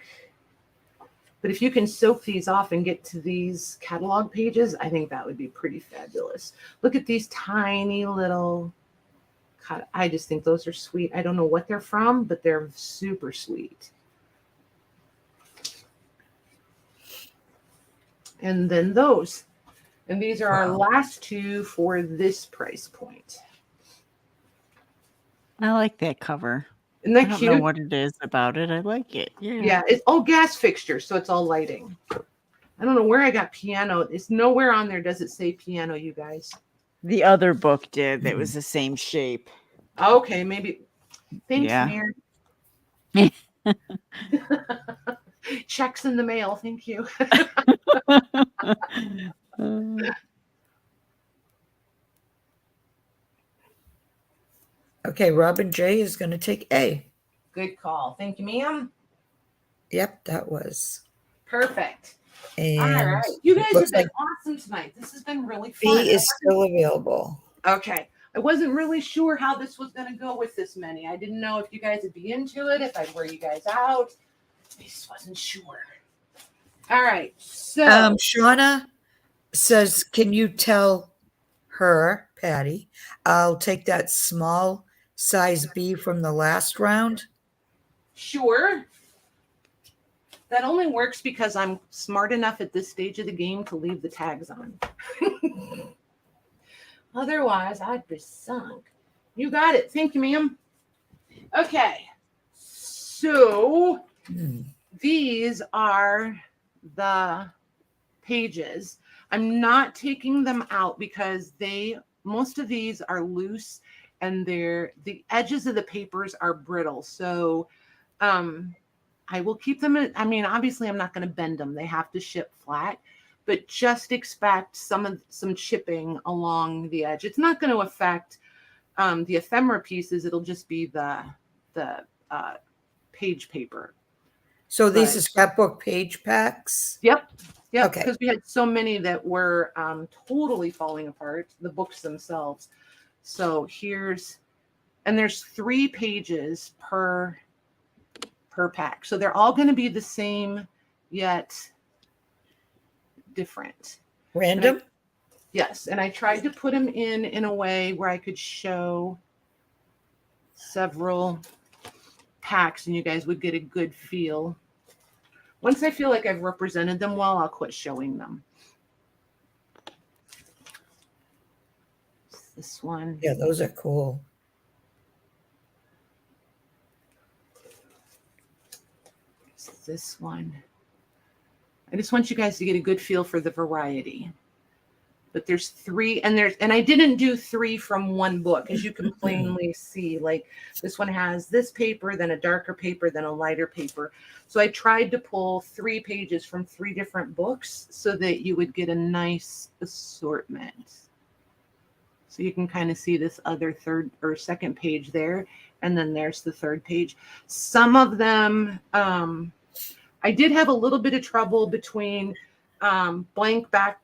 But if you can soak these off and get to these catalog pages, I think that would be pretty fabulous. Look at these tiny little, I just think those are sweet. I don't know what they're from, but they're super sweet. And then those. And these are our last two for this price point. I like that cover. Isn't that I don't cute? know what it is about it. I like it. Yeah. Yeah, it's all gas fixtures, so it's all lighting. I don't know where I got piano. It's nowhere on there does it say piano, you guys. The other book did. That was the same shape. Okay, maybe. Thanks, Yeah. Mir. Checks in the mail. Thank you. Okay, Robin J is going to take A. Good call. Thank you, ma'am. Yep, that was. Perfect. And all right. You guys have looks been like awesome tonight. This has been really B fun. is still available. Okay. I wasn't really sure how this was going to go with this many. I didn't know if you guys would be into it, if I'd wear you guys out. I just wasn't sure. All right. So Shauna says, can you tell her, Patty, I'll take that small size B from the last round? sure. That only works because I'm smart enough at this stage of the game to leave the tags on. Otherwise, I'd be sunk. You got it. Thank you, ma'am. Okay. So these are the pages. I'm not taking them out because most of these are loose and the edges of the papers are brittle. So I will keep them. I mean, obviously I'm not going to bend them. They have to ship flat, but just expect some chipping along the edge. It's not going to affect the ephemera pieces. It'll just be the page paper. So these are scrapbook page packs? Yep. Yep. Okay. Because we had so many that were totally falling apart, the books themselves. So there's 3 pages per pack. So they're all going to be the same, yet different. Random? Yes. And I tried to put them in a way where I could show several packs and you guys would get a good feel. Once I feel like I've represented them well, I'll quit showing them. This one. Yeah, those are cool. This one. I just want you guys to get a good feel for the variety. But there's 3 and I didn't do 3 from one book, as you can plainly see. Like this one has this paper, then a darker paper, then a lighter paper. So I tried to pull 3 pages from 3 different books so that you would get a nice assortment. So you can kind of see this other third or second page there. And then there's the third page. Some of them, I did have a little bit of trouble between blank back,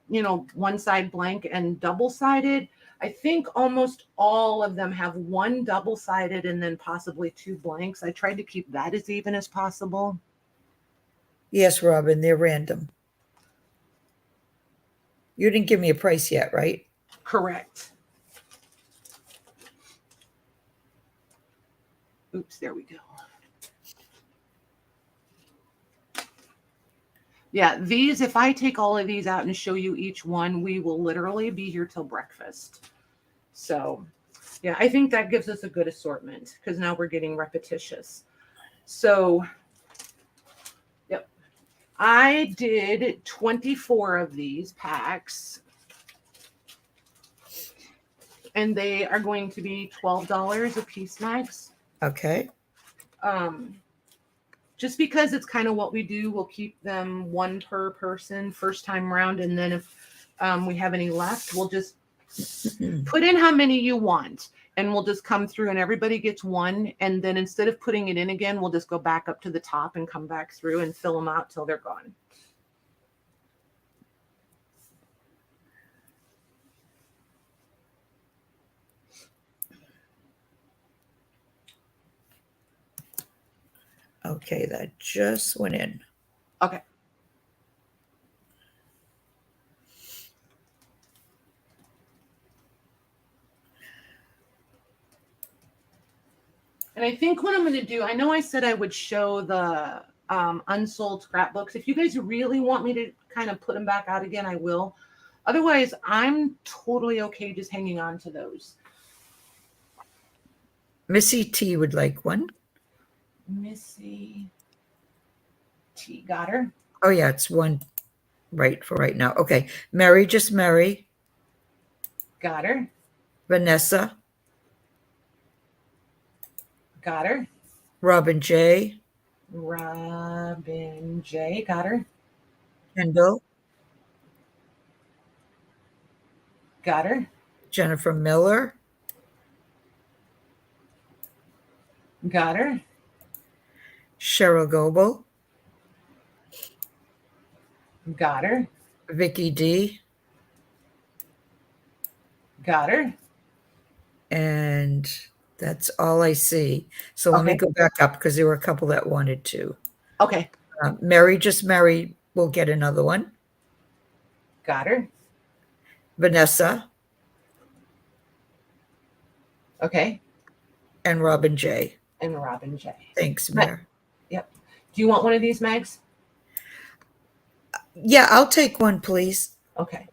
one side blank and double-sided. I think almost all of them have 1 double-sided and then possibly 2 blanks. I tried to keep that as even as possible. Yes, Robin, they're random. You didn't give me a price yet, right? Correct. Oops, there we go. Yeah, these, if I take all of these out and show you each one, we will literally be here till breakfast. So, yeah, I think that gives us a good assortment because now we're getting repetitious. So, yep. I did 24 of these packs. And they are going to be $12 a piece, Max. Okay. Just because it's kind of what we do, we'll keep them 1 per person first time around. And then if we have any left, we'll just put in how many you want. and we'll just come through and everybody gets one. And then instead of putting it in again, we'll just go back up to the top and come back through and fill them out till they're gone. Okay, that just went in. Okay. And I think what I'm going to do, I know I said I would show the unsold scrapbooks. If you guys really want me to kind of put them back out again, I will. Otherwise, I'm totally okay just hanging on to those. Missy T would like one. Missy T, got her. Oh, yeah, it's one right for right now. Okay, Mary, just Mary. Got her. Vanessa. Got her. Robin J. Robin J, got her. Kendall. Got her. Jennifer Miller. Got her. Cheryl Goebel. Got her. Vicky D. Got her. And that's all I see. So let me Okay. go back up because there were a couple that wanted to. Okay. Mary, just Mary, will get another one. Got her. Vanessa Okay. and Robin J. And Robin J. Thanks, Mayor. Yep. Do you want one of these, Megs? Yeah, I'll take one, please. Okay.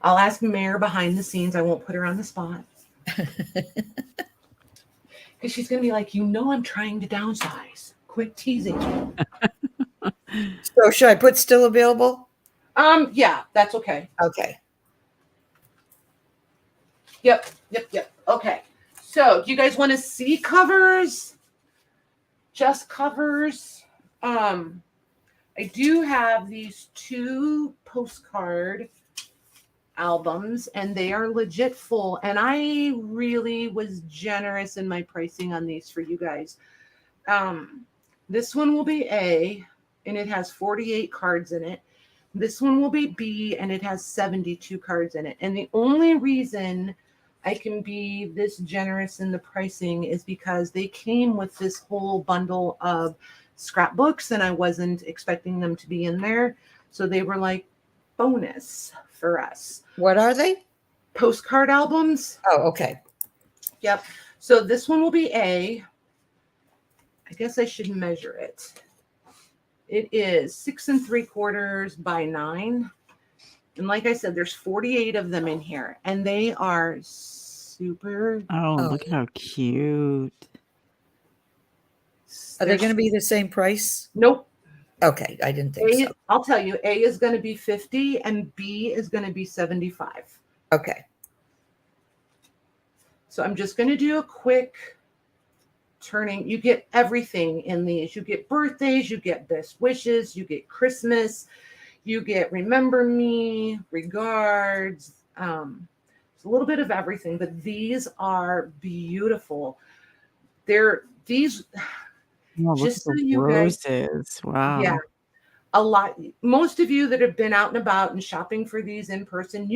I'll ask Mayor behind the scenes. I won't put her on the spot. Because she's going to be like, I'm trying to downsize. Quit teasing. So should I put still available? Yeah, that's okay. Okay. Yep. Okay. So do you guys want to see covers? Just covers? I do have these 2 postcard albums and they are legit full. And I really was generous in my pricing on these for you guys. This one will be A and it has 48 cards in it. This one will be B and it has 72 cards in it. And the only reason I can be this generous in the pricing is because they came with this whole bundle of scrapbooks and I wasn't expecting them to be in there. So they were like bonus for us. What are they? Postcard albums. Oh, okay. Yep. So this one will be A. I guess I should measure it. It is 6 3/4 by 9. And like I said, there's 48 of them in here and they are super. Oh, look how cute. Are they going to be the same price? Nope. Okay, I didn't think so. I'll tell you, A is going to be 50 and B is going to be 75. Okay. So I'm just going to do a quick turning. You get everything in these. You get birthdays, you get best wishes, you get Christmas, you get remember me, regards. It's a little bit of everything, but these are beautiful. They're these. Oh, look Just at so the you guys- roses. Wow. Yeah. A lot. Most of you that have been out and about and shopping for these in person,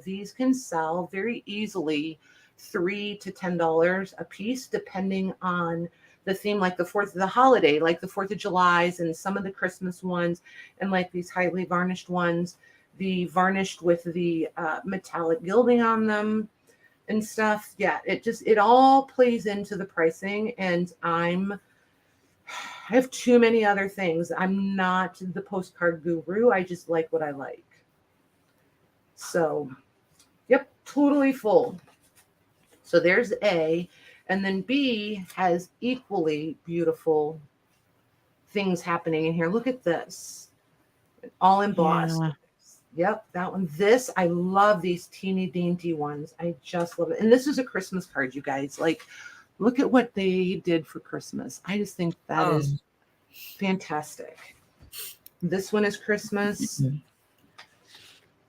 these can sell very easily $3 to $10 a piece, depending on the theme, like the 4th of the holiday, like the 4th of July's and some of the Christmas ones, and like these highly varnished ones, the varnished with the metallic gilding on them and stuff. Yeah, it all plays into the pricing, and I have too many other things. I'm not the postcard guru. I just like what I like. So, yep, totally full. So there's A. And then B has equally beautiful things happening in here. Look at this. All embossed. Yeah. Yep, that one. This, I love these teeny dainty ones. I just love it. And this is a Christmas card, you guys. Like, look at what they did for Christmas. I just think that is fantastic. This one is Christmas.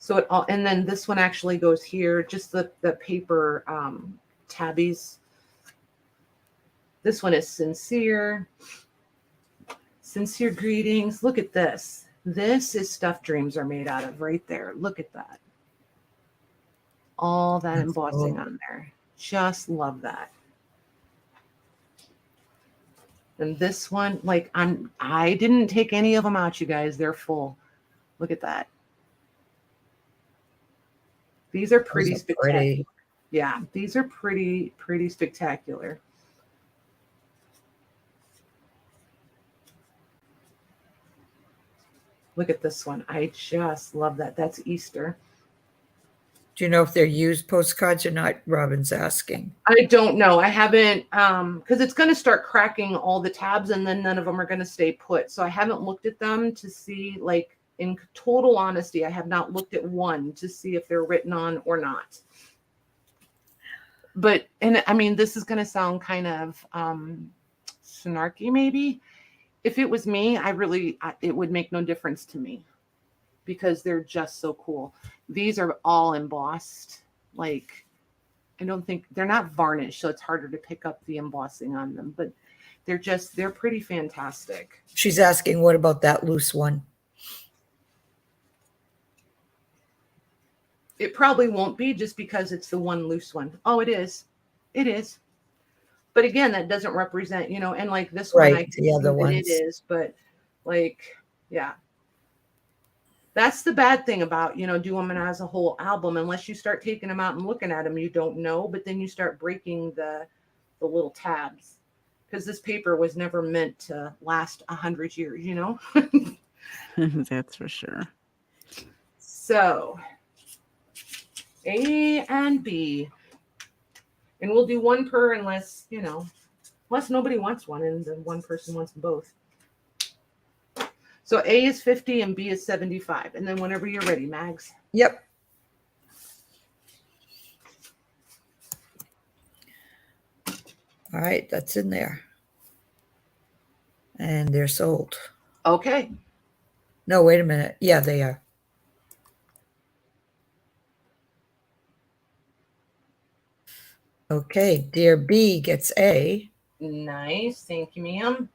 So it all, and then this one actually goes here, just the paper tabbies. This one is sincere greetings. Look at this. This is stuff dreams are made out of right there. Look at that. All that That's embossing cool. on there. Just love that. And this one, like I didn't take any of them out, you guys. They're full. Look at that. These are pretty Those are spectacular. pretty. Yeah, these are pretty spectacular. Look at this one. I just love that. That's Easter. Do you know if they're used postcards or not? Robin's asking. I don't know. I haven't, because it's going to start cracking all the tabs and then none of them are going to stay put. So I haven't looked at them to see, like, in total honesty, I have not looked at one to see if they're written on or not. But, and I mean, this is going to sound kind of snarky maybe. If it was me, it would make no difference to me because they're just so cool. These are all embossed. Like, I don't think they're not varnished, so it's harder to pick up the embossing on them, but they're pretty fantastic. She's asking, what about that loose one? It probably won't be just because it's the one loose one. Oh, it is. It is. But again, that doesn't represent, and like this one, Right, the other ones. it is, but like, yeah. That's the bad thing about, doing them as a whole album. Unless you start taking them out and looking at them, you don't know. But then you start breaking the little tabs because this paper was never meant to last 100 years, That's for sure. So A and B. And we'll do one per unless nobody wants one and then one person wants both. So A is 50 and B is 75. And then whenever you're ready, Mags. Yep. All right, that's in there. And they're sold. Okay. No, wait a minute. Yeah, they are. Okay, dear B gets A. Nice. Thank you, ma'am.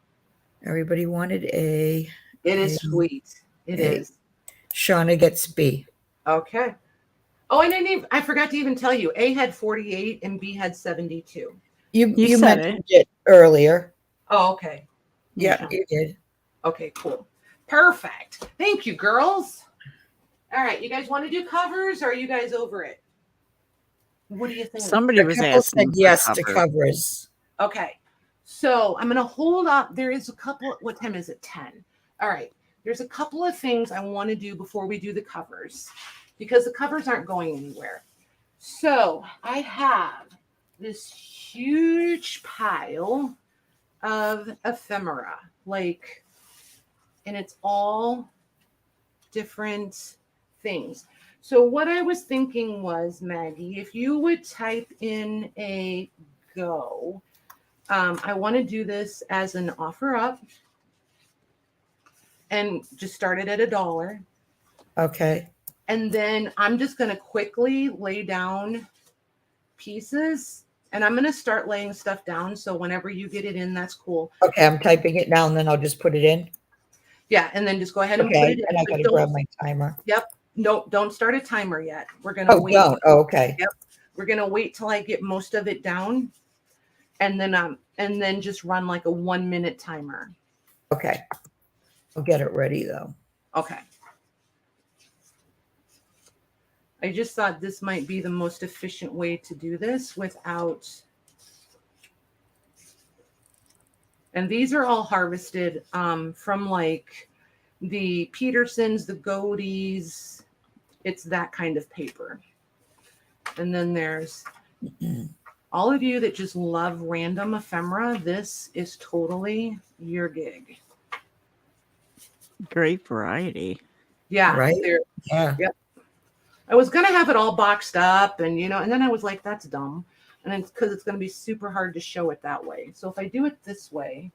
Everybody wanted A. It is sweet. It is. Shauna gets B. Okay. Oh, and I forgot to even tell you, A had 48 and B had 72. You said mentioned it earlier. Oh, okay. Yeah, you did. Okay, cool. Perfect. Thank you, girls. All right. You guys want to do covers or are you guys over it? What do you think? Somebody was Couple asking said yes for to cover. covers. Okay. So I'm going to hold up. There is a couple. What time is it? 10. All right. There's a couple of things I want to do before we do the covers because the covers aren't going anywhere. So I have this huge pile of ephemera, and it's all different things. So what I was thinking was, Maggie, if you would type in a go, I want to do this as an offer up and just start it at $1. Okay. And then I'm just going to quickly lay down pieces and I'm going to start laying stuff down. So whenever you get it in, that's cool. Okay, I'm typing it now and then I'll just put it in. Yeah. And then just go ahead and put Okay, it in. and I got to grab my timer. Yep. No, don't start a timer yet. We're going to wait. Don't. Oh, okay. Yep. We're going to wait till I get most of it down. And then just run like a 1-minute timer. Okay. I'll get it ready though. Okay. I just thought this might be the most efficient way to do this without. And these are all harvested from like the Petersons, the Goaties. It's that kind of paper. And then there's all of you that just love random ephemera. This is totally your gig. Great variety. Yeah. Right? Yeah. Yep. I was going to have it all boxed up and then I was like, that's dumb. And it's because it's going to be super hard to show it that way. So if I do it this way,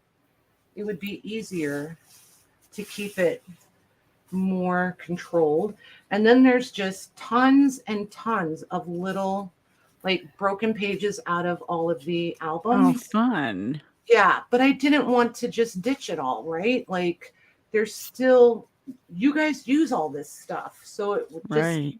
it would be easier to keep it more controlled. And then there's just tons and tons of little like broken pages out of all of the Oh, albums. fun. Yeah, but I didn't want to just ditch it all, right? Like there's still, you guys use all this stuff. So it would just, Right.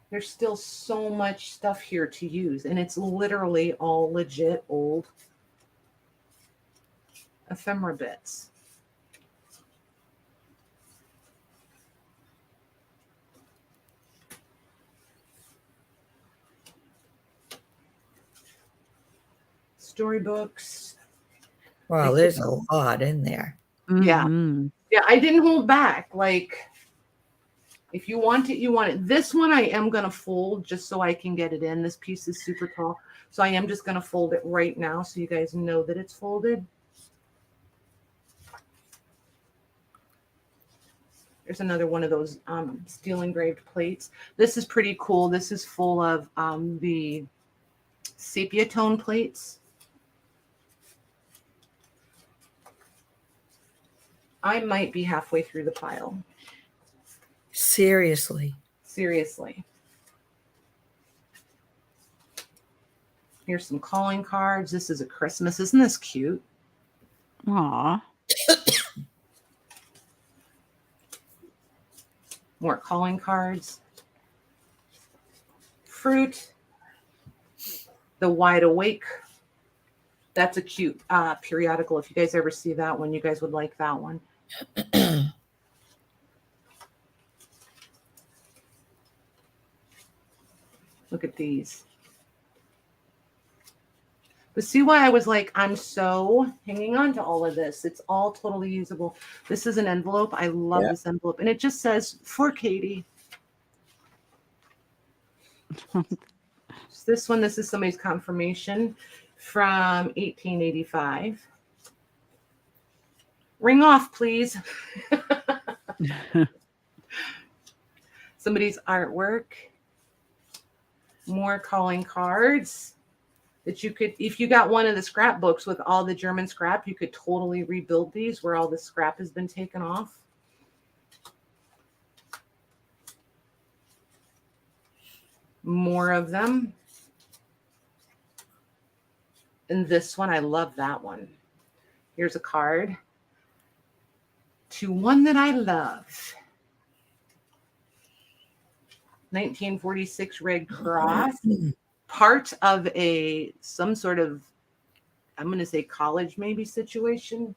there's still so much stuff here to use. And it's literally all legit old ephemera bits. Storybooks. Well, there's a lot in there. Yeah. Mhm. Yeah, I didn't hold back. Like, if you want it, you want it. This one I am going to fold just so I can get it in. This piece is super tall. So I am just going to fold it right now so you guys know that it's folded. There's another one of those steel engraved plates. This is pretty cool. This is full of the sepia tone plates. I might be halfway through the pile. Seriously. Seriously. Here's some calling cards. This is a Christmas. Isn't this cute? Aw. More calling cards. Fruit. The Wide Awake. That's a cute periodical. If you guys ever see that one, you guys would like that one. Look at these. But see why I was like, I'm so hanging on to all of this. It's all totally usable. This is an envelope. I love this envelope. And it just says, for Katie. This one, this is somebody's confirmation from 1885. Ring off, please. Somebody's artwork. More calling cards that you could, if you got one of the scrapbooks with all the German scrap, you could totally rebuild these where all the scrap has been taken off. More of them. And this one, I love that one. Here's a card to one that I love. 1946 Red Cross, part of some sort of, I'm going to say college maybe situation.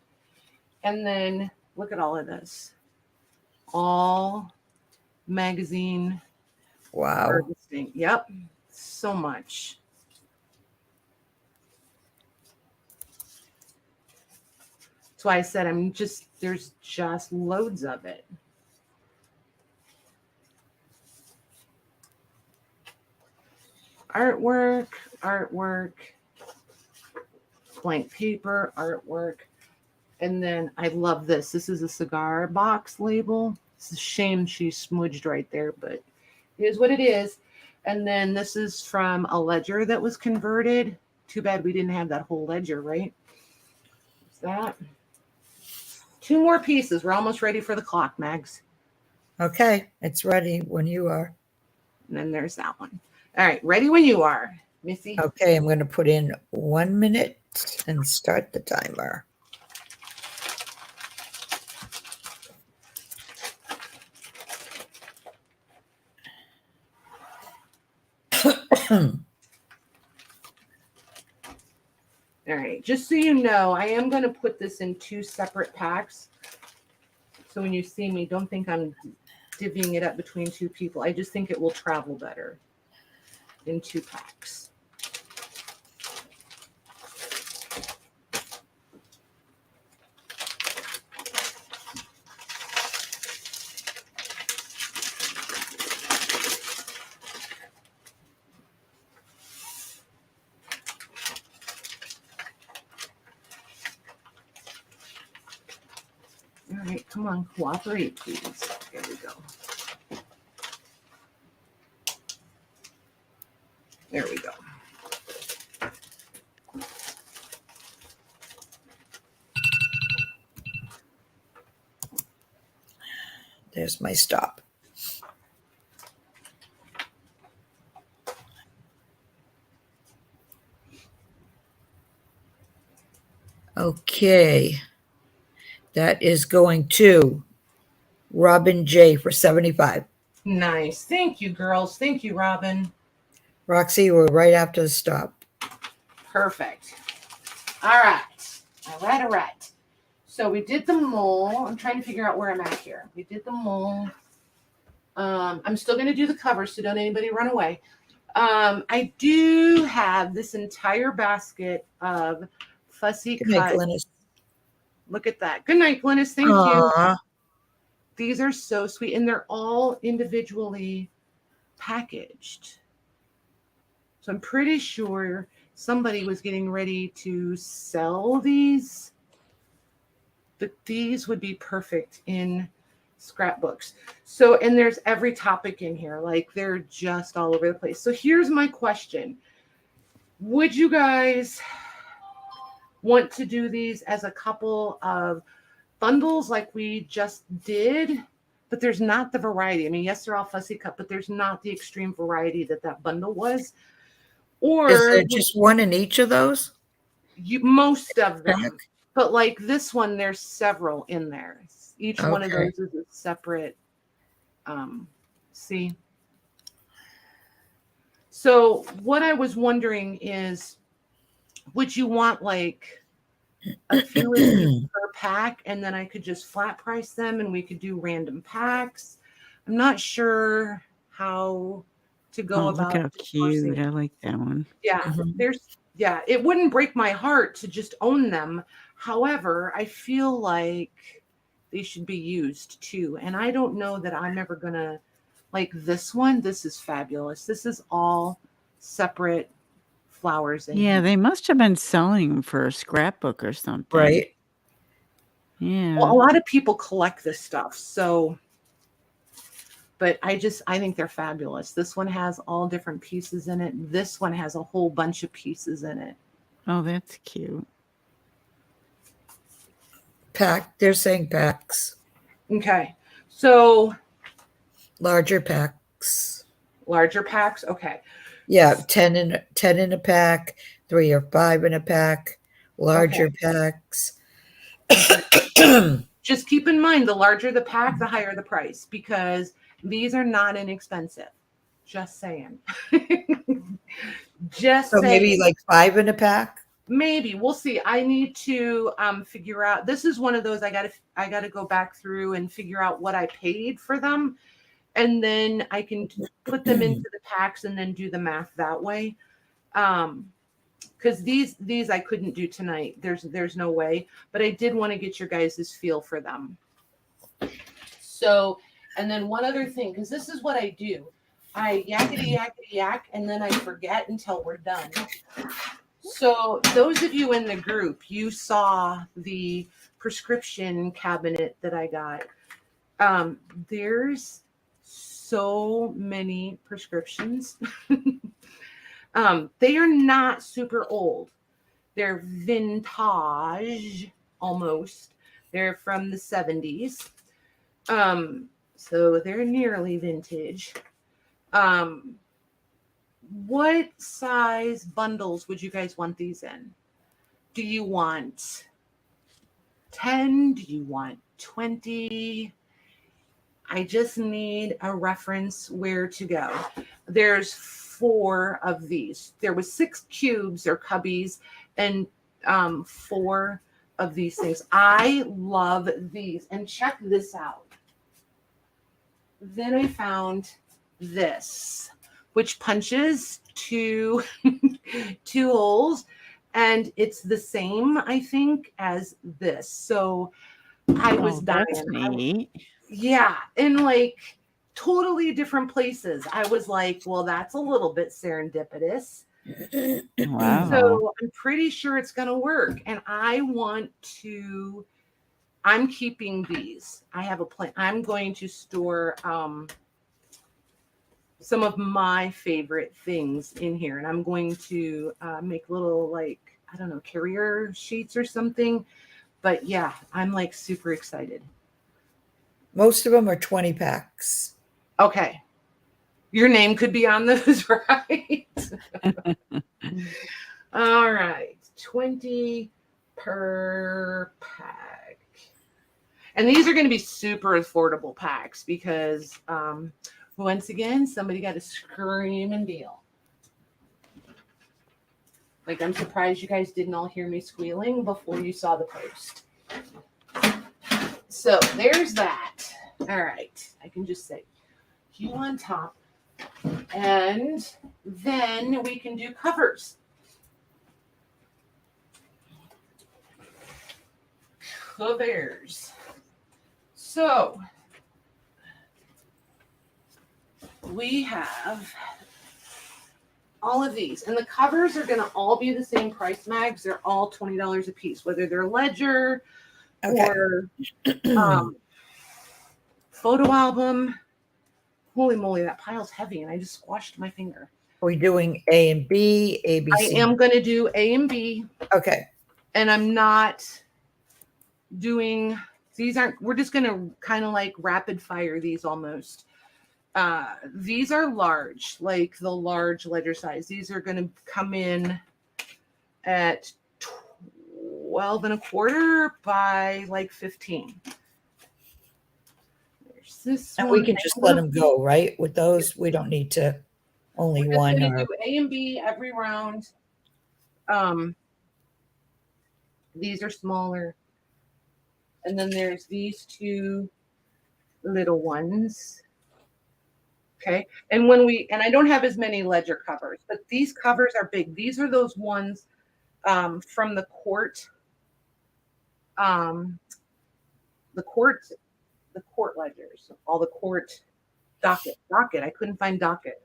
And then look at all of this. All magazine. Wow. Harvesting. Yep. So much. That's why I said there's just loads of it. Artwork, blank paper, artwork. And then I love this. This is a cigar box label. It's a shame she smudged right there, but it is what it is. And then this is from a ledger that was converted. Too bad we didn't have that whole ledger, right? What's that? 2 more pieces. We're almost ready for the clock, Mags. Okay, it's ready when you are. And then there's that one. All right, ready when you are, Missy. Okay, I'm going to put in 1 minute and start the timer. All right, just so you know, I am going to put this in 2 separate packs. So when you see me, don't think I'm divvying it up between 2 people. I just think it will travel better in 2 packs. All right, come on, cooperate, please. There we go. There we go. There's my stop. Okay. That is going to Robin J for 75. Nice. Thank you, girls. Thank you, Robin. Roxy, we're right after the stop. Perfect. All right. All right. So we did the mole. I'm trying to figure out where I'm at here. We did the mole. I'm still going to do the cover, so don't anybody run away. I do have this entire basket of fussy Good night, cut. Glynis. Look at that. Good night, Glynis. Thank you. Aw. These are so sweet, and they're all individually packaged. So I'm pretty sure somebody was getting ready to sell these, but these would be perfect in scrapbooks. So, and there's every topic in here, like they're just all over the place. So here's my question. Would you guys want to do these as a couple of bundles like we just did? But there's not the variety. I mean, yes, they're all fussy cut, but there's not the extreme variety that bundle was. Or Is there just one in each of those? Most of them. Pack? But like this one, there's several in there. Each one of Okay. those is a separate. See. So what I was wondering is, would you want like a few of these per pack, and then I could just flat price them, and we could do random packs? I'm not sure how to go about. Look how cute! I like that one. Yeah, Mhm. it wouldn't break my heart to just own them. However, I feel like they should be used too. And I don't know that I'm ever gonna like this one. This is fabulous. This is all separate flowers in Yeah, here. they must have been selling them for a scrapbook or something. Right. Yeah. Well, a lot of people collect this stuff. So, but I think they're fabulous. This one has all different pieces in it. This one has a whole bunch of pieces in it. Oh, that's cute. Pack. They're saying packs. Okay. So Larger packs. larger packs. Okay. Yeah, 10 in a pack, 3 or 5 in a pack, larger packs. Just keep in mind, the larger the pack, the higher the price, because these are not inexpensive. Just saying. Just So saying. maybe like 5 in a pack. Maybe we'll see. I need to figure out. This is one of those I gotta go back through and figure out what I paid for them, and then I can put them into the packs and then do the math that way. Because these I couldn't do tonight. There's no way. But I did want to get your guys' feel for them. So, and then one other thing, because this is what I do. I yak, and then I forget until we're done. So those of you in the group, you saw the prescription cabinet that I got. There's so many prescriptions. They are not super old. They're vintage almost. They're from the 70s. So they're nearly vintage. What size bundles would you guys want these in? Do you want 10? Do you want 20? I just need a reference where to go. There's 4 of these. There was 6 cubes or cubbies and 4 of these things. I love these. And check this out. Then I found this, which punches 2 holes, and it's the same, I think, as this. So I was dying. That's neat. Yeah, in like totally different places. I was like, well, that's a little bit serendipitous. Wow. So I'm pretty sure it's going to work. And I'm keeping these. I have a plan. I'm going to store some of my favorite things in here. And I'm going to make little, like, I don't know, carrier sheets or something. But yeah, I'm like super excited. Most of them are 20 packs. Okay. Your name could be on those, right? All right. 20 per pack. And these are going to be super affordable packs because once again, somebody got a screaming deal. Like, I'm surprised you guys didn't all hear me squealing before you saw the post. So there's that. All right. I can just say you on top. And then we can do covers. Covers. So we have all of these, and the covers are going to all be the same price, Mags. They're all $20 a piece, whether they're ledger or photo album. Holy moly, that pile's heavy, and I just squashed my finger. Are we doing A and B, A, B, C? I am going to do A and B. Okay. And I'm not doing, these aren't, we're just going to kind of like rapid fire these almost. These are large, like the large ledger size. These are going to come in at 12 1/4 by like 15. There's this And one. we can just let them go, right? With those, we don't need to only We're one. just gonna Or... do A and B every round. These are smaller. And then there's these two little ones. Okay. And when we, and I don't have as many ledger covers, but these covers are big. These are those ones from the court. The court ledgers, all the court docket. I couldn't find docket.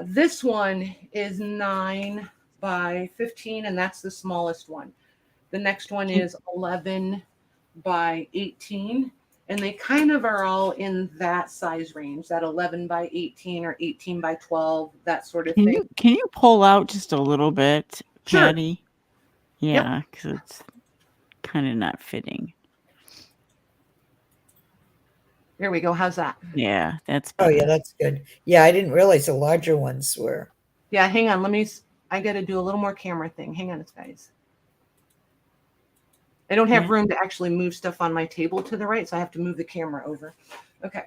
This one is 9 by 15, and that's the smallest one. The next one is 11 by 18, and they kind of are all in that size range, that 11 by 18 or 18 by 12, that sort of thing. Can you pull out just a little bit, Sure. Patty? Yeah, because it's kind of not fitting. There we go. How's that? Yeah, that's Oh, better. yeah, that's good. Yeah, I didn't realize the larger ones were. Yeah, hang on. I got to do a little more camera thing. Hang on, guys. I don't have room to actually move stuff on my table to the right, so I have to move the camera over. Okay.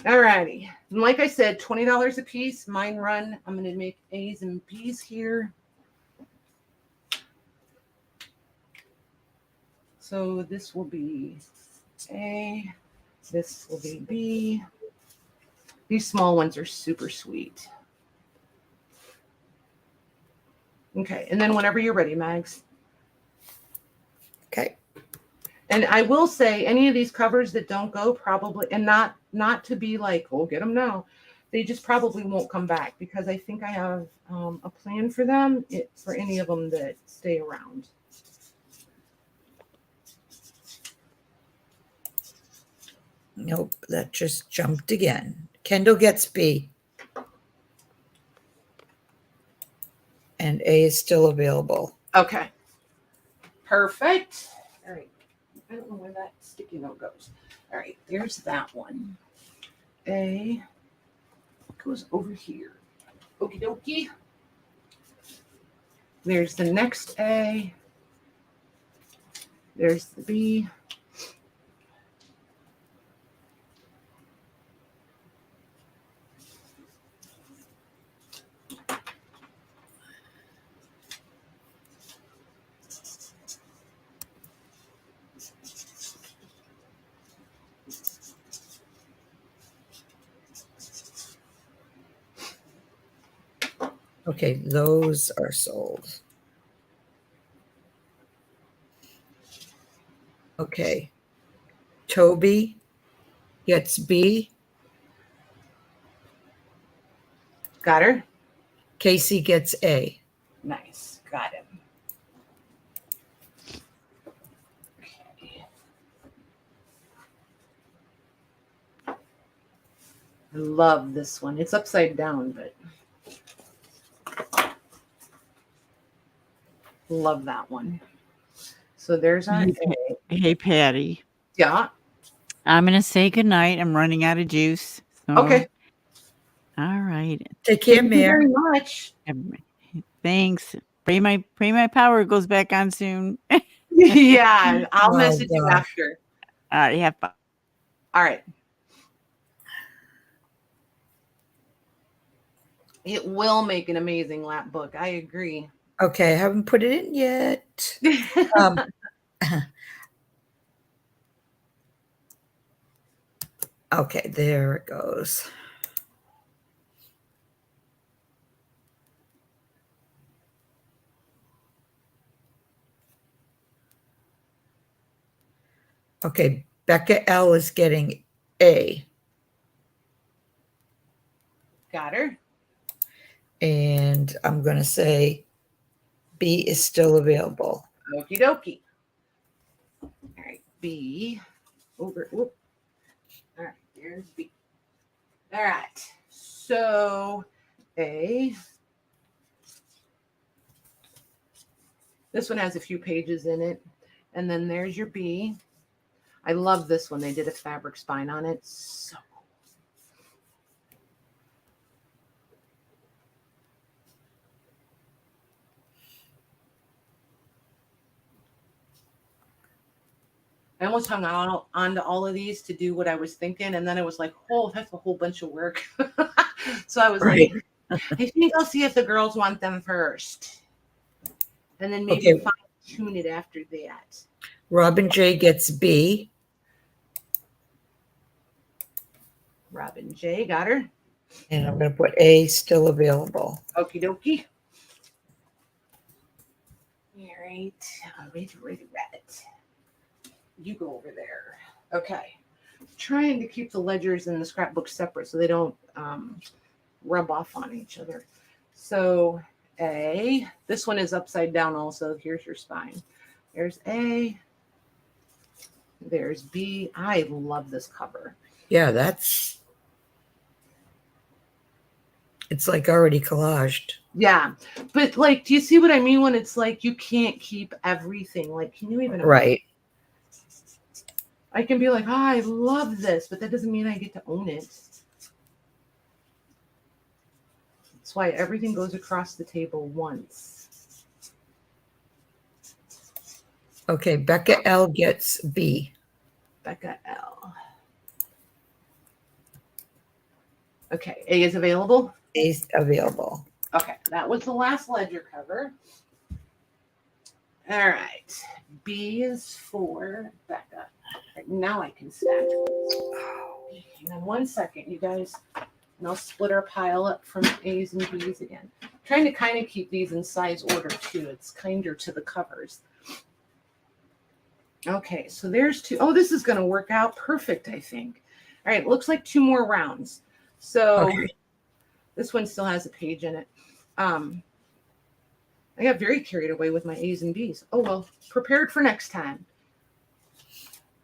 All righty. And like I said, $20 a piece. Mine run. I'm going to make A's and B's here. So this will be A. This will be B. These small ones are super sweet. Okay. And then whenever you're ready, Mags. Okay. And I will say any of these covers that don't go probably, and not to be like, oh, get them now. They just probably won't come back because I think I have a plan for them, for any of them that stay around. Nope, that just jumped again. Kendall gets B. And A is still available. Okay. Perfect. All right. I don't know where that sticky note goes. All right. There's that one. A goes over here. Okie dokie. There's the next A. There's the B. Okay, those are sold. Okay. Toby gets B. Got her? Casey gets A. Nice. Got him. Okay. I love this one. It's upside down, but love that one. So there's our A. Hey, Patty. Yeah. I'm going to say goodnight. I'm running out of juice. So, Okay. all right. Take care, Thank you Mary. very much. Thanks. Pray my power goes back on soon. Yeah, I'll Oh, message you gosh. after. All right. Have fun. All right. It will make an amazing lap book. I agree. Okay, I haven't put it in yet. Um, okay, there it goes. Okay, Becca L is getting A. Got her. And I'm going to say B is still available. Okie dokie. All right, B. Over. Whoop. All right, there's B. All right. So A. This one has a few pages in it. And then there's your B. I love this one. They did a fabric spine on it. So cool. I almost hung on to all of these to do what I was thinking. And then I was like, oh, that's a whole bunch of work. So I was Right. like, I think I'll see if the girls want them first. And then maybe Okay. fine tune it after that. Robin J gets B. Robin J, got her. And I'm going to put A still available. Okie dokie. All right. Right. You go over there. Okay. Trying to keep the ledgers and the scrapbooks separate so they don't rub off on each other. So A, this one is upside down also. Here's your spine. There's A. There's B. I love this cover. Yeah, it's like already collaged. Yeah. But like, do you see what I mean when it's like you can't keep everything? Like, can you even? Right. I can be like, oh, I love this, but that doesn't mean I get to own it. That's why everything goes across the table once. Okay, Becca L gets B. Becca L. Okay, A is available? A is available. Okay, that was the last ledger cover. All right, B is for Becca. Right, now I can stack. Hang on 1 second, you guys. And I'll split our pile up from A's and B's again. I'm trying to kind of keep these in size order too. It's kinder to the covers. Okay, so there's two. Oh, this is going to work out perfect, I think. All right, looks like 2 more rounds. So Okay. This one still has a page in it. I got very carried away with my A's and B's. Oh, well, prepared for next time.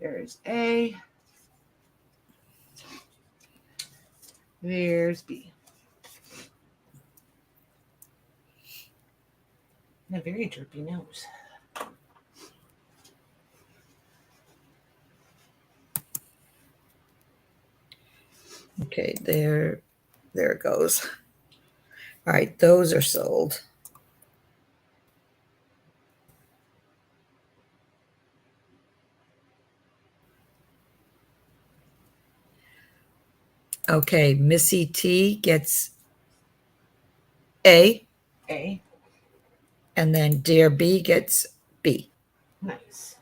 There's A. There's B. And a very droopy nose. Okay, there it goes. All right, those are sold. Okay, Missy T gets A, A. and then Dear B gets B. Nice.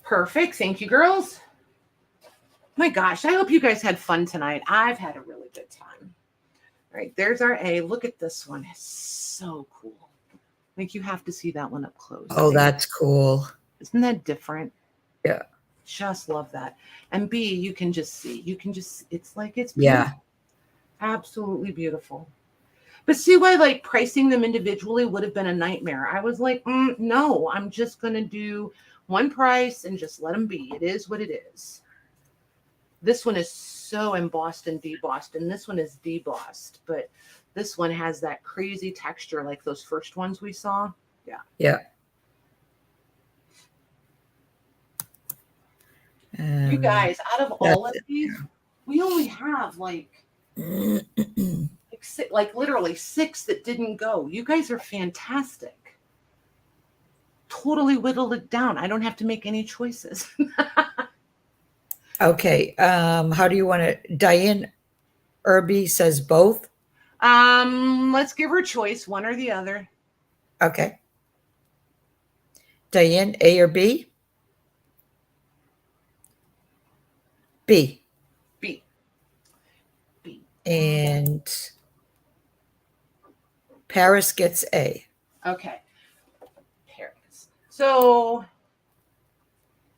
Perfect. Thank you, girls. My gosh, I hope you guys had fun tonight. I've had a really good time. All right, there's our A. Look at this one. It's so cool. Like, you have to see that one up close. Oh, that's cool. Isn't that different? Yeah. Just love that. And B, you can just see. It's like it's beautiful. Yeah. Absolutely beautiful. But see why like pricing them individually would have been a nightmare. I was like, no, I'm just going to do one price and just let them be. It is what it is. This one is so embossed and debossed, and this one is debossed, but this one has that crazy texture like those first ones we saw. Yeah. Yeah. You guys, out of all of That's these, we only have like literally 6 that didn't go. You guys are fantastic. Totally whittled it down. I don't have to make any choices. okay. How do you want to? Diane Irby says both. Let's give her a choice, one or the other. Okay. Diane, A or B? B. B. B. And Paris gets A. Okay. Paris. So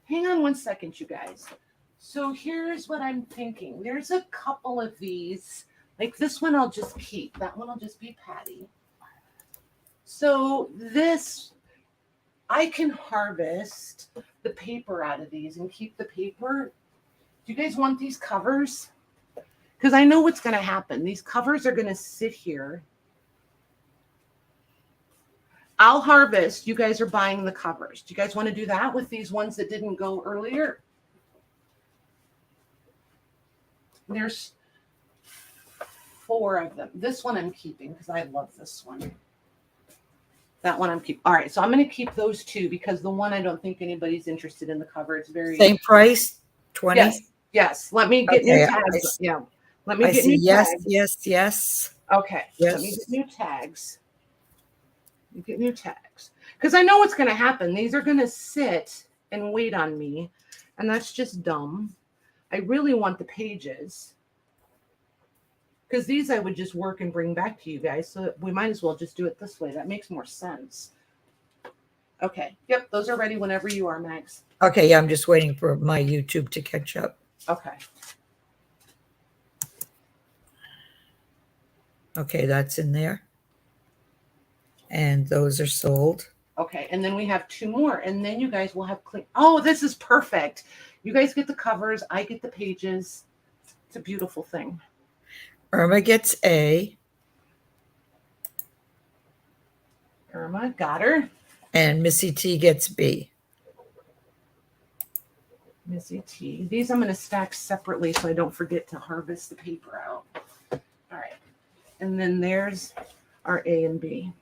hang on one second, you guys. So here's what I'm thinking. There's a couple of these. Like this one I'll just keep. That one will just be Patty. So this, I can harvest the paper out of these and keep the paper. Do you guys want these covers? Because I know what's going to happen. These covers are going to sit here. I'll harvest. You guys are buying the covers. Do you guys want to do that with these ones that didn't go earlier? There's 4 of them. This one I'm keeping because I love this one. That one I'm keeping. All right, so I'm going to keep those 2 because the one I don't think anybody's interested in the cover. It's very Same price, 20? Yes, yes. Let me get new tags. Yeah. Let me get new tags. Yes. Okay. Yes. Let me get new tags. Get new tags. Because I know what's going to happen. These are going to sit and wait on me. And that's just dumb. I really want the pages. Because these I would just work and bring back to you guys. So we might as well just do it this way. That makes more sense. Okay. Yep. Those are ready whenever you are, Max. Okay, yeah, I'm just waiting for my YouTube to catch up. Okay. Okay, that's in there. And those are sold. Okay, and then we have 2 more, and then you guys will have clean. Oh, this is perfect. You guys get the covers. I get the pages. It's a beautiful thing. Irma gets A. Irma, got her. And Missy T gets B. Missy T. These I'm going to stack separately so I don't forget to harvest the paper out. All right. And then there's our A and B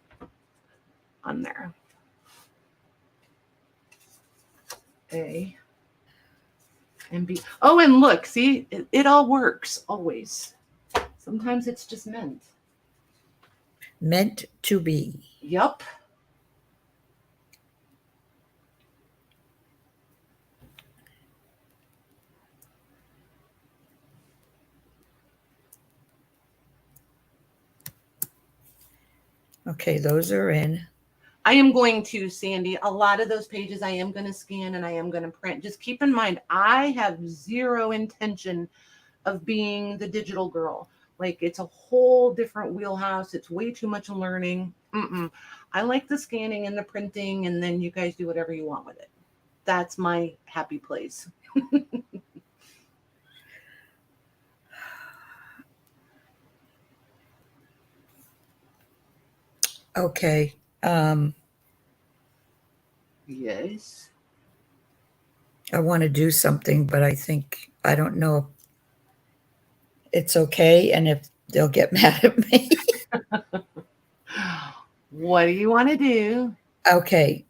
on there. A and B. Oh, and look, see, it all works always. Sometimes it's just meant. Meant to be. Yup. Okay, those are in. I am going to, Sandy, a lot of those pages I am going to scan and I am going to print. Just keep in mind, I have zero intention of being the digital girl. Like, it's a whole different wheelhouse. It's way too much learning. I like the scanning and the printing, and then you guys do whatever you want with it. That's my happy place. Okay. Yes. I want to do something, but I don't know if it's okay and if they'll get mad at me. What do you want to do? Okay.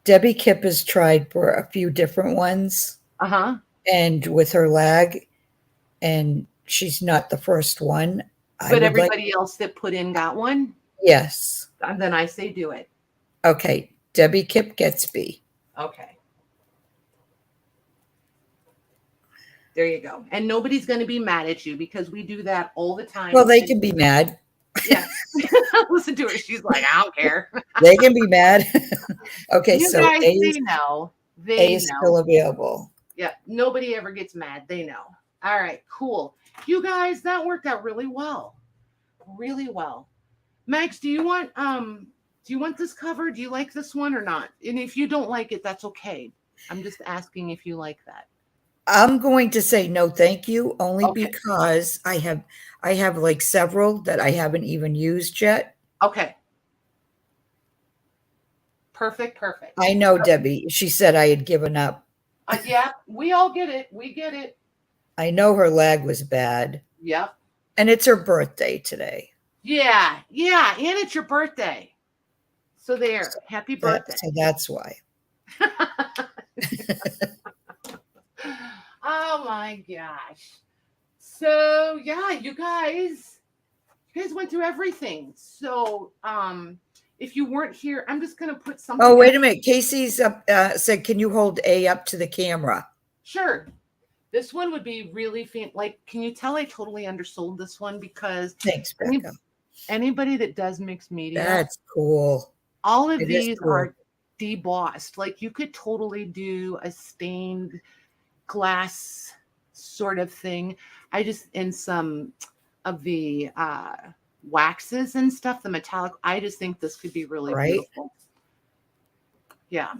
Debbie Kipp has tried for a few different ones. Uh-huh. And with her lag, and she's not the first one. But everybody else that put in got one? Yes. And then I say do it. Okay. Debbie Kipp gets B. Okay. There you go. And nobody's going to be mad at you because we do that all the time. Well, they can be mad. Yeah. Listen to her. She's like, I don't care. They can be mad. Okay, you so guys, A they is, know. A They is know. still available. Yeah. Nobody ever gets mad. They know. All right. Cool. You guys, that worked out really well. Really well. Max, do you want this cover? Do you like this one or not? And if you don't like it, that's okay. I'm just asking if you like that. I'm going to say no, thank you, only Okay. because I have like several that I haven't even used yet. Okay. Perfect. I know Debbie. She said I had given up Yeah, we all get it. We get it. I know her lag was bad. Yep. And it's her birthday today. Yeah. Yeah. And it's your birthday. So there. Happy birthday. So that's why. Oh my gosh. So yeah, you guys went through everything. So if you weren't here, I'm just gonna put something. Oh, wait a minute. Casey's up said, can you hold A up to the camera? Sure. This one would be really like, can you tell I totally undersold this one? Because Thanks, Becca. Anybody that does mixed media, that's cool. All of these are debossed. Like you could totally do a stained glass sort of thing. I just, in some of the waxes and stuff, the metallic, I just think this could be really beautiful. Yeah.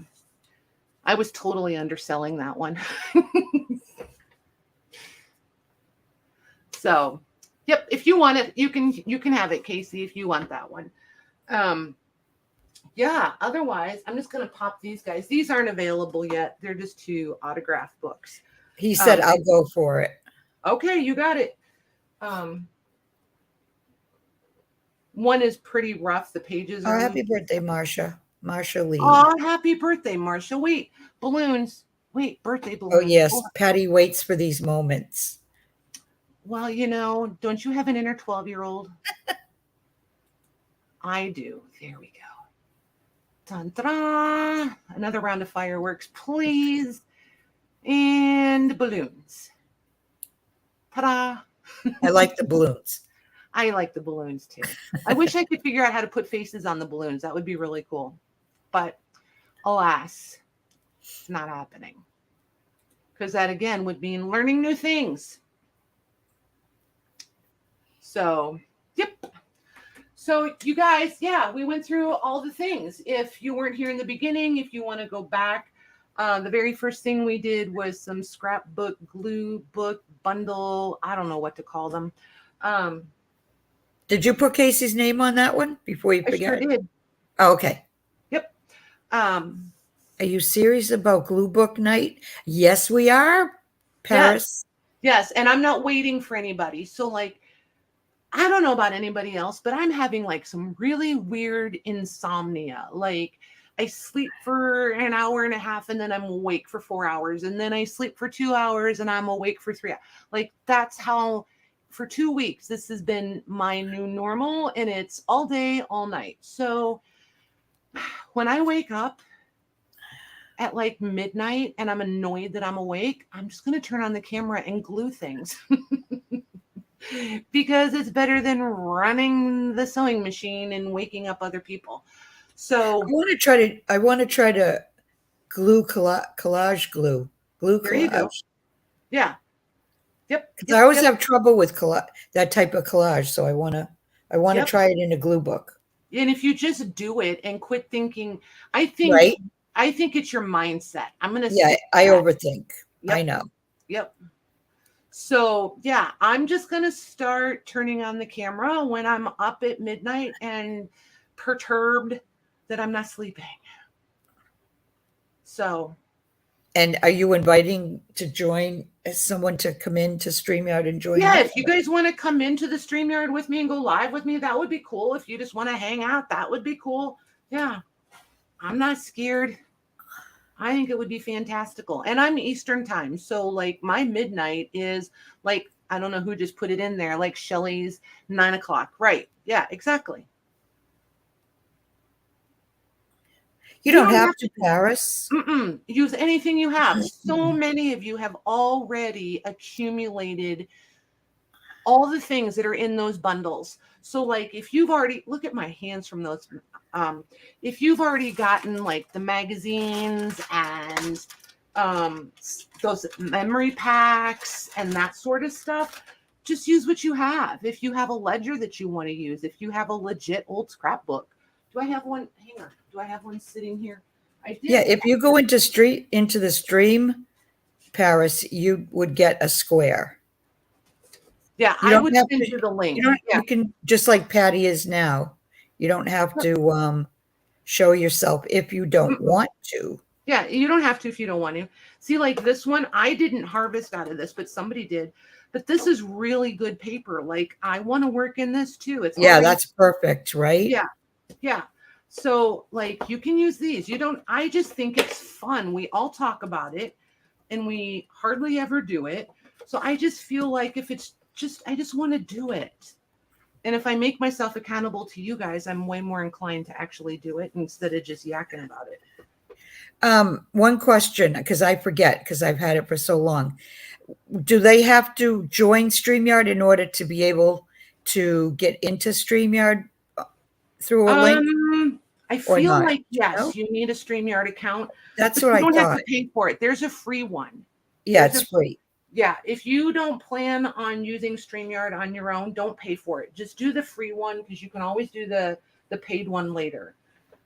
I was totally underselling that one. So, yep, if you want it, you can have it, Casey, if you want that one. Yeah, otherwise, I'm just going to pop these guys. These aren't available yet. They're just 2 autograph books. He said, I'll go for it. Okay, you got it. One is pretty rough. The pages are. Oh, happy birthday, Marsha. Marsha Lee. Oh, happy birthday, Marsha. Wait, balloons. Wait, birthday balloons. Oh, yes. Patty waits for these moments. Well, don't you have an inner 12-year-old? I do. There we go. Dun, dun. Another round of fireworks, please. And balloons. Ta-da. I like the balloons. I like the balloons too. I wish I could figure out how to put faces on the balloons. That would be really cool. But alas, it's not happening. Because that, again, would mean learning new things. So, yep. So, you guys, yeah, we went through all the things. If you weren't here in the beginning, if you want to go back, the very first thing we did was some scrapbook, glue book, bundle. I don't know what to call them. Did you put Casey's name on that one before you forget? I sure did. Oh, okay. Yep. Are you serious about glue book night? Yes, we are, Paris. Yes, and I'm not waiting for anybody. So, like, I don't know about anybody else, but I'm having like some really weird insomnia. Like I sleep for an hour and a half and then I'm awake for 4 hours. And then I sleep for 2 hours and I'm awake for 3 hours. Like that's how, for 2 weeks, this has been my new normal, and it's all day, all night. So when I wake up at like midnight and I'm annoyed that I'm awake, I'm just going to turn on the camera and glue things. Because it's better than running the sewing machine and waking up other people. So I want to try to glue collage glue. Glue collage. There you go. Yeah. Yep. I always have trouble with that type of collage, so I want to try it in a glue book. And if you just do it and quit thinking, I think it's your mindset. I'm gonna I overthink. Yep. I know. Yep. So, yeah, I'm just going to start turning on the camera when I'm up at midnight and perturbed that I'm not sleeping. So. And are you inviting to join someone to come in to StreamYard and join? Yeah, if you guys want to come into the StreamYard with me and go live with me, that would be cool. If you just want to hang out, that would be cool. Yeah, I'm not scared. I think it would be fantastical. And I'm Eastern time. So like my midnight is like, I don't know who just put it in there, like Shelly's 9 o'clock. Right. Yeah, exactly. You don't have to, Paris. Use anything you have. So many of you have already accumulated all the things that are in those bundles. So like if you've already, look at my hands from those, if you've already gotten like the magazines and those memory packs and that sort of stuff, just use what you have. If you have a ledger that you want to use, if you have a legit old scrapbook. Do I have one? Hang on. Do I have one sitting here? I did. Yeah, if you go into the stream, Paris, you would get a square. Yeah, I would send you the link. You can, just like Patty is now. You don't have to show yourself if you don't want to. Yeah, you don't have to if you don't want to. See, like this one, I didn't harvest out of this, but somebody did. But this is really good paper. Like I want to work in this too. It's Yeah, already, that's perfect, right? yeah, yeah. So like you can use these. You don't, I just think it's fun. We all talk about it and we hardly ever do it. So I just feel like if it's just, I just want to do it. And if I make myself accountable to you guys, I'm way more inclined to actually do it instead of just yakking about it. One question, because I forget, because I've had it for so long. Do they have to join StreamYard in order to be able to get into StreamYard through a link I or feel not? like yes, No? you need a StreamYard account, That's but what you I don't have thought. to pay for it. There's a free one. Yeah, There's it's free. Yeah, if you don't plan on using StreamYard on your own, don't pay for it. Just do the free one because you can always do the paid one later.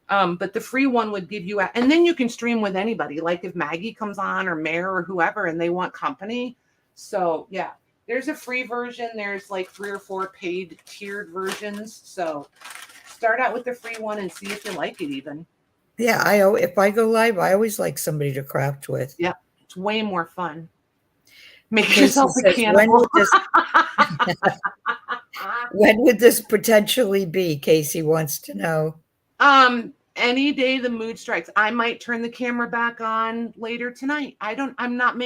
But the free one would give you, and then you can stream with anybody. Like if Maggie comes on or Mare or whoever, and they want company. So yeah, there's a free version. There's like 3 or 4 paid tiered versions. So start out with the free one and see if you like it even. Yeah, if I go live, I always like somebody to craft with. Yeah, it's way more fun. Make Casey yourself a says, cannibal. when would this potentially be? Casey wants to know. Any day the mood strikes. I might turn the camera back on later tonight. I'm not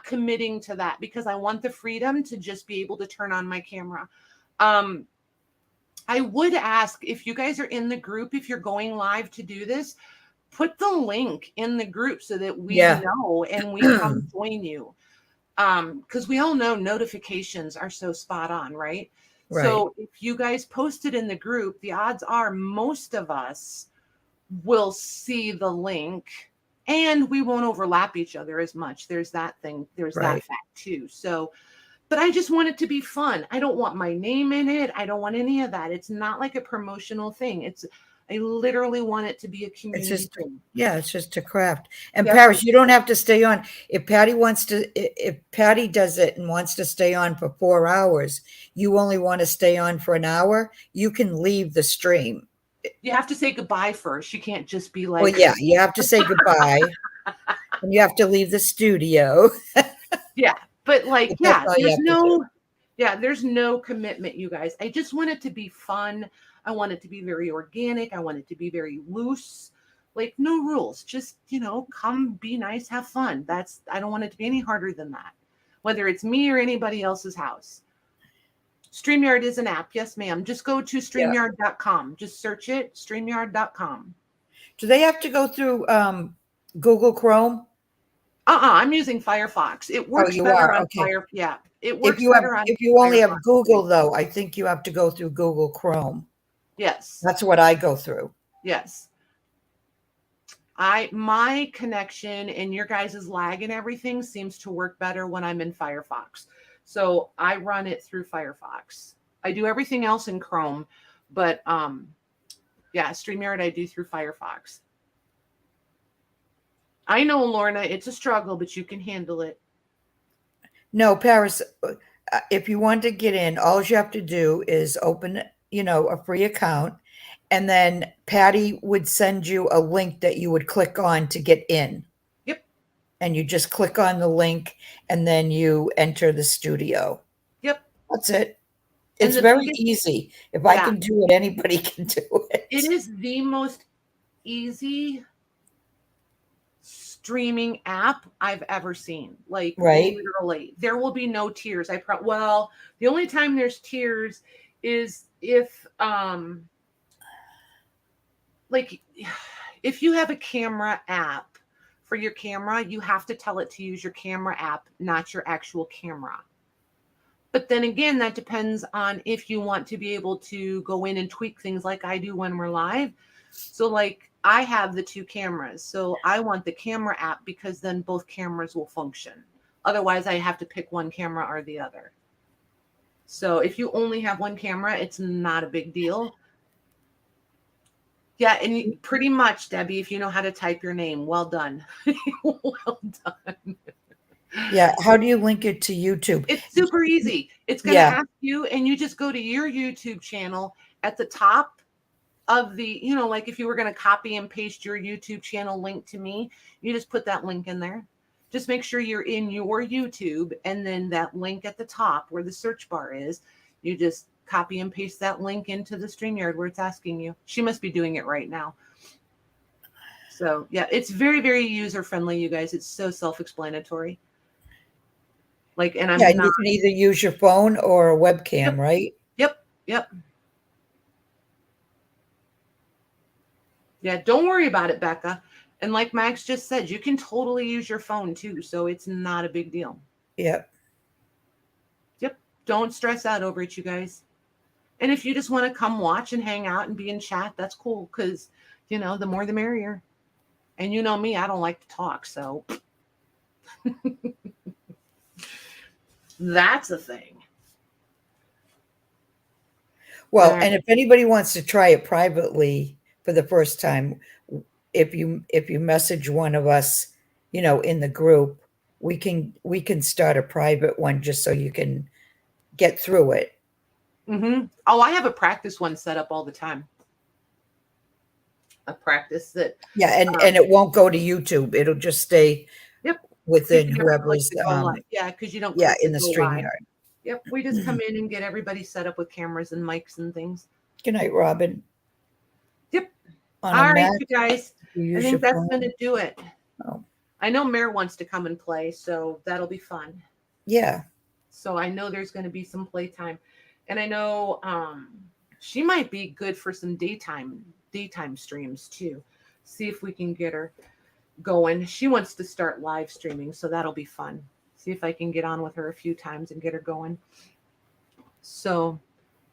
committing to that because I want the freedom to just be able to turn on my camera. I would ask if you guys are in the group, if you're going live to do this, put the link in the group so that we know and we come join you. Because we all know notifications are so spot on, right? Right. So if you guys post it in the group, the odds are most of us will see the link and we won't overlap each other as much. There's that thing. There's that fact too. So, but I just want it to be fun. I don't want my name in it. I don't want any of that. It's not like a promotional thing. I literally want it to be a community thing. Yeah, it's just a craft. And Paris, you don't have to stay on. If Patty does it and wants to stay on for 4 hours, you only want to stay on for an hour, you can leave the stream. You have to say goodbye first. You can't just be like, well, yeah, you have to say goodbye and you have to leave the studio. Yeah. But like, yeah, there's no commitment, you guys. I just want it to be fun. I want it to be very organic. I want it to be very loose, like no rules. Just, come be nice, have fun. I don't want it to be any harder than that, whether it's me or anybody else's house. StreamYard is an app. Yes, ma'am. Just go to StreamYard.com. Just search it, StreamYard.com. Do they have to go through Google Chrome? I'm using Firefox. It works better on Firefox. Yeah. It works better on If you only have Google, though, I think you have to go through Google Chrome. Yes. That's what I go through. Yes. My connection and your guys' lag and everything seems to work better when I'm in Firefox. So I run it through Firefox. I do everything else in Chrome, but StreamYard I do through Firefox. I know, Lorna, it's a struggle, but you can handle it. No, Paris, if you want to get in, all you have to do is open, a free account, and then Patty would send you a link that you would click on to get in. Yep. And you just click on the link, and then you enter the studio. Yep. That's it. It's very easy. If I can do it, anybody can do it. It is the most easy streaming app I've ever seen. Like literally, there will be no tears. The only time there's tears is if if you have a camera app for your camera, you have to tell it to use your camera app, not your actual camera. But then again, that depends on if you want to be able to go in and tweak things like I do when we're live. So like I have the 2 cameras. So I want the camera app because then both cameras will function. Otherwise, I have to pick one camera or the other. So if you only have one camera, it's not a big deal. Yeah, and pretty much, Debbie, if you know how to type your name, well done. Well done. Yeah, how do you link it to YouTube? It's super easy. It's going to ask you, and you just go to your YouTube channel at the top of the, like if you were going to copy and paste your YouTube channel link to me, you just put that link in there. Just make sure you're in your YouTube, and then that link at the top where the search bar is, you just copy and paste that link into the StreamYard where it's asking you. She must be doing it right now. So yeah, it's very, very user friendly, you guys. It's so self-explanatory. Like, and I'm Yeah, not. you can either use your phone or a webcam, Yep. right? Yep. Yeah, don't worry about it, Becca. And like Max just said, you can totally use your phone too, so it's not a big deal. Yep. Don't stress out over it, you guys. And if you just want to come watch and hang out and be in chat, that's cool, because, the more the merrier. And you know me, I don't like to talk, so that's a thing. Well, and if anybody wants to try it privately for the first time, if you message one of us, in the group, we can start a private one just so you can get through it. Mm-hmm. Oh, I have a practice one set up all the time. A practice that. Yeah, and it won't go to YouTube. It'll just stay within whoever's yeah, because you don't in the StreamYard. Yep, we just come in and get everybody set up with cameras and mics and things. Good night, Robin. Yep. All right, you guys. I think that's going to do it. Oh. I know Mare wants to come and play, so that'll be fun. Yeah. So I know there's going to be some playtime. And I know she might be good for some daytime streams too. See if we can get her going. She wants to start live streaming, so that'll be fun. See if I can get on with her a few times and get her going. So,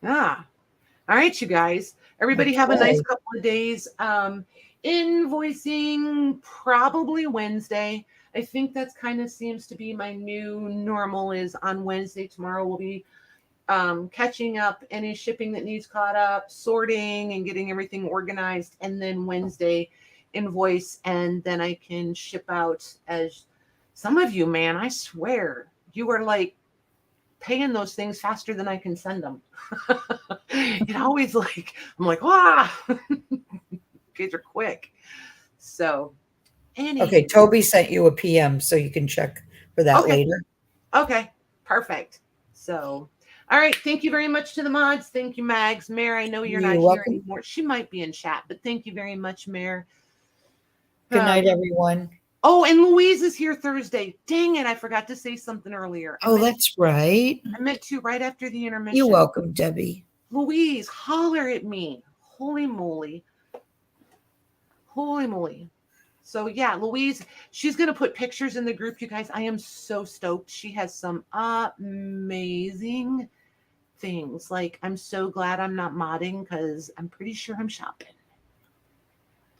all right, you guys. Everybody have a nice couple of days. Invoicing probably Wednesday. I think that's kind of seems to be my new normal, is on Wednesday. Tomorrow we'll be catching up any shipping that needs caught up, sorting and getting everything organized, and then Wednesday invoice, and then I can ship out. As some of you, man, I swear you are like paying those things faster than I can send them. It always I'm like, kids are quick. So okay, Toby sent you a PM, so you can check for that later. Okay, perfect. So all right, thank you very much to the mods. Thank you, Mags. Mare, I know you're not here anymore. She might be in chat, but thank you very much, Mare. Good night, everyone. Oh, and Louise is here Thursday. Dang it, I forgot to say something earlier. That's right. I meant to right after the intermission. You're welcome, Debbie. Louise, holler at me. Holy moly. Holy moly. So yeah, Louise, she's going to put pictures in the group, you guys. I am so stoked. She has some amazing things. Like, I'm so glad I'm not modding, because I'm pretty sure I'm shopping.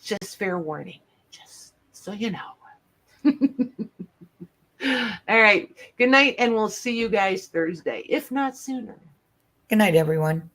Just fair warning, just so you know. All right, good night, and we'll see you guys Thursday, if not sooner. Good night, everyone.